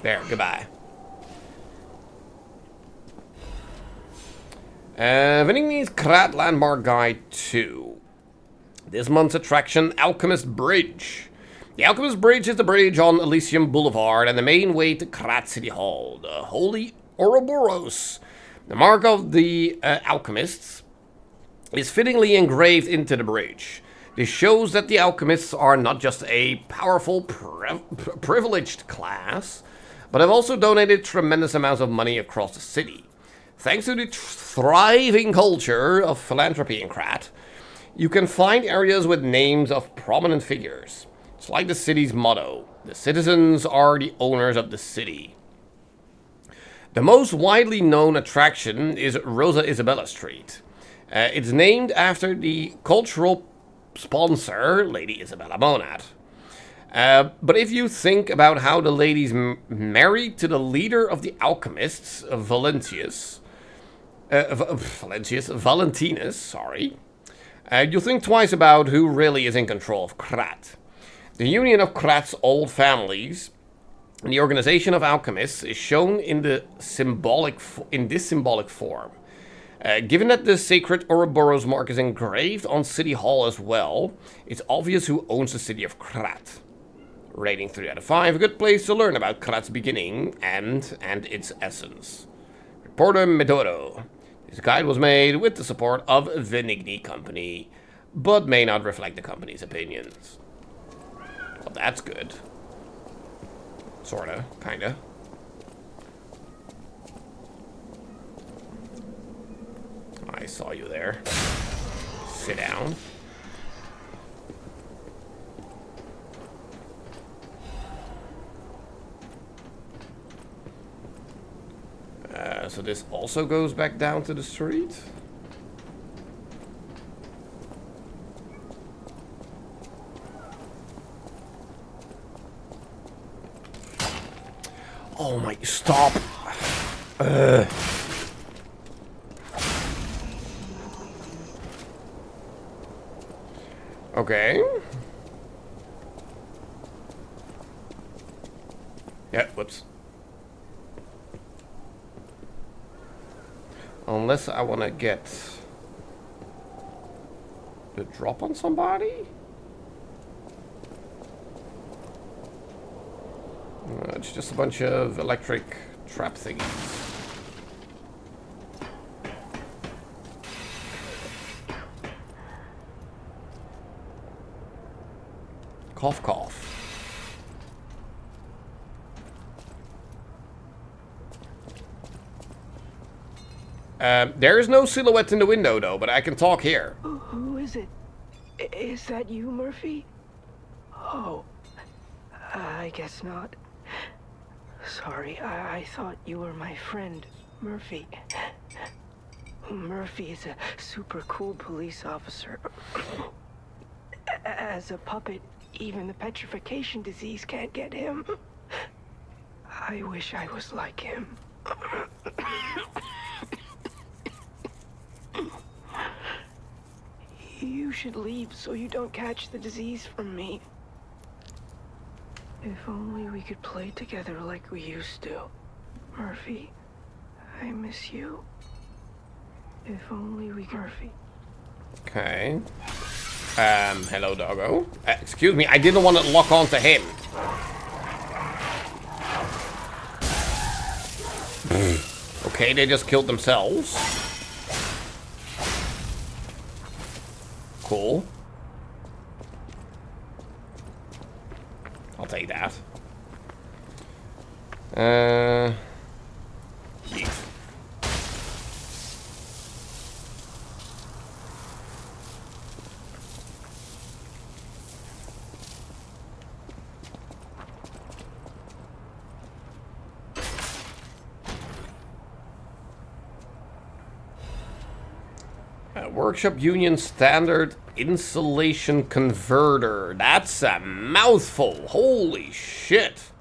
There, goodbye. Vinigni's Krat Landmark Guide 2. This month's attraction, Alchemist Bridge. The Alchemist Bridge is the bridge on Elysium Boulevard and the main way to Krat City Hall, the Holy Ouroboros. The mark of the alchemists is fittingly engraved into the bridge. This shows that the alchemists are not just a powerful, privileged class, but have also donated tremendous amounts of money across the city. Thanks to the thriving culture of philanthropy in Krat, you can find areas with names of prominent figures. It's like the city's motto, the citizens are the owners of the city. The most widely known attraction is Rosa Isabella Street. It's named after the cultural sponsor, Lady Isabella Monad. But if you think about how the lady's married to the leader of the alchemists, Valentinus, sorry, you'll think twice about who really is in control of Krat. The union of Krat's old families and the organization of alchemists is shown in this symbolic form. Given that the sacred Ouroboros mark is engraved on City Hall as well, it's obvious who owns the city of Krat. Rating 3 out of 5, a good place to learn about Krat's beginning and its essence. Reporter Medoro. This guide was made with the support of Venigni Company, but may not reflect the company's opinions. Well, that's good. Sorta, kinda. I saw you there. Sit down. So this also goes back down to the street? Oh my, stop. Okay. Yeah, whoops. Unless I want to get the drop on somebody? It's just a bunch of electric trap thingies. Cough, cough. There is no silhouette in the window, though, but I can talk here. Who is it? Is that you, Murphy? Oh, I guess not. Sorry, I thought you were my friend, Murphy. Murphy is a super cool police officer. As a puppet, even the petrification disease can't get him. I wish I was like him. You should leave so you don't catch the disease from me. If only we could play together like we used to. Murphy, I miss you. If only we could... Murphy. Okay. Hello, doggo. Excuse me, I didn't want to lock on to him. Okay, they just killed themselves. Cool. I'll take that. Yeet. Workshop Union Standard Insulation Converter. That's a mouthful. Holy shit.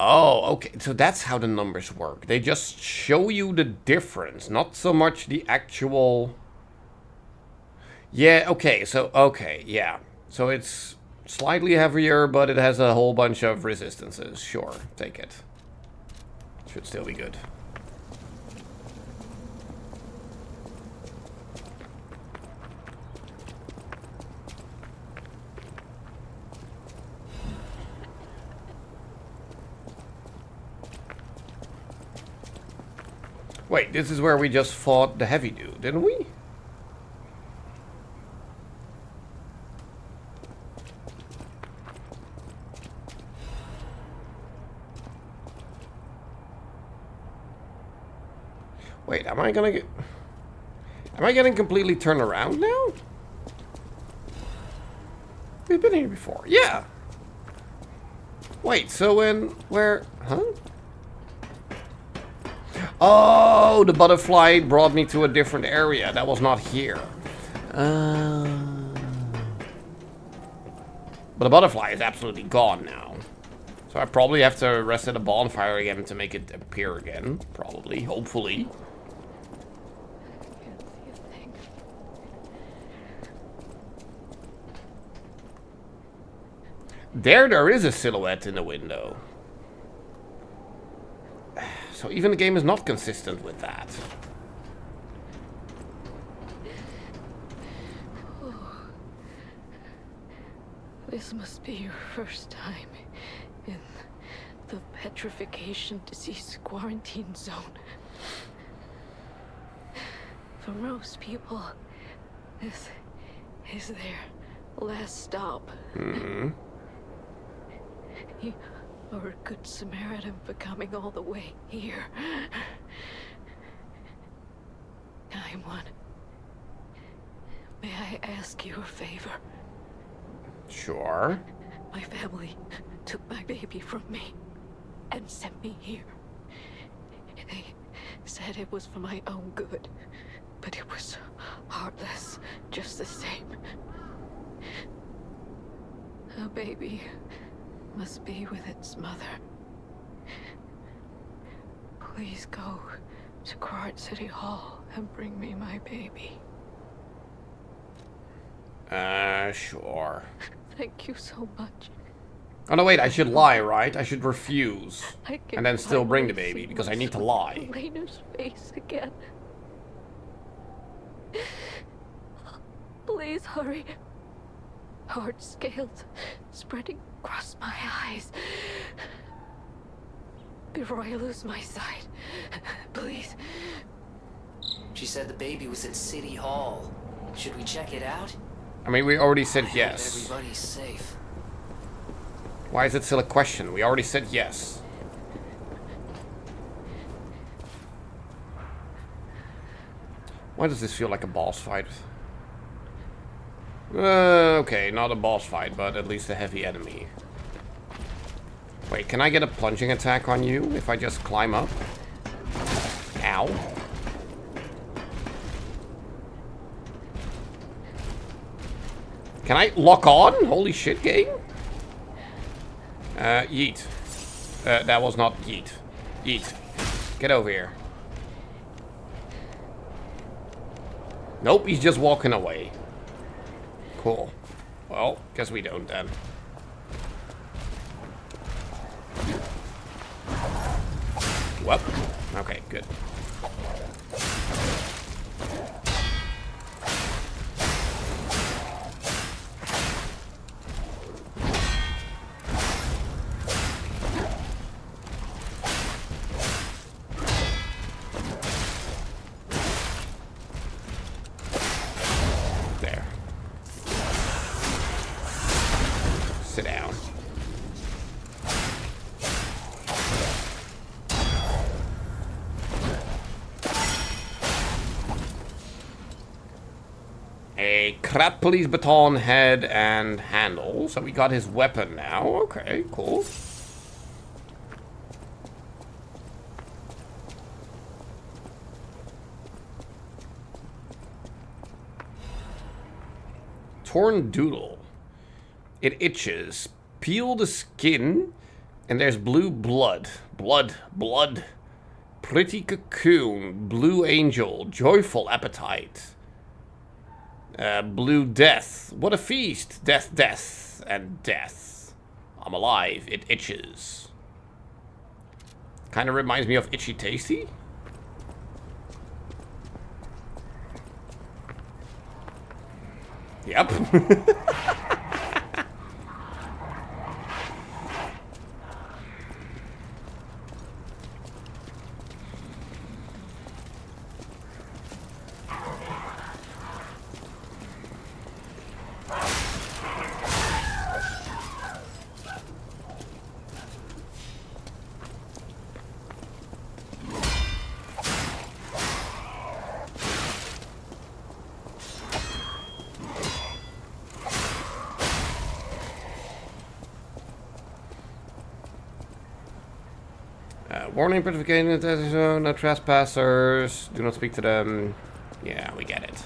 Oh, okay. So that's how the numbers work. They just show you the difference, not so much the actual... Yeah, okay. So, okay, yeah. So it's slightly heavier, but it has a whole bunch of resistances. Sure, take it. Should still be good. Wait, this is where we just fought the heavy dude, didn't we? Wait, am I getting completely turned around now? We've been here before. Yeah. Wait, so where, huh? Oh, the butterfly brought me to a different area. That was not here. But the butterfly is absolutely gone now. So I probably have to reset a bonfire again to make it appear again. Probably, hopefully. Can't see a thing. There is a silhouette in the window. So even the game is not consistent with that. Oh. This must be your first time in the petrification disease quarantine zone. For most people, this is their last stop. Mm-hmm. You are a good Samaritan for coming all the way here. I'm one. May I ask you a favor? Sure. My family took my baby from me and sent me here. They said it was for my own good, but it was heartless just the same. A baby must be with its mother. Please go to Krat City Hall and bring me my baby. Sure. Thank you so much. Oh no, wait, I should lie, right? I should refuse. And then still bring the baby, because I need to lie. Elena's face again. Please hurry. Hard scales spreading across my eyes. Before I lose my sight. Please. She said the baby was at City Hall. Should we check it out? I mean, we already said I hope yes. everybody's safe. Why is it still a question? We already said yes. Why does this feel like a boss fight? Okay, not a boss fight, but at least a heavy enemy. Wait, can I get a plunging attack on you if I just climb up? Ow. Can I lock on? Holy shit, game. Yeet. That was not yeet. Yeet. Get over here. Nope, he's just walking away. Cool. Well, guess we don't then. Whoop. Okay, good. There. Sit down. A crap police baton head and handle. So we got his weapon now. Okay, cool. Torn doodle. It itches. Peel the skin, and there's blue blood. Blood. Pretty cocoon. Blue angel. Joyful appetite. Blue death. What a feast. Death, and death. I'm alive. It itches. Kind of reminds me of Itchy Tasty. Yep. Warning, notification, no trespassers, do not speak to them. Yeah, we get it.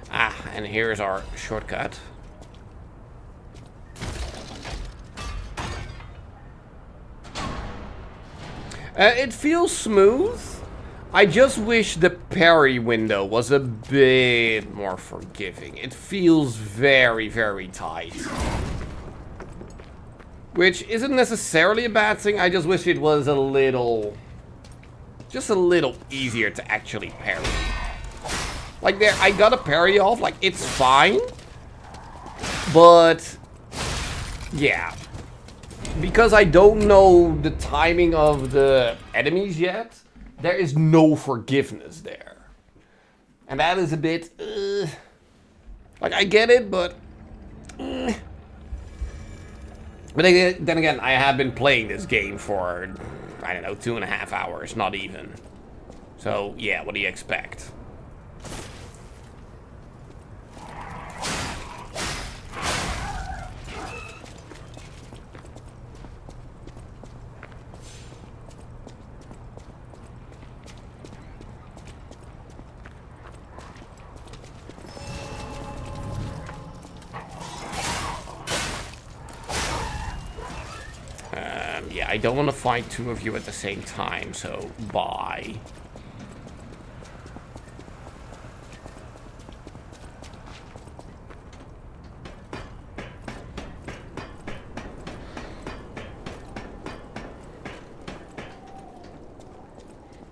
Ah, and here's our shortcut. It feels smooth. I just wish the parry window was a bit more forgiving. It feels very, very tight. Which isn't necessarily a bad thing, I just wish it was a little... just a little easier to actually parry. Like there, I got a parry off, like it's fine. But... yeah. Because I don't know the timing of the enemies yet, there is no forgiveness there. And that is a bit... like I get it, but... But then again, I have been playing this game for, I don't know, 2.5 hours, not even. So, yeah, what do you expect? Yeah, I don't want to fight two of you at the same time, so bye.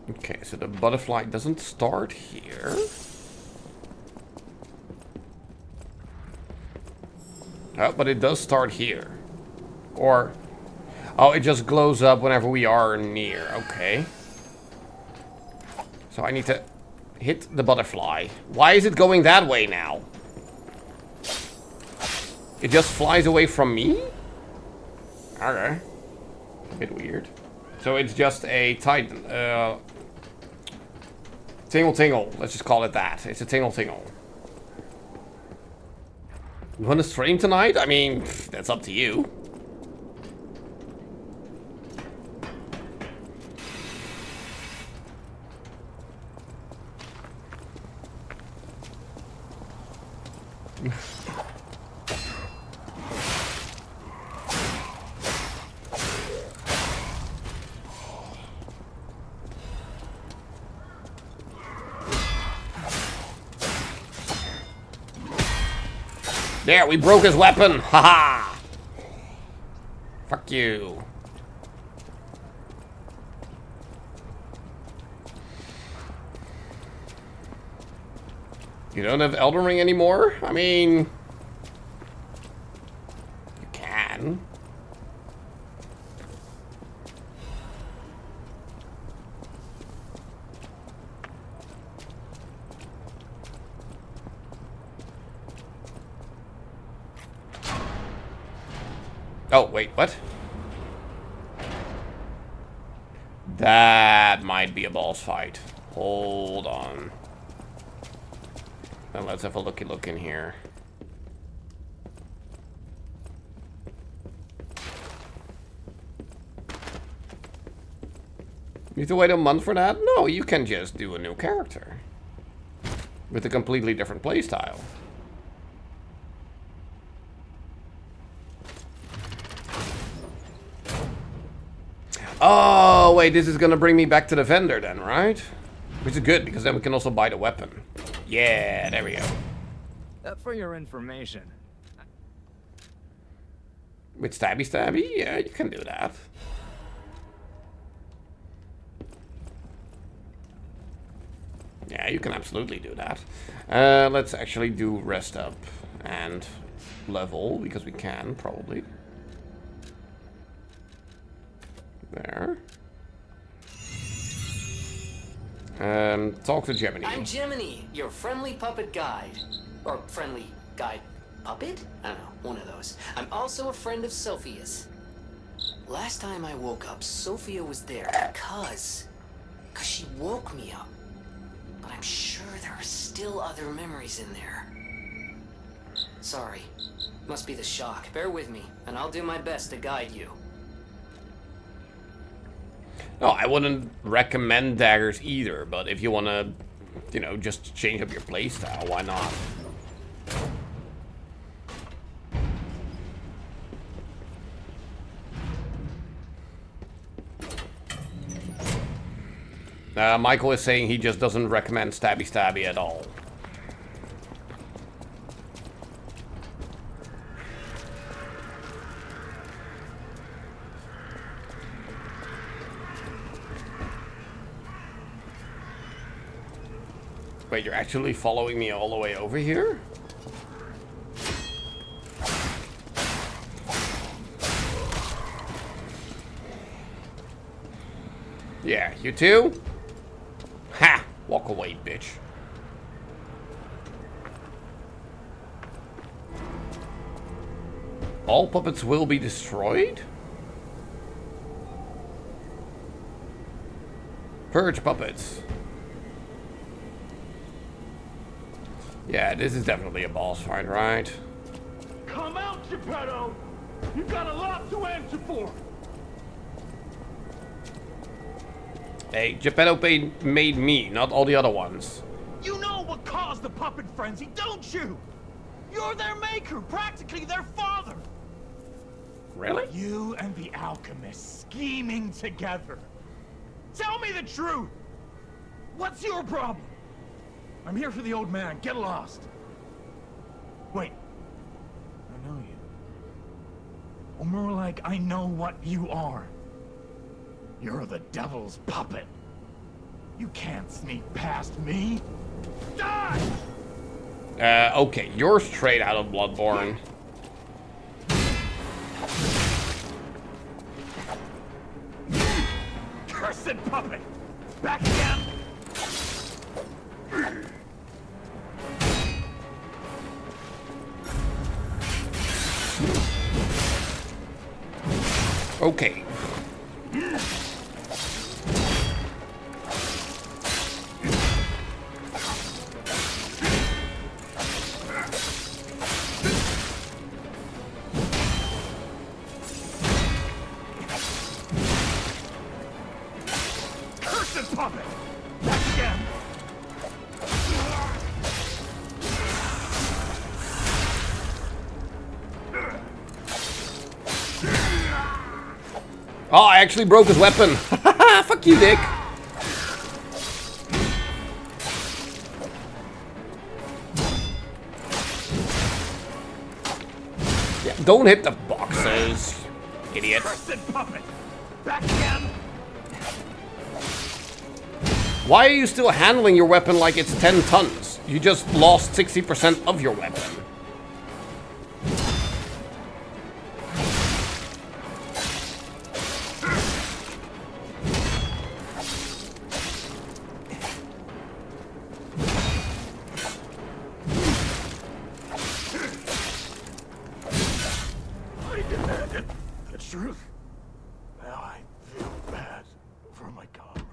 Okay, so the butterfly doesn't start here. Oh, but it does start here. Or... oh, it just glows up whenever we are near. Okay. So I need to hit the butterfly. Why is it going that way now? It just flies away from me? Okay. A bit weird. So it's just a Titan. Tingle Tingle. Let's just call it that. It's a Tingle Tingle. You want to stream tonight? I mean, that's up to you. There, we broke his weapon. Haha. Fuck you. You don't have Elden Ring anymore? I mean... you can. Oh, wait, what? That might be a boss fight. Hold on. Now let's have a looky look in here. You have to wait a month for that? No, you can just do a new character. With a completely different playstyle. Oh, wait, this is gonna bring me back to the vendor then, right? Which is good, because then we can also buy the weapon. Yeah, there we go. For your information. With stabby stabby? Yeah, you can do that. Yeah, you can absolutely do that. Let's actually do rest up and level, because we can, probably. There. Talk to Gemini. I'm Gemini, your friendly puppet guide. Or friendly guide puppet? I don't know, one of those. I'm also a friend of Sophia's. Last time I woke up, Sophia was there because she woke me up. But I'm sure there are still other memories in there. Sorry. Must be the shock. Bear with me, and I'll do my best to guide you. No, I wouldn't recommend daggers either, but if you want to, you know, just change up your playstyle, why not? Michael is saying he just doesn't recommend stabby stabby at all. Wait, you're actually following me all the way over here? Yeah, you too? Ha! Walk away, bitch. All puppets will be destroyed? Purge puppets. Yeah, this is definitely a boss fight, right? Come out, Geppetto! You got a lot to answer for! Hey, Geppetto made me, not all the other ones. You know what caused the puppet frenzy, don't you? You're their maker, practically their father! Really? You and the alchemist scheming together. Tell me the truth! What's your problem? I'm here for the old man. Get lost. Wait. I know you. Or more like, I know what you are. You're the devil's puppet. You can't sneak past me. Die! Okay, you're straight out of Bloodborne. Cursed puppet! Back again! Okay. Cursed puppet! Back again! Oh, I actually broke his weapon. Fuck you, Dick. Yeah, don't hit the boxes, idiot. Cursed puppet! Back again! Why are you still handling your weapon like it's 10 tons? You just lost 60% of your weapon. I demanded the truth. Now I feel bad for my comrade.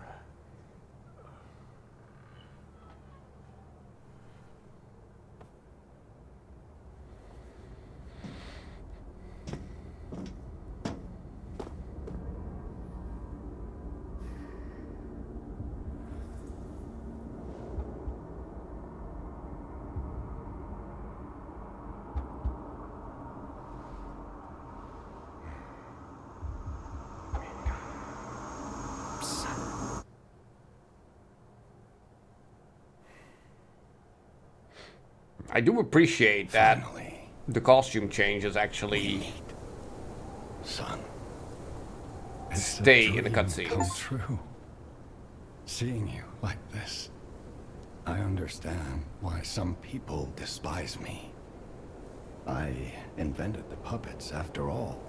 I do appreciate that Finally, the costume changes actually son. stay in the Come cutscenes. true. Seeing you like this, I understand why some people despise me. I invented the puppets, after all.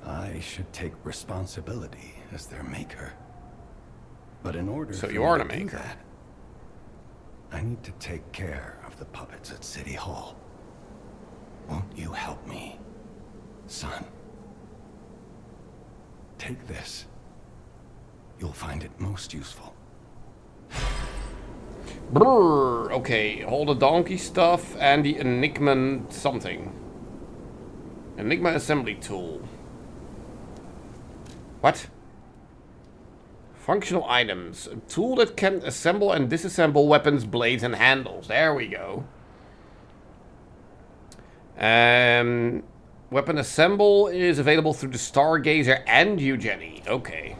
I should take responsibility as their maker. But in order So for you me are to the do maker. that, I need to take care of the puppets at City Hall. Won't you help me, son? Take this. You'll find it most useful. Brrr, okay, hold the donkey stuff and the Enigma something. Enigma assembly tool. What? Functional items. A tool that can assemble and disassemble weapons, blades, and handles. There we go. Weapon assemble is available through the Stargazer and Eugenie. Okay.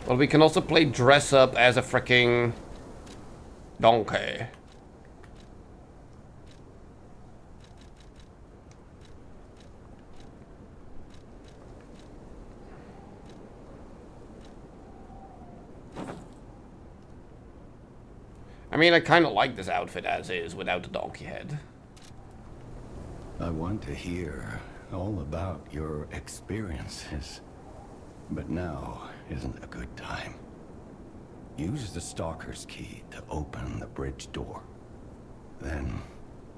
Well, we can also play dress up as a freaking donkey. I mean, I kind of like this outfit as is without the donkey head. I want to hear all about your experiences, but now isn't a good time. Use the Stalker's key to open the bridge door. Then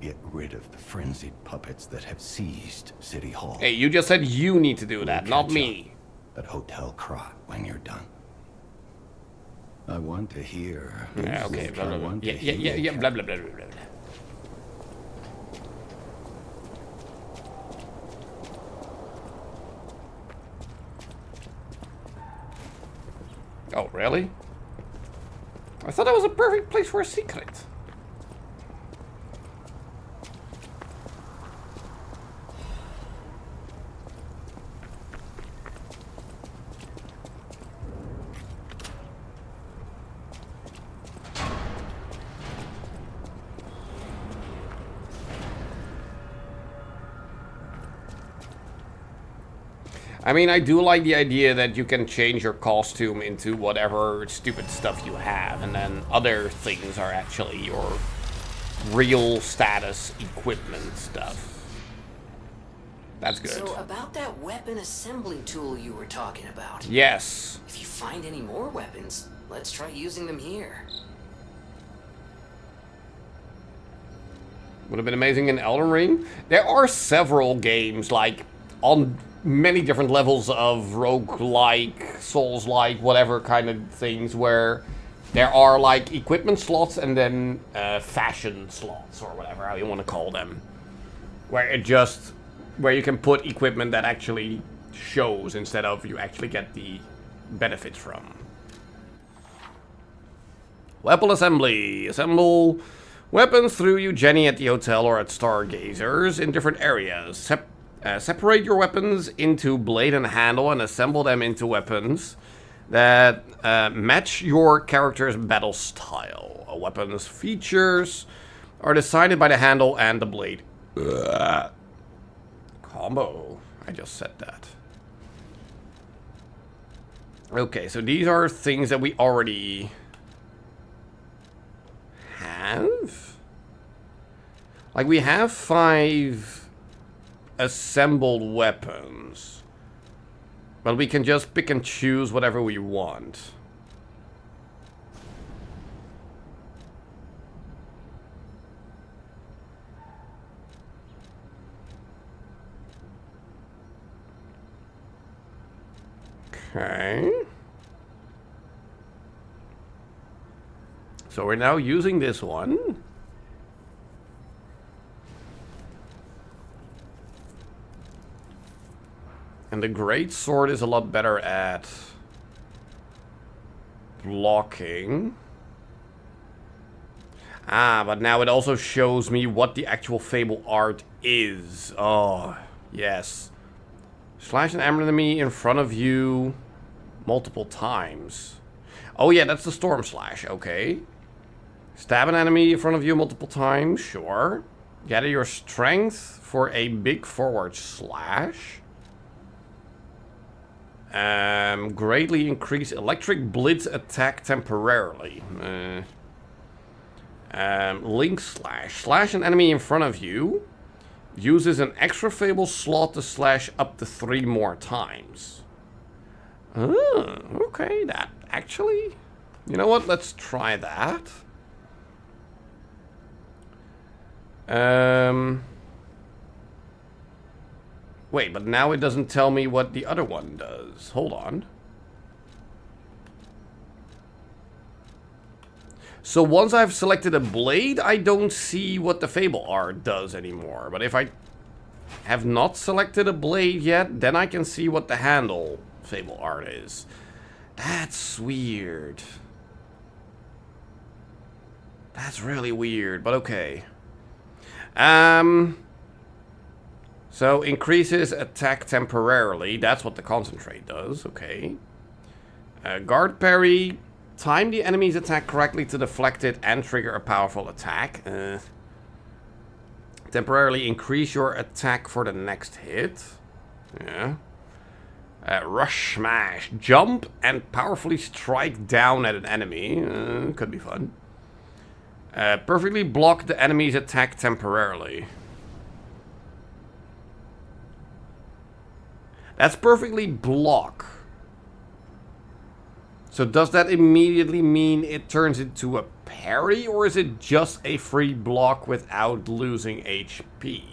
get rid of the frenzied puppets that have seized City Hall. Hey, you just said you need to do that, not me. At Hotel Krat when you're done. I want to hear. Yeah, okay, blah, blah, blah. Yeah, blah, blah, blah, blah, blah. Oh, really? I thought that was a perfect place for a secret. I mean, I do like the idea that you can change your costume into whatever stupid stuff you have, and then other things are actually your real status equipment stuff. That's good. So about that weapon assembly tool you were talking about. Yes. If you find any more weapons, let's try using them here. Would have been amazing in Elden Ring. There are several games, like, on many different levels of roguelike, souls-like, whatever kind of things, where there are, like, equipment slots and then fashion slots, or whatever, how you want to call them. Where you can put equipment that actually shows instead of you actually get the benefits from. Weapon assembly. Assemble weapons through Eugenie at the hotel or at Stargazers in different areas. Separate your weapons into blade and handle and assemble them into weapons that match your character's battle style. A weapon's features are decided by the handle and the blade. Combo. I just said that. Okay, so these are things that we already have. Like, we have 5 assembled weapons, but we can just pick and choose whatever we want. Okay. So we're now using this one. And the great sword is a lot better at blocking. Ah, but now it also shows me what the actual Fable art is. Oh, yes. Slash an enemy in front of you multiple times. Oh yeah, that's the Storm Slash, okay. Stab an enemy in front of you multiple times, sure. Gather your strength for a big forward slash. Greatly increase electric blitz attack temporarily. Link slash. Slash an enemy in front of you. Uses an extra fable slot to slash up to 3 more times. Oh, okay, that actually... You know what, let's try that. Wait, but now it doesn't tell me what the other one does. Hold on. So once I've selected a blade, I don't see what the Fable Art does anymore. But if I have not selected a blade yet, then I can see what the handle Fable Art is. That's weird. That's really weird, but okay. So increases attack temporarily. That's what the concentrate does. Okay. Guard parry. Time the enemy's attack correctly to deflect it and trigger a powerful attack. Temporarily increase your attack for the next hit. Yeah. Rush smash. Jump and powerfully strike down at an enemy. Could be fun. Perfectly block the enemy's attack temporarily. That's perfectly block. So does that immediately mean it turns into a parry, or is it just a free block without losing HP?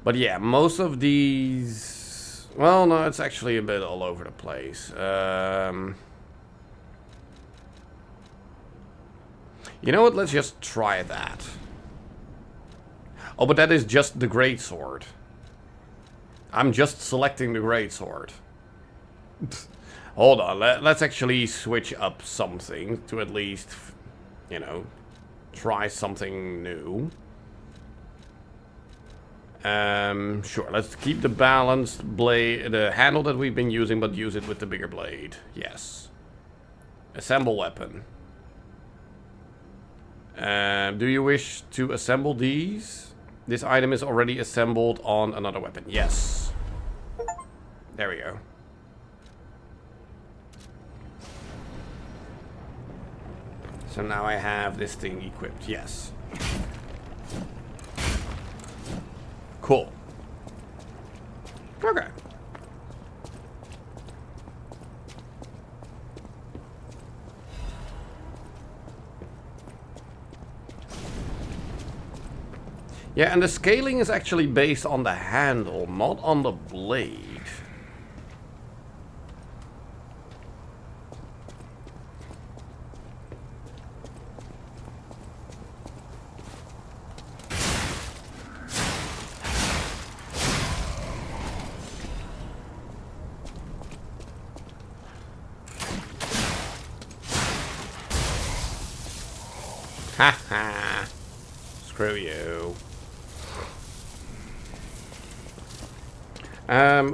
But yeah, most of these... Well, no, it's actually a bit all over the place. You know what? Let's just try that. Oh, but that is just the greatsword. I'm just selecting the greatsword. Hold on. Let's actually switch up something to at least, you know, try something new. Sure. Let's keep the balanced blade, the handle that we've been using, but use it with the bigger blade. Yes. Assemble weapon. Do you wish to assemble these? This item is already assembled on another weapon. Yes. There we go. So now I have this thing equipped. Yes. Cool. Okay. Yeah, and the scaling is actually based on the handle, not on the blade. Haha. Screw you.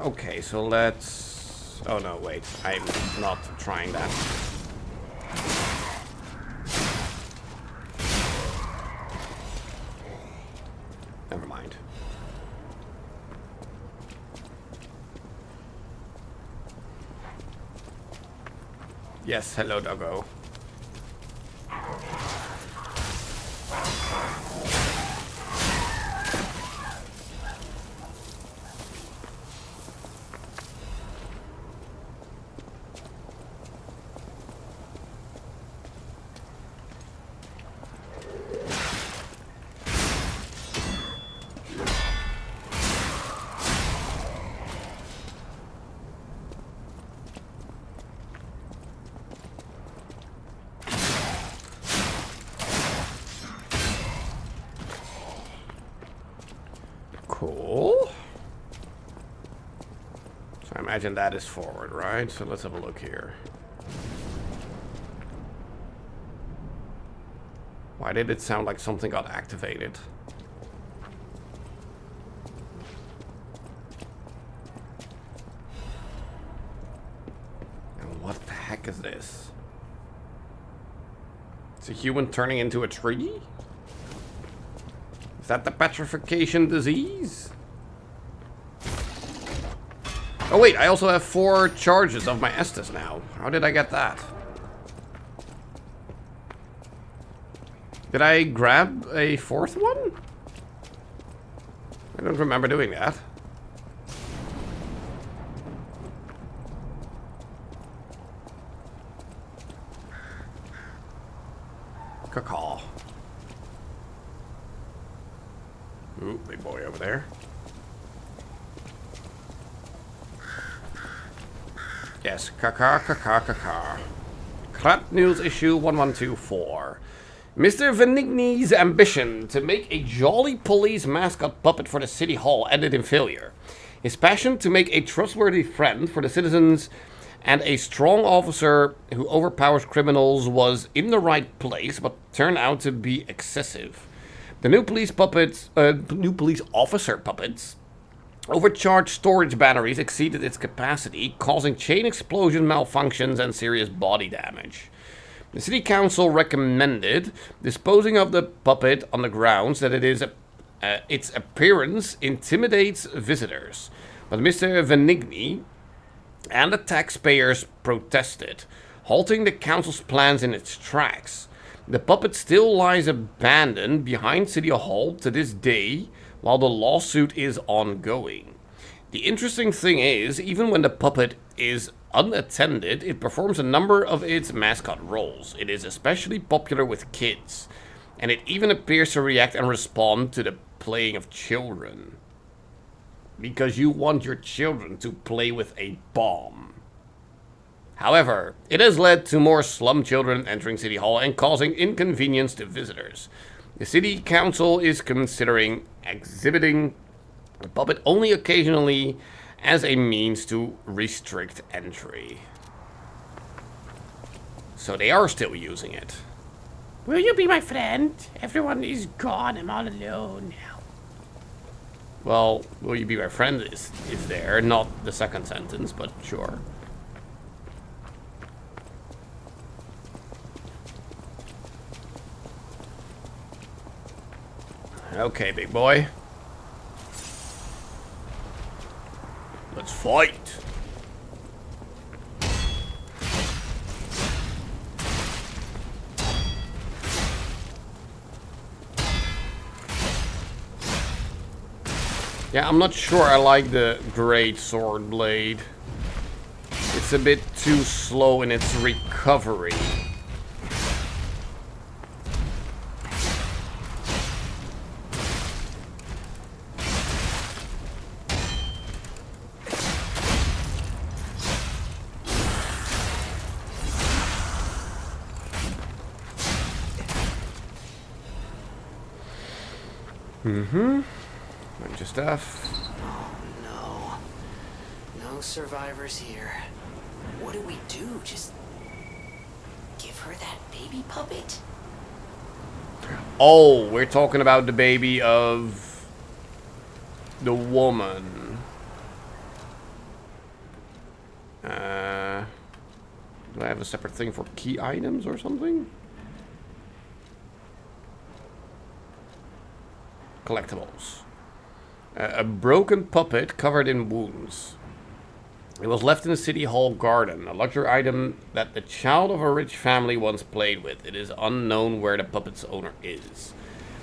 Okay, so let's... Oh no, wait. I'm not trying that. Never mind. Yes, hello, doggo. Cool. So I imagine that is forward, right? So let's have a look here. Why did it sound like something got activated? heck is this? It's a human turning into a tree? Is that the petrification disease? Oh wait, I also have 4 charges of my Estus now. How did I get that? Did I grab a 4th one? I don't remember doing that. Caw. Ooh, big boy over there. Yes, caca. Crap News issue 1124. Mr. Venigni's ambition to make a jolly police mascot puppet for the city hall ended in failure. His passion to make a trustworthy friend for the citizens and a strong officer who overpowers criminals was in the right place, but turned out to be excessive. The new police officer puppets overcharged storage batteries exceeded its capacity, causing chain explosion malfunctions and serious body damage. The city council recommended disposing of the puppet on the grounds that its appearance intimidates visitors. But Mr. Venigni and the taxpayers protested, halting the council's plans in its tracks. The puppet still lies abandoned behind City Hall to this day, while the lawsuit is ongoing. The interesting thing is, even when the puppet is unattended, it performs a number of its mascot roles. It is especially popular with kids, and it even appears to react and respond to the playing of children. Because you want your children to play with a bomb. However, it has led to more slum children entering City Hall and causing inconvenience to visitors. The City Council is considering exhibiting the puppet only occasionally as a means to restrict entry. So they are still using it. Will you be my friend? Everyone is gone. I'm all alone now. Well, will you be my friend is there, not the second sentence, but sure. Okay, big boy. Let's fight. Yeah, I'm not sure I like the Great Sword Blade. It's a bit too slow in its recovery. Bunch of stuff. Oh no. No survivors here. What do we do? Just give her that baby puppet? Oh, we're talking about the baby of the woman. Do I have a separate thing for key items or something? Collectibles. A broken puppet covered in wounds. It was left in the City Hall garden, a luxury item that the child of a rich family once played with. It is unknown where the puppet's owner is.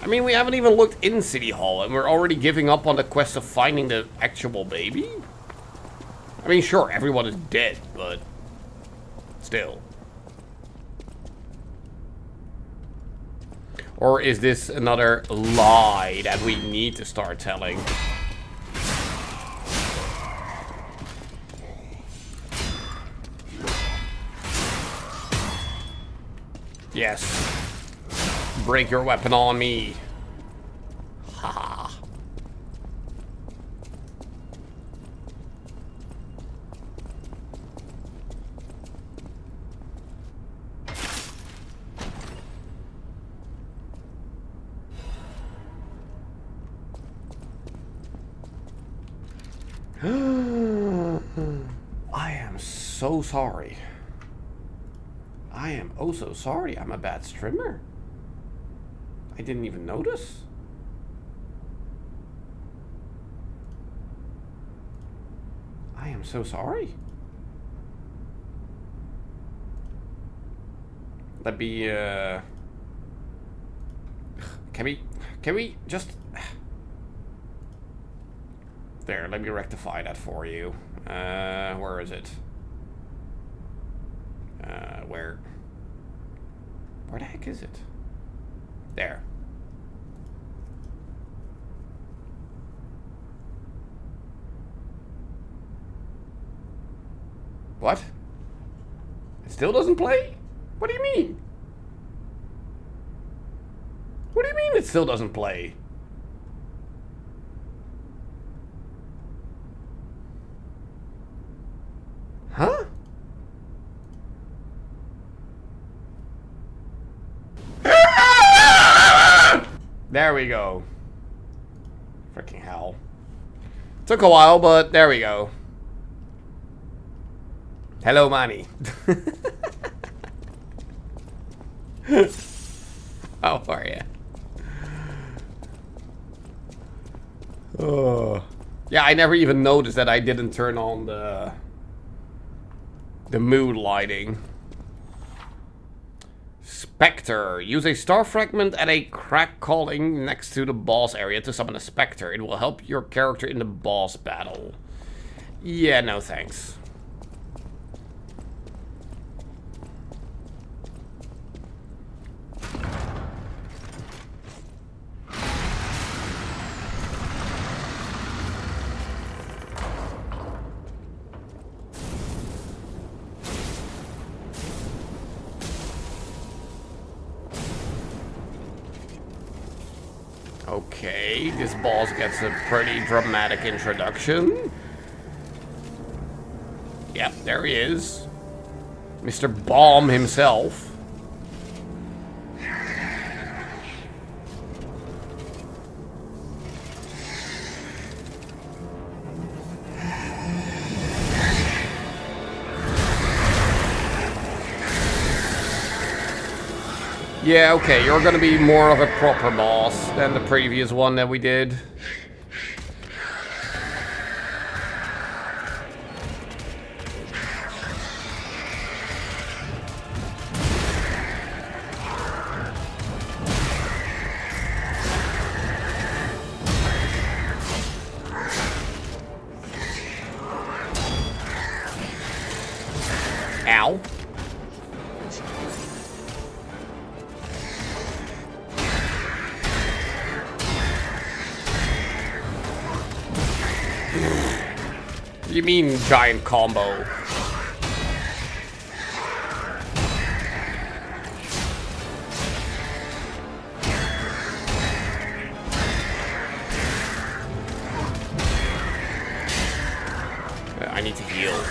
I mean, we haven't even looked in City Hall, and we're already giving up on the quest of finding the actual baby? I mean, sure, everyone is dead, but still. Or is this another lie that we need to start telling? Yes. Break your weapon on me. Haha. I am so sorry. I am oh so sorry. I'm a bad streamer. I didn't even notice. I am so sorry. Let me, can we just... There, let me rectify that for you. Where is it? Where the heck is it? There. What? It still doesn't play? What do you mean? What do you mean it still doesn't play? Huh? There we go. Freaking hell. Took a while, but there we go. Hello, Manny. How are you? Oh. Yeah, I never even noticed that I didn't turn on the mood lighting. Spectre. Use a star fragment at a crack calling next to the boss area to summon a Spectre. It will help your character in the boss battle. Yeah, no thanks. Okay, this boss gets a pretty dramatic introduction. Yep, there he is. Mr. Bomb himself. Yeah, okay, you're gonna be more of a proper boss than the previous one that we did. Ow. You mean giant combo? I need to heal.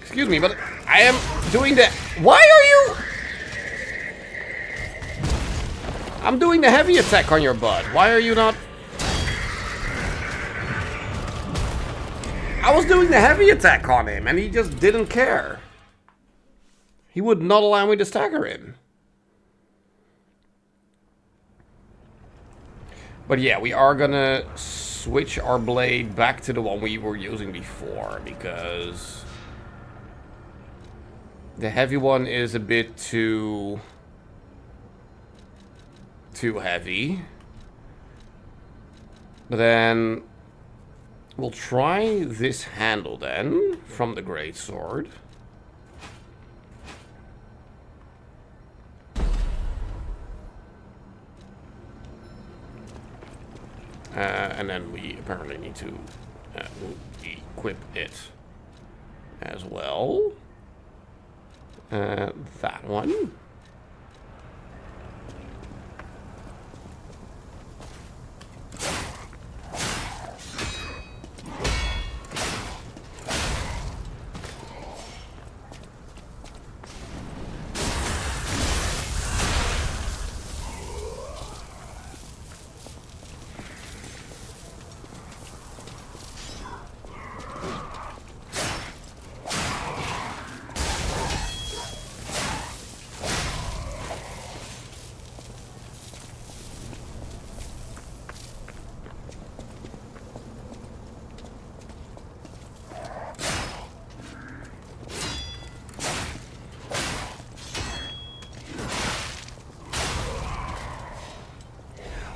Excuse me, but I am doing the... Why are you... I'm doing the heavy attack on your butt. Why are you not... I was doing the heavy attack on him, and he just didn't care. He would not allow me to stagger him. But yeah, we are gonna switch our blade back to the one we were using before, because... the heavy one is a bit too heavy. But then we'll try this handle then from the greatsword. And then we apparently need to equip it as well. That one.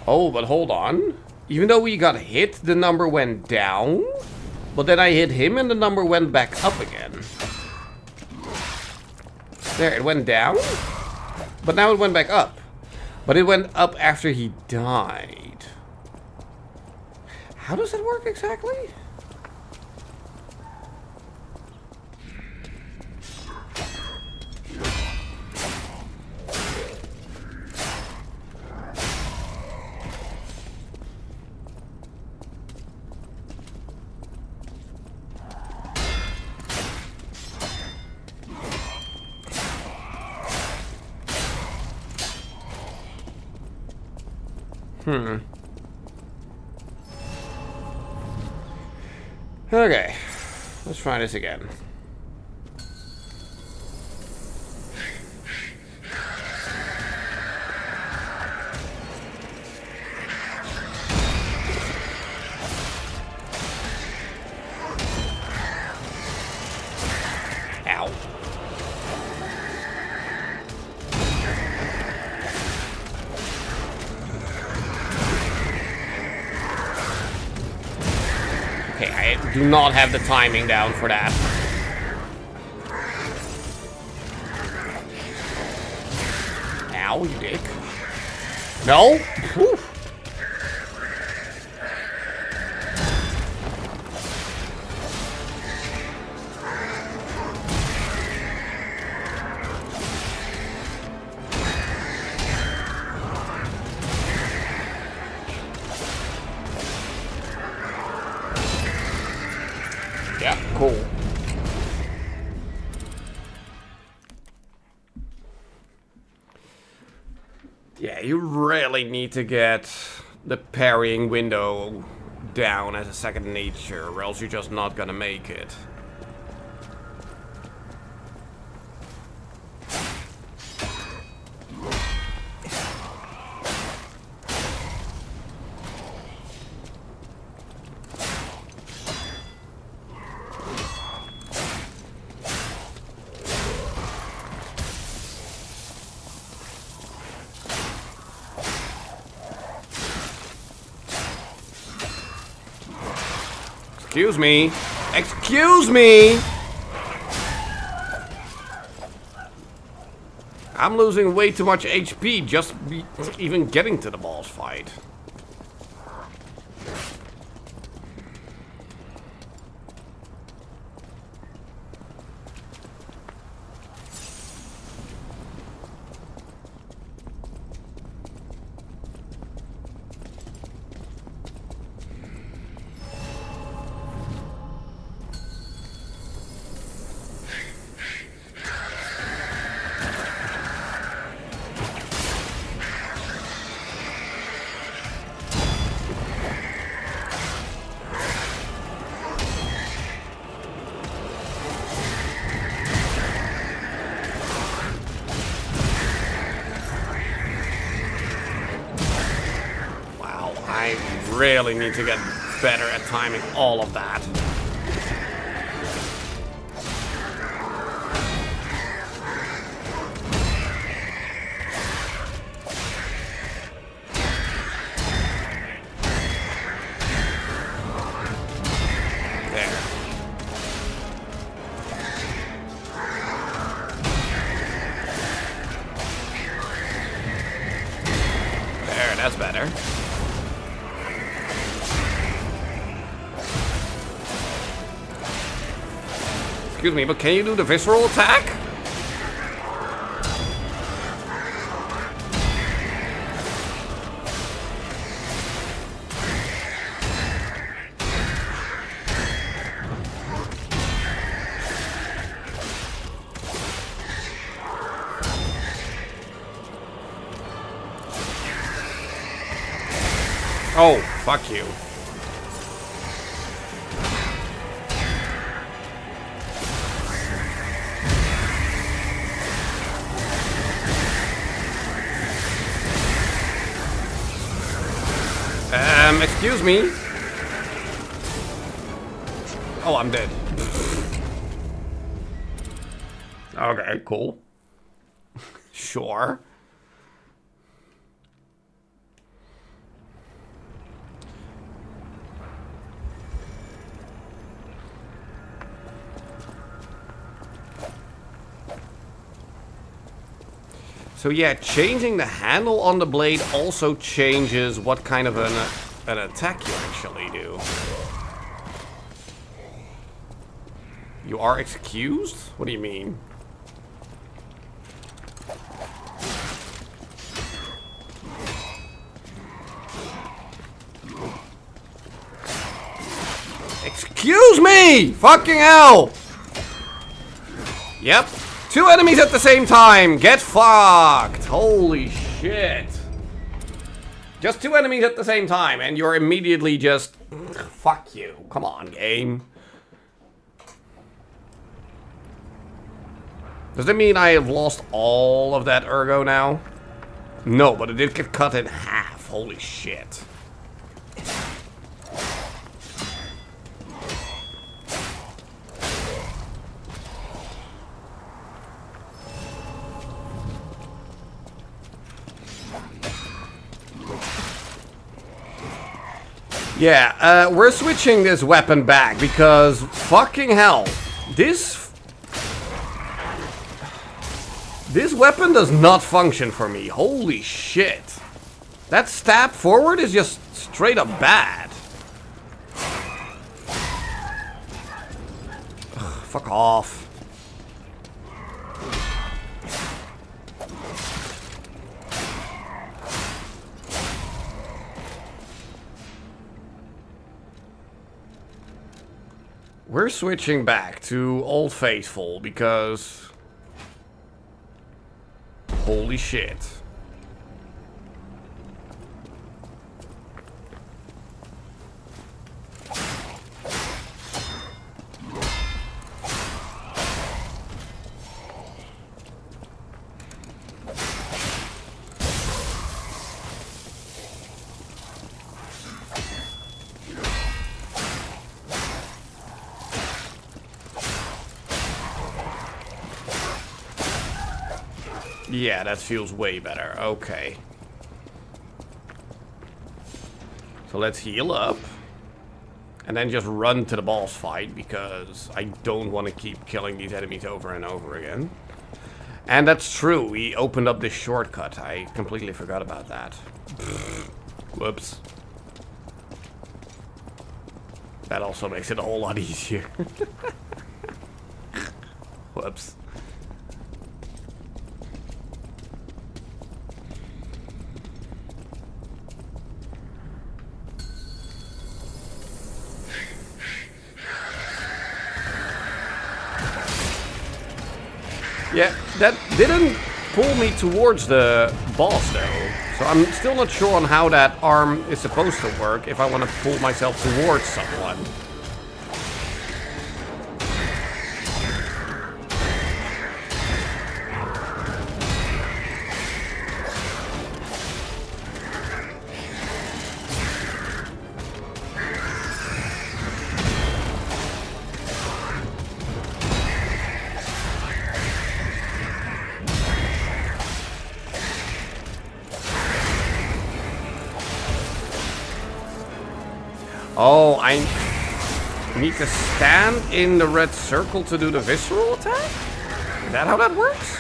Oh, but hold on. Even though we got hit, the number went down. But then I hit him and the number went back up again. There, it went down. But now it went back up. But it went up after he died. How does it work exactly? Okay, let's try this again. Ow. Okay, I do not have the timing down for that. Ow, you dick. No? Whew. Yeah, cool. Yeah, you really need to get the parrying window down as a second nature, or else you're just not gonna make it. Excuse me. Excuse me! I'm losing way too much HP just even getting to the boss fight. I really need to get better at timing all of that. There. There, that's better. Excuse me, but can you do the visceral attack? Oh, fuck you. Excuse me. Oh, I'm dead. Okay, cool. Sure. So yeah, changing the handle on the blade also changes what kind of an attack you actually do. You are excused? What do you mean? Excuse me! Fucking hell! Yep. 2 enemies at the same time. Get fucked. Holy shit. Just 2 enemies at the same time and you're immediately just... Fuck you. Come on, game. Does that mean I have lost all of that ergo now? No, but it did get cut in half. Holy shit. Yeah, we're switching this weapon back because fucking hell, this weapon does not function for me. Holy shit. That stab forward is just straight up bad. Ugh, fuck off. We're switching back to Old Faithful because... Holy shit. Yeah, that feels way better. Okay. So let's heal up. And then just run to the boss fight because I don't want to keep killing these enemies over and over again. And that's true, we opened up this shortcut. I completely forgot about that. Whoops. That also makes it a whole lot easier. Whoops. Yeah, that didn't pull me towards the boss though. So I'm still not sure on how that arm is supposed to work if I want to pull myself towards someone. Oh, I need to stand in the red circle to do the visceral attack? Is that how that works?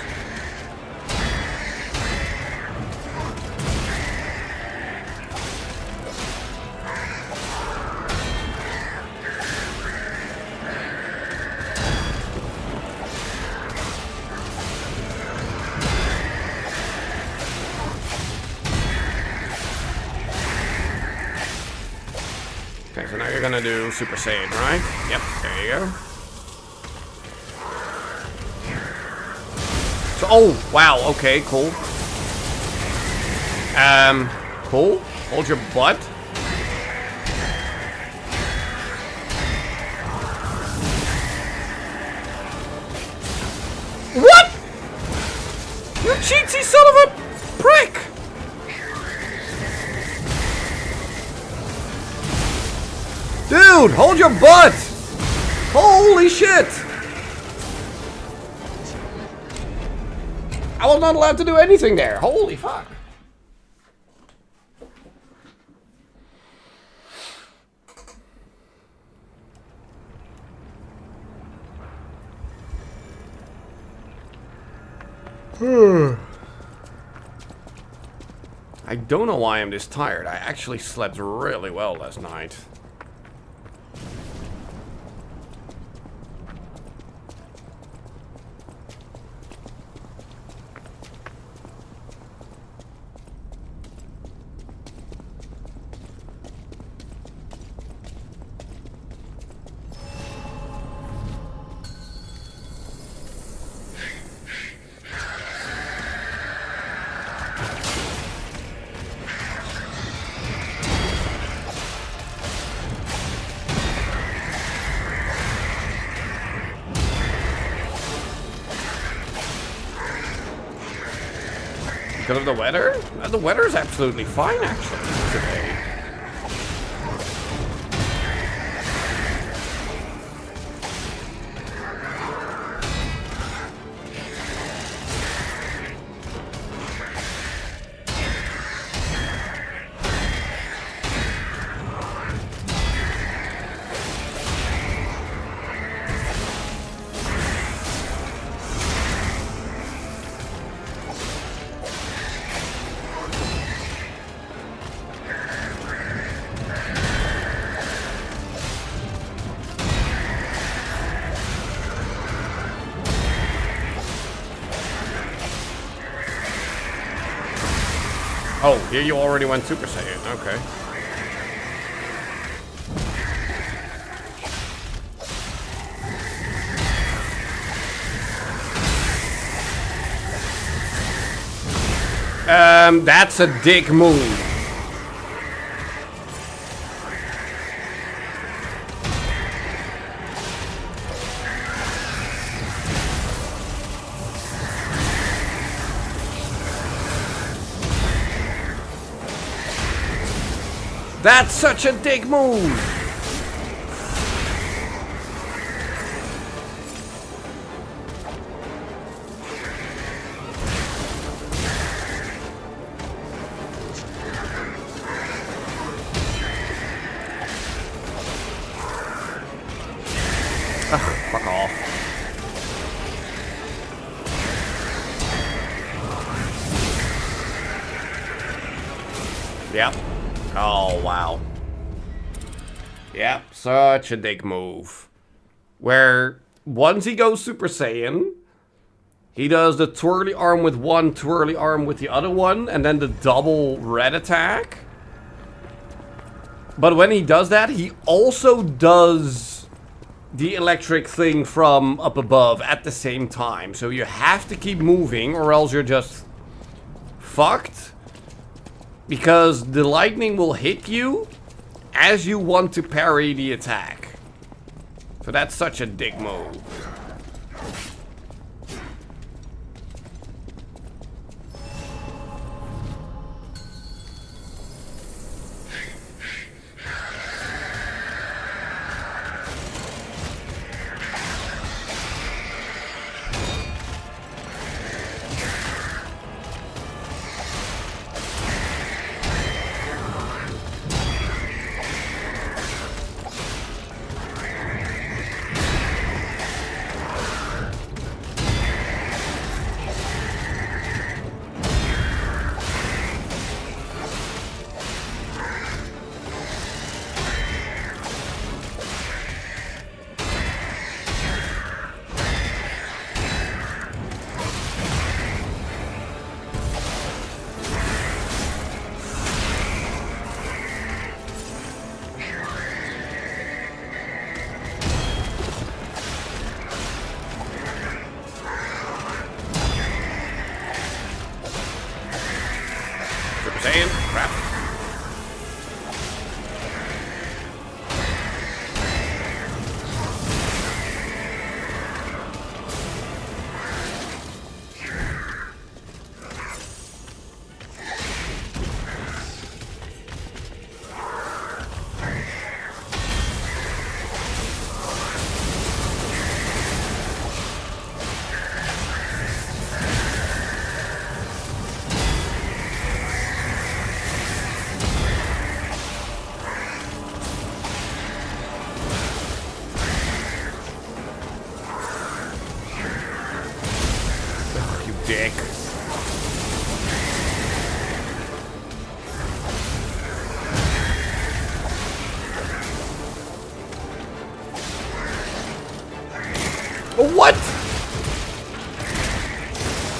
Okay, so now you're gonna do Super Saiyan, right? Yep, there you go. So, oh, wow, okay, cool. Cool. Hold your butt. What? You cheatsy son of a prick! Dude, hold your butt! Holy shit! I was not allowed to do anything there. Holy fuck. I don't know why I'm this tired. I actually slept really well last night. Because of the weather? The weather's absolutely fine, actually, today. Oh, here you already went Super Saiyan. Okay. That's a dick move. That's such a dick move. Ugh, fuck off. Yep. Oh, wow. Yep, such a dick move. Where, once he goes Super Saiyan, he does the twirly arm with one, twirly arm with the other one, and then the double red attack. But when he does that, he also does the electric thing from up above at the same time. So you have to keep moving, or else you're just fucked. Because the lightning will hit you as you want to parry the attack. So that's such a dick move. Saiyan, crap.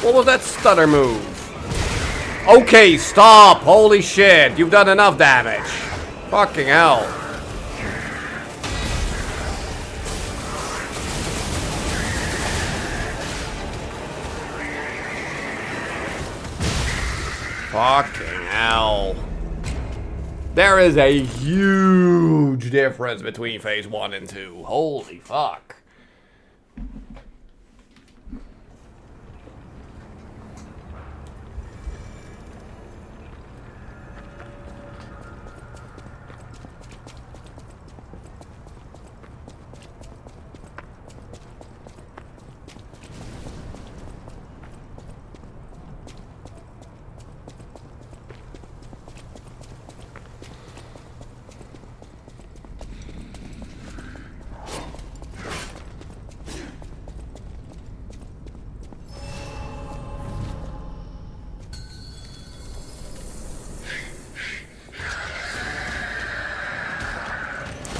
What was that stutter move? Okay, stop! Holy shit, you've done enough damage. Fucking hell. Fucking hell. There is a huge difference between phase 1 and 2. Holy fuck.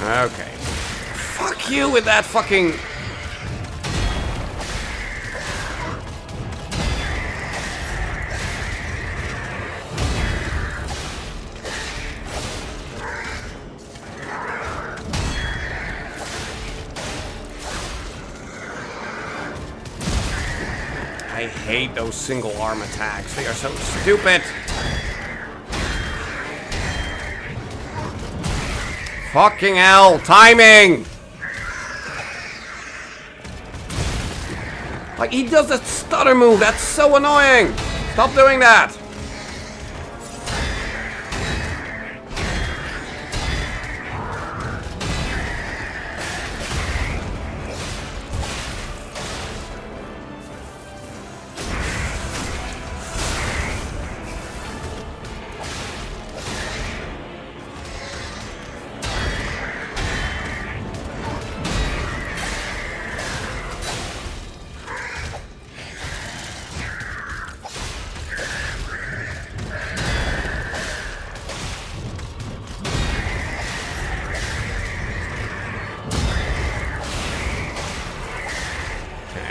Okay. Fuck you with that fucking... I hate those single arm attacks. They are so stupid. Fucking hell, timing! Like, he does that stutter move, that's so annoying! Stop doing that!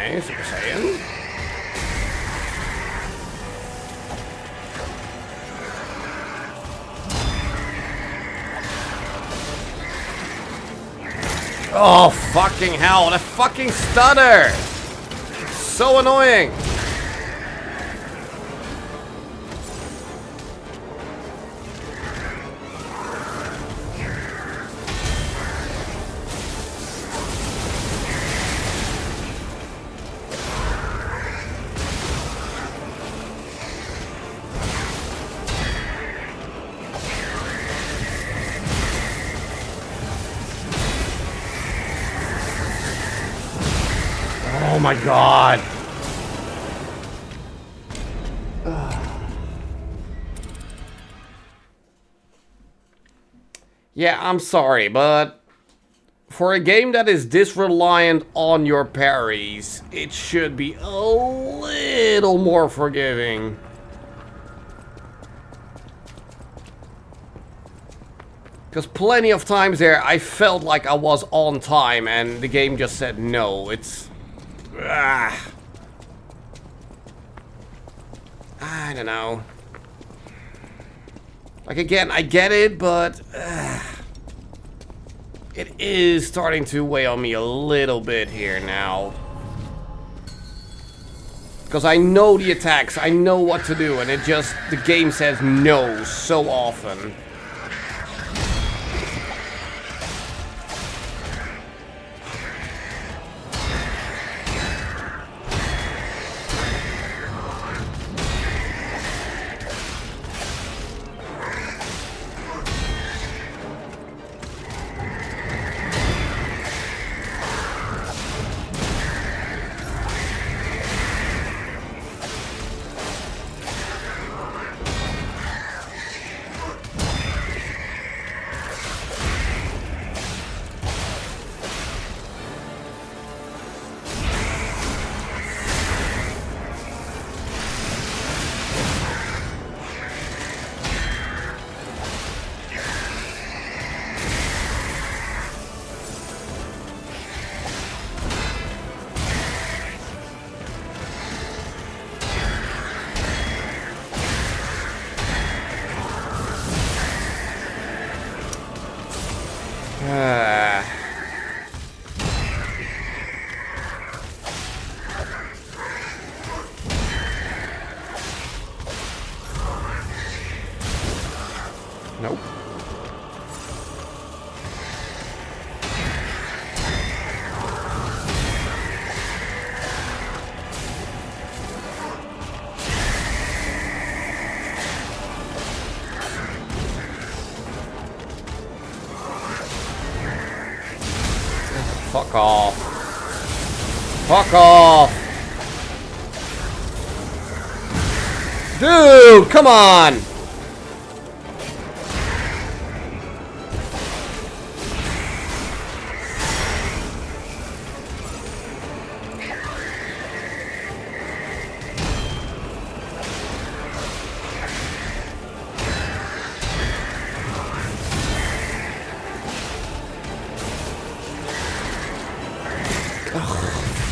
Okay, Super Saiyan. Oh, fucking hell, the fucking stutter! So annoying! Oh my god. Yeah, I'm sorry, but for a game that is this reliant on your parries, it should be a little more forgiving. Because plenty of times there, I felt like I was on time and the game just said no. It's... I don't know. Like, again, I get it, but... it is starting to weigh on me a little bit here now. Because I know the attacks, I know what to do, and it just... the game says no so often. Nope. Fuck off. Fuck off. Dude, come on.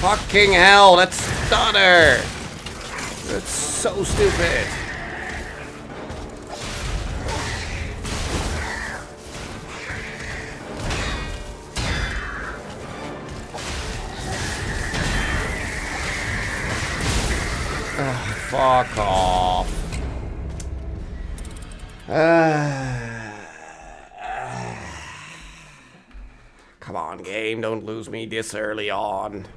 Fucking hell, that stutter! That's so stupid. Ugh, fuck off. Come on, game, don't lose me this early on.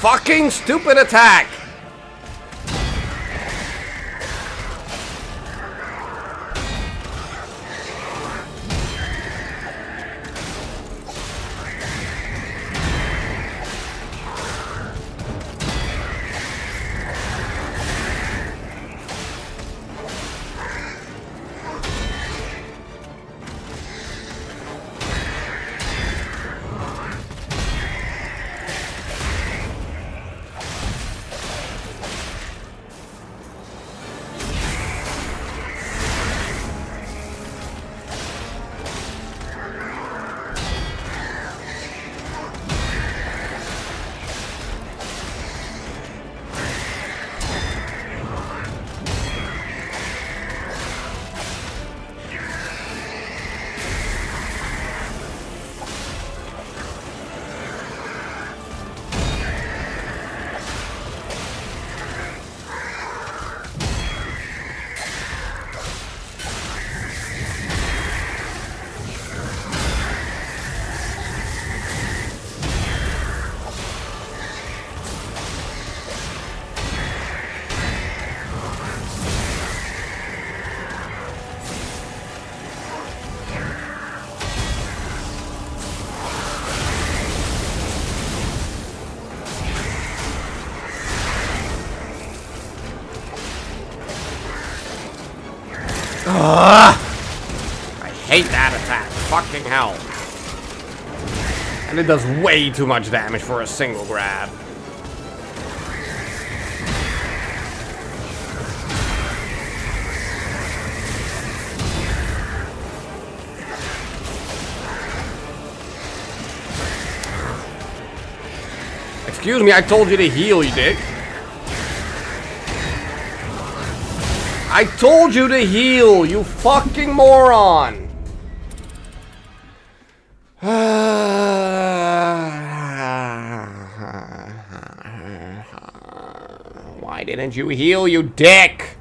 Fucking stupid attack! Ugh. I hate that attack. Fucking hell. And it does way too much damage for a single grab. Excuse me, I told you to heal, you dick. I told you to heal, you fucking moron! Why didn't you heal, you dick?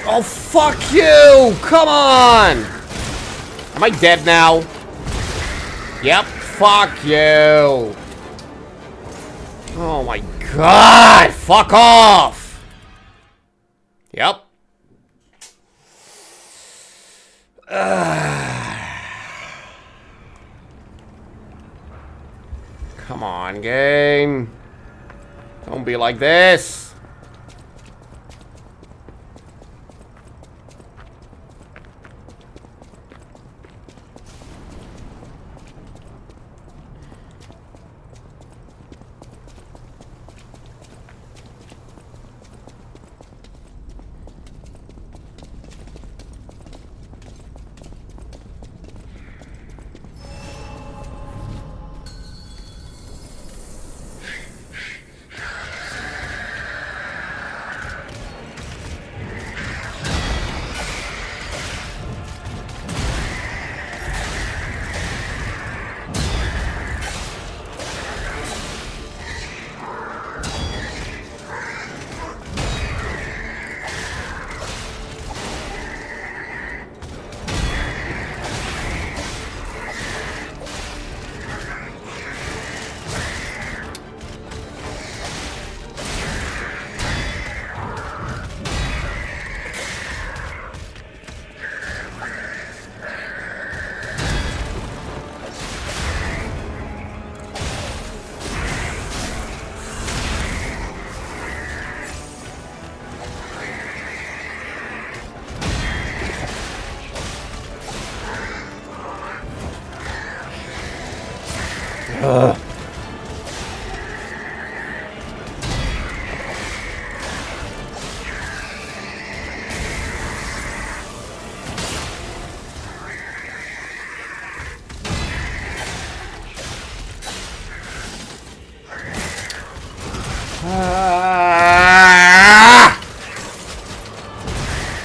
Oh, fuck you! Come on! Am I dead now? Yep, fuck you! Oh my god! Fuck off! Yep. Come on, game. Don't be like this.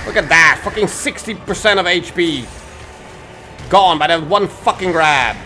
Look at that, fucking 60% of HP gone by that one fucking grab.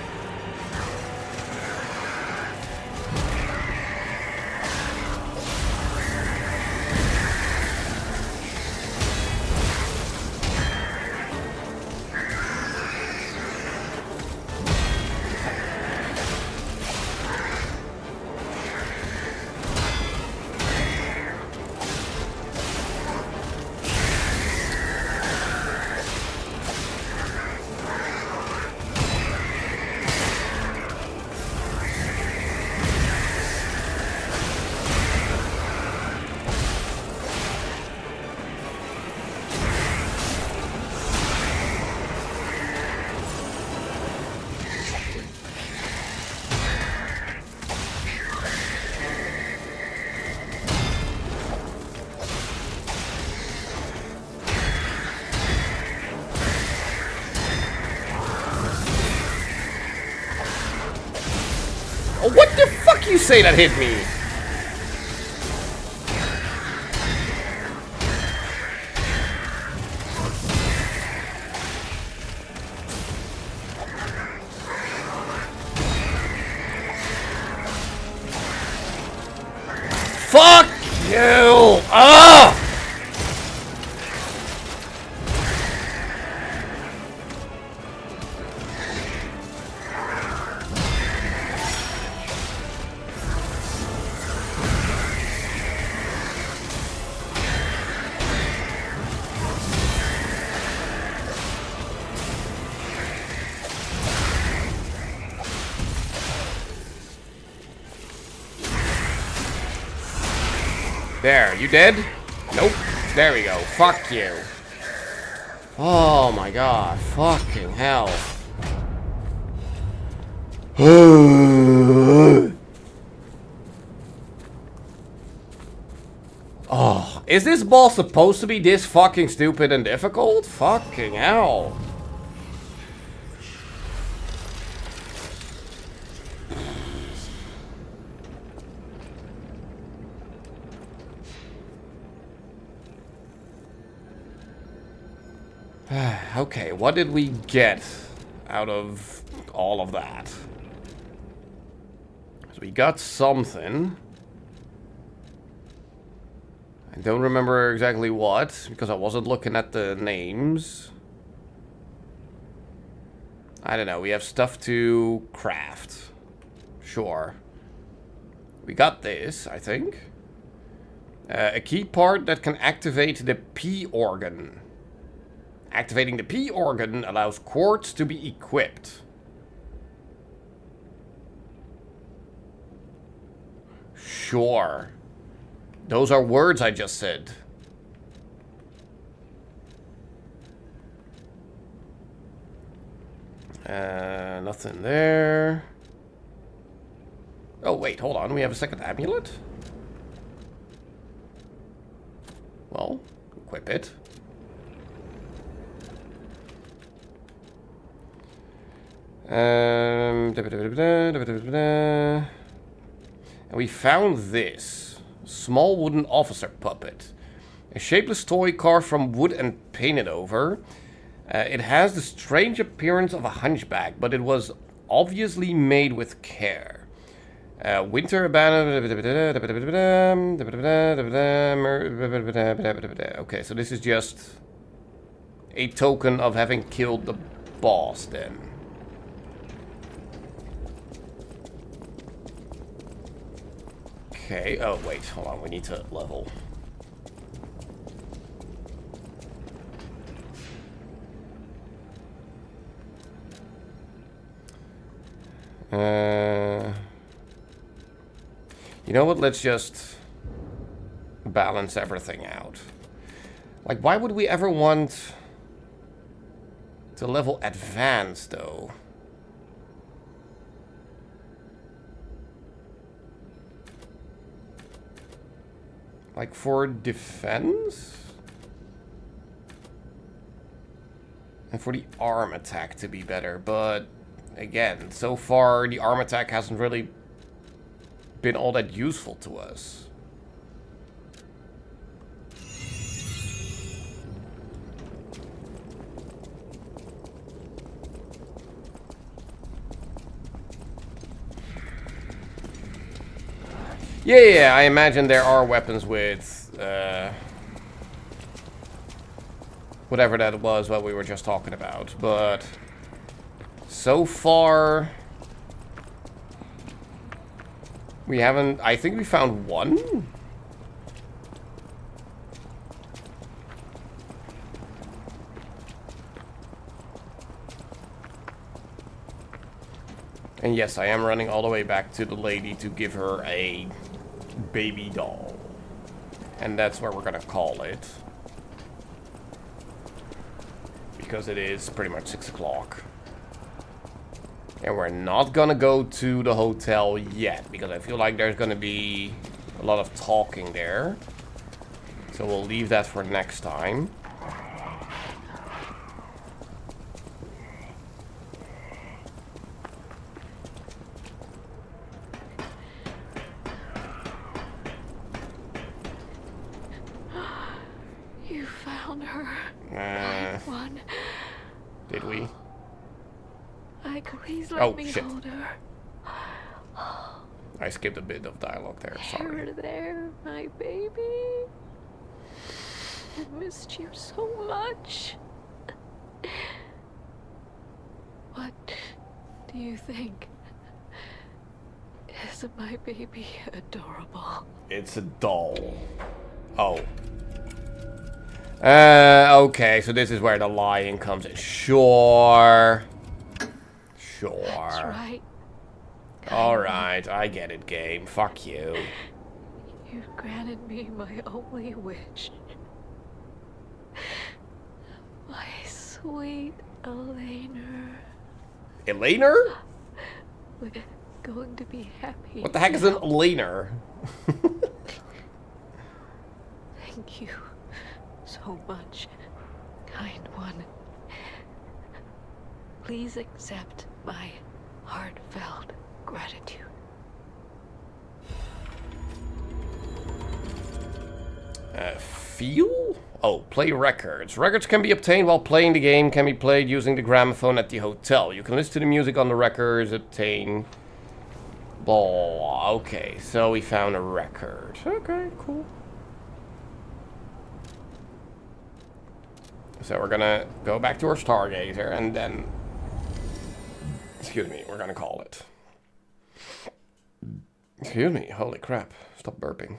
What the fuck you say that hit me? Fuck you! There, you dead? Nope. There we go. Fuck you. Oh my god. Fucking hell. Oh, is this boss supposed to be this fucking stupid and difficult? Fucking hell. Okay, what did we get out of all of that? So we got something. I don't remember exactly what, because I wasn't looking at the names. I don't know, we have stuff to craft. Sure. We got this, I think. A key part that can activate the P organ. Activating the P organ allows quartz to be equipped. Sure. Those are words I just said. Nothing there. Oh, wait, hold on. We have a second amulet? Well, equip it. And we found this. Small wooden officer puppet. A shapeless toy carved from wood and painted over. It has the strange appearance of a hunchback, but it was obviously made with care. Winter abandoned. Okay, so this is just a token of having killed the boss then. Okay, oh wait, hold on, we need to level. You know what, let's just balance everything out. Like, why would we ever want to level advanced, though? Like, for defense? And for the arm attack to be better, but again, so far the arm attack hasn't really been all that useful to us. Yeah, I imagine there are weapons with whatever that was, what we were just talking about, but so far we haven't. I think we found one. And yes, I am running all the way back to the lady to give her a baby doll. And that's where we're gonna call it. Because it is pretty much 6 o'clock. And we're not gonna go to the hotel yet, because I feel like there's gonna be a lot of talking there. So we'll leave that for next time. You found her. One. Did we? Please let me shit. hold her. I skipped a bit of dialogue there, sorry. You're there, my baby. I missed you so much. What do you think? Isn't my baby adorable? It's a doll. Oh. Okay, so this is where the lying comes in. Sure. Sure. That's right. Alright, I get it, game. Fuck you. You've granted me my only wish. My sweet Elena. Elena? We're going to be happy. What the heck is an Elena? Thank you so much, kind one. Please accept my heartfelt gratitude. Feel? Oh, play records. Records can be obtained while playing the game, can be played using the gramophone at the hotel. You can listen to the music on the records, obtain... Blah. Okay, so we found a record. Okay, cool. So we're gonna go back to our Stargazer and then... Excuse me, we're gonna call it. Excuse me, holy crap. Stop burping.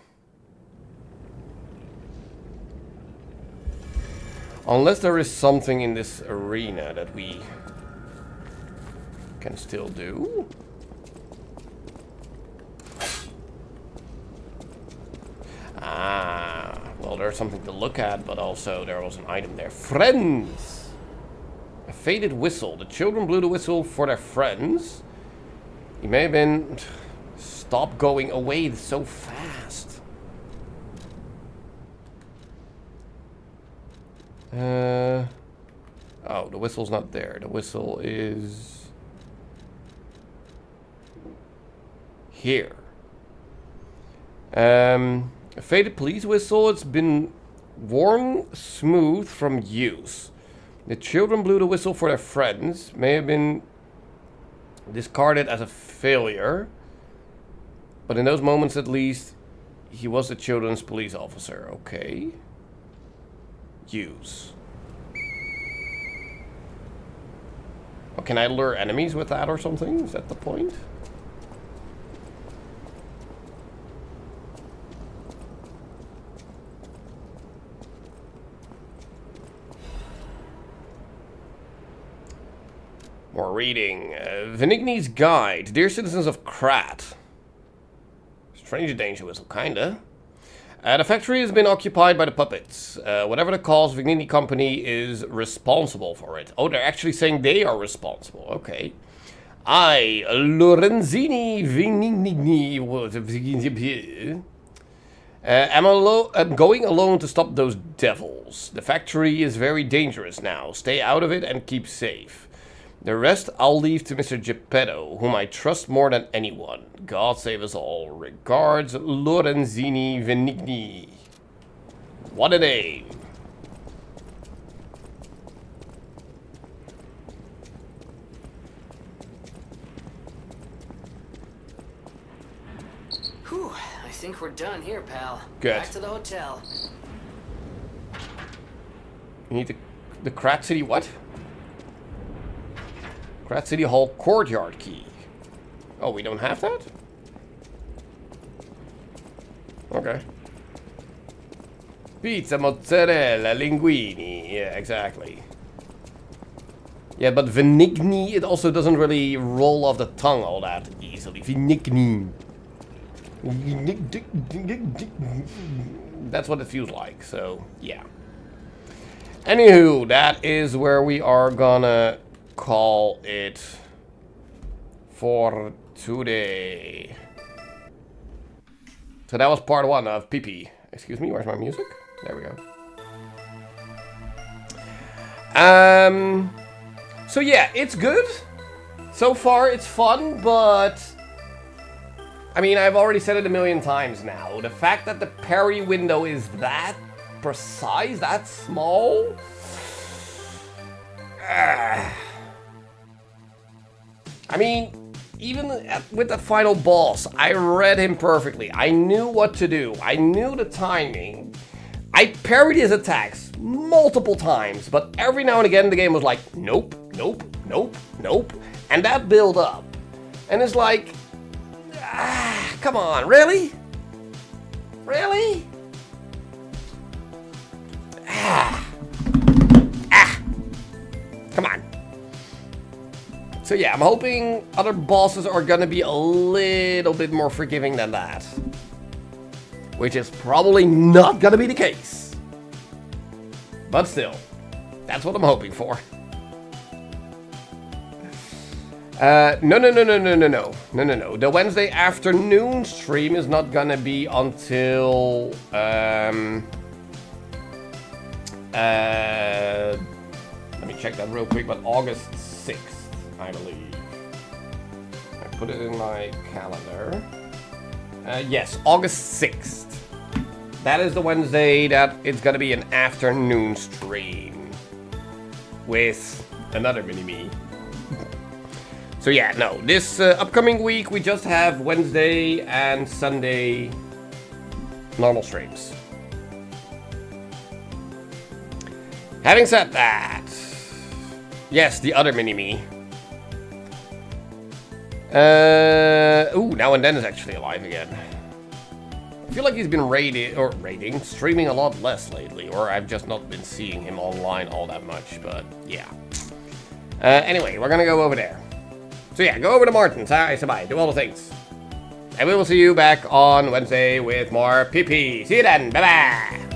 Unless there is something in this arena that we can still do. Ah, well, there's something to look at, but also there was an item there. Friends! A faded whistle. The children blew the whistle for their friends. He may have been... Stop going away so fast. Oh, the whistle's not there. The whistle is... here. A faded police whistle. It's been worn smooth from use. The children blew the whistle for their friends. May have been discarded as a failure. But in those moments at least, he was the children's police officer. Okay. Use. Oh, can I lure enemies with that or something? Is that the point? More reading. Venigni's Guide. Dear citizens of Krat. Strange danger whistle, kinda. The factory has been occupied by the puppets. Whatever the cause, Vignini Company is responsible for it. Oh, they're actually saying they are responsible. Okay. I, Lorenzini Vignini, am going alone to stop those devils. The factory is very dangerous now. Stay out of it and keep safe. The rest I'll leave to Mr. Geppetto, whom I trust more than anyone. God save us all. Regards, Lorenzini Venigni. What a name. Whew, I think we're done here, pal. Good. Back to the hotel. You need the Krat City what? Krat City Hall courtyard key. Oh, we don't have that? Okay. Pizza, mozzarella, linguini. Yeah, exactly. Yeah, but Venigni, it also doesn't really roll off the tongue all that easily. Venigni. That's what it feels like, so yeah. Anywho, that is where we are gonna call it for today. So that was part 1 of PP. Excuse me, where's my music? There we go. So yeah, it's good. So far it's fun, but I mean, I've already said it a million times now. The fact that the parry window is that precise, that small. I mean, even with the final boss, I read him perfectly. I knew what to do. I knew the timing. I parried his attacks multiple times, but every now and again the game was like, nope, nope, nope, nope. And that built up. And it's like, come on, really? Really? Come on. So yeah, I'm hoping other bosses are gonna be a little bit more forgiving than that. which is probably not gonna be the case. But still, that's what I'm hoping for. No. The Wednesday afternoon stream is not gonna be until let me check that real quick, but August 6th, I believe. I put it in my calendar. Yes, August 6th. That is the Wednesday that it's gonna be an afternoon stream with another mini-me. So yeah, no, this upcoming week we just have Wednesday and Sunday normal streams. Having said that, yes, the other mini-me. Ooh, Now and Then is actually alive again. I feel like he's been streaming a lot less lately, or I've just not been seeing him online all that much, but yeah. Anyway, we're gonna go over there. So yeah, go over to Martin's, say bye, do all the things. And we will see you back on Wednesday with more PP. See you then, bye-bye!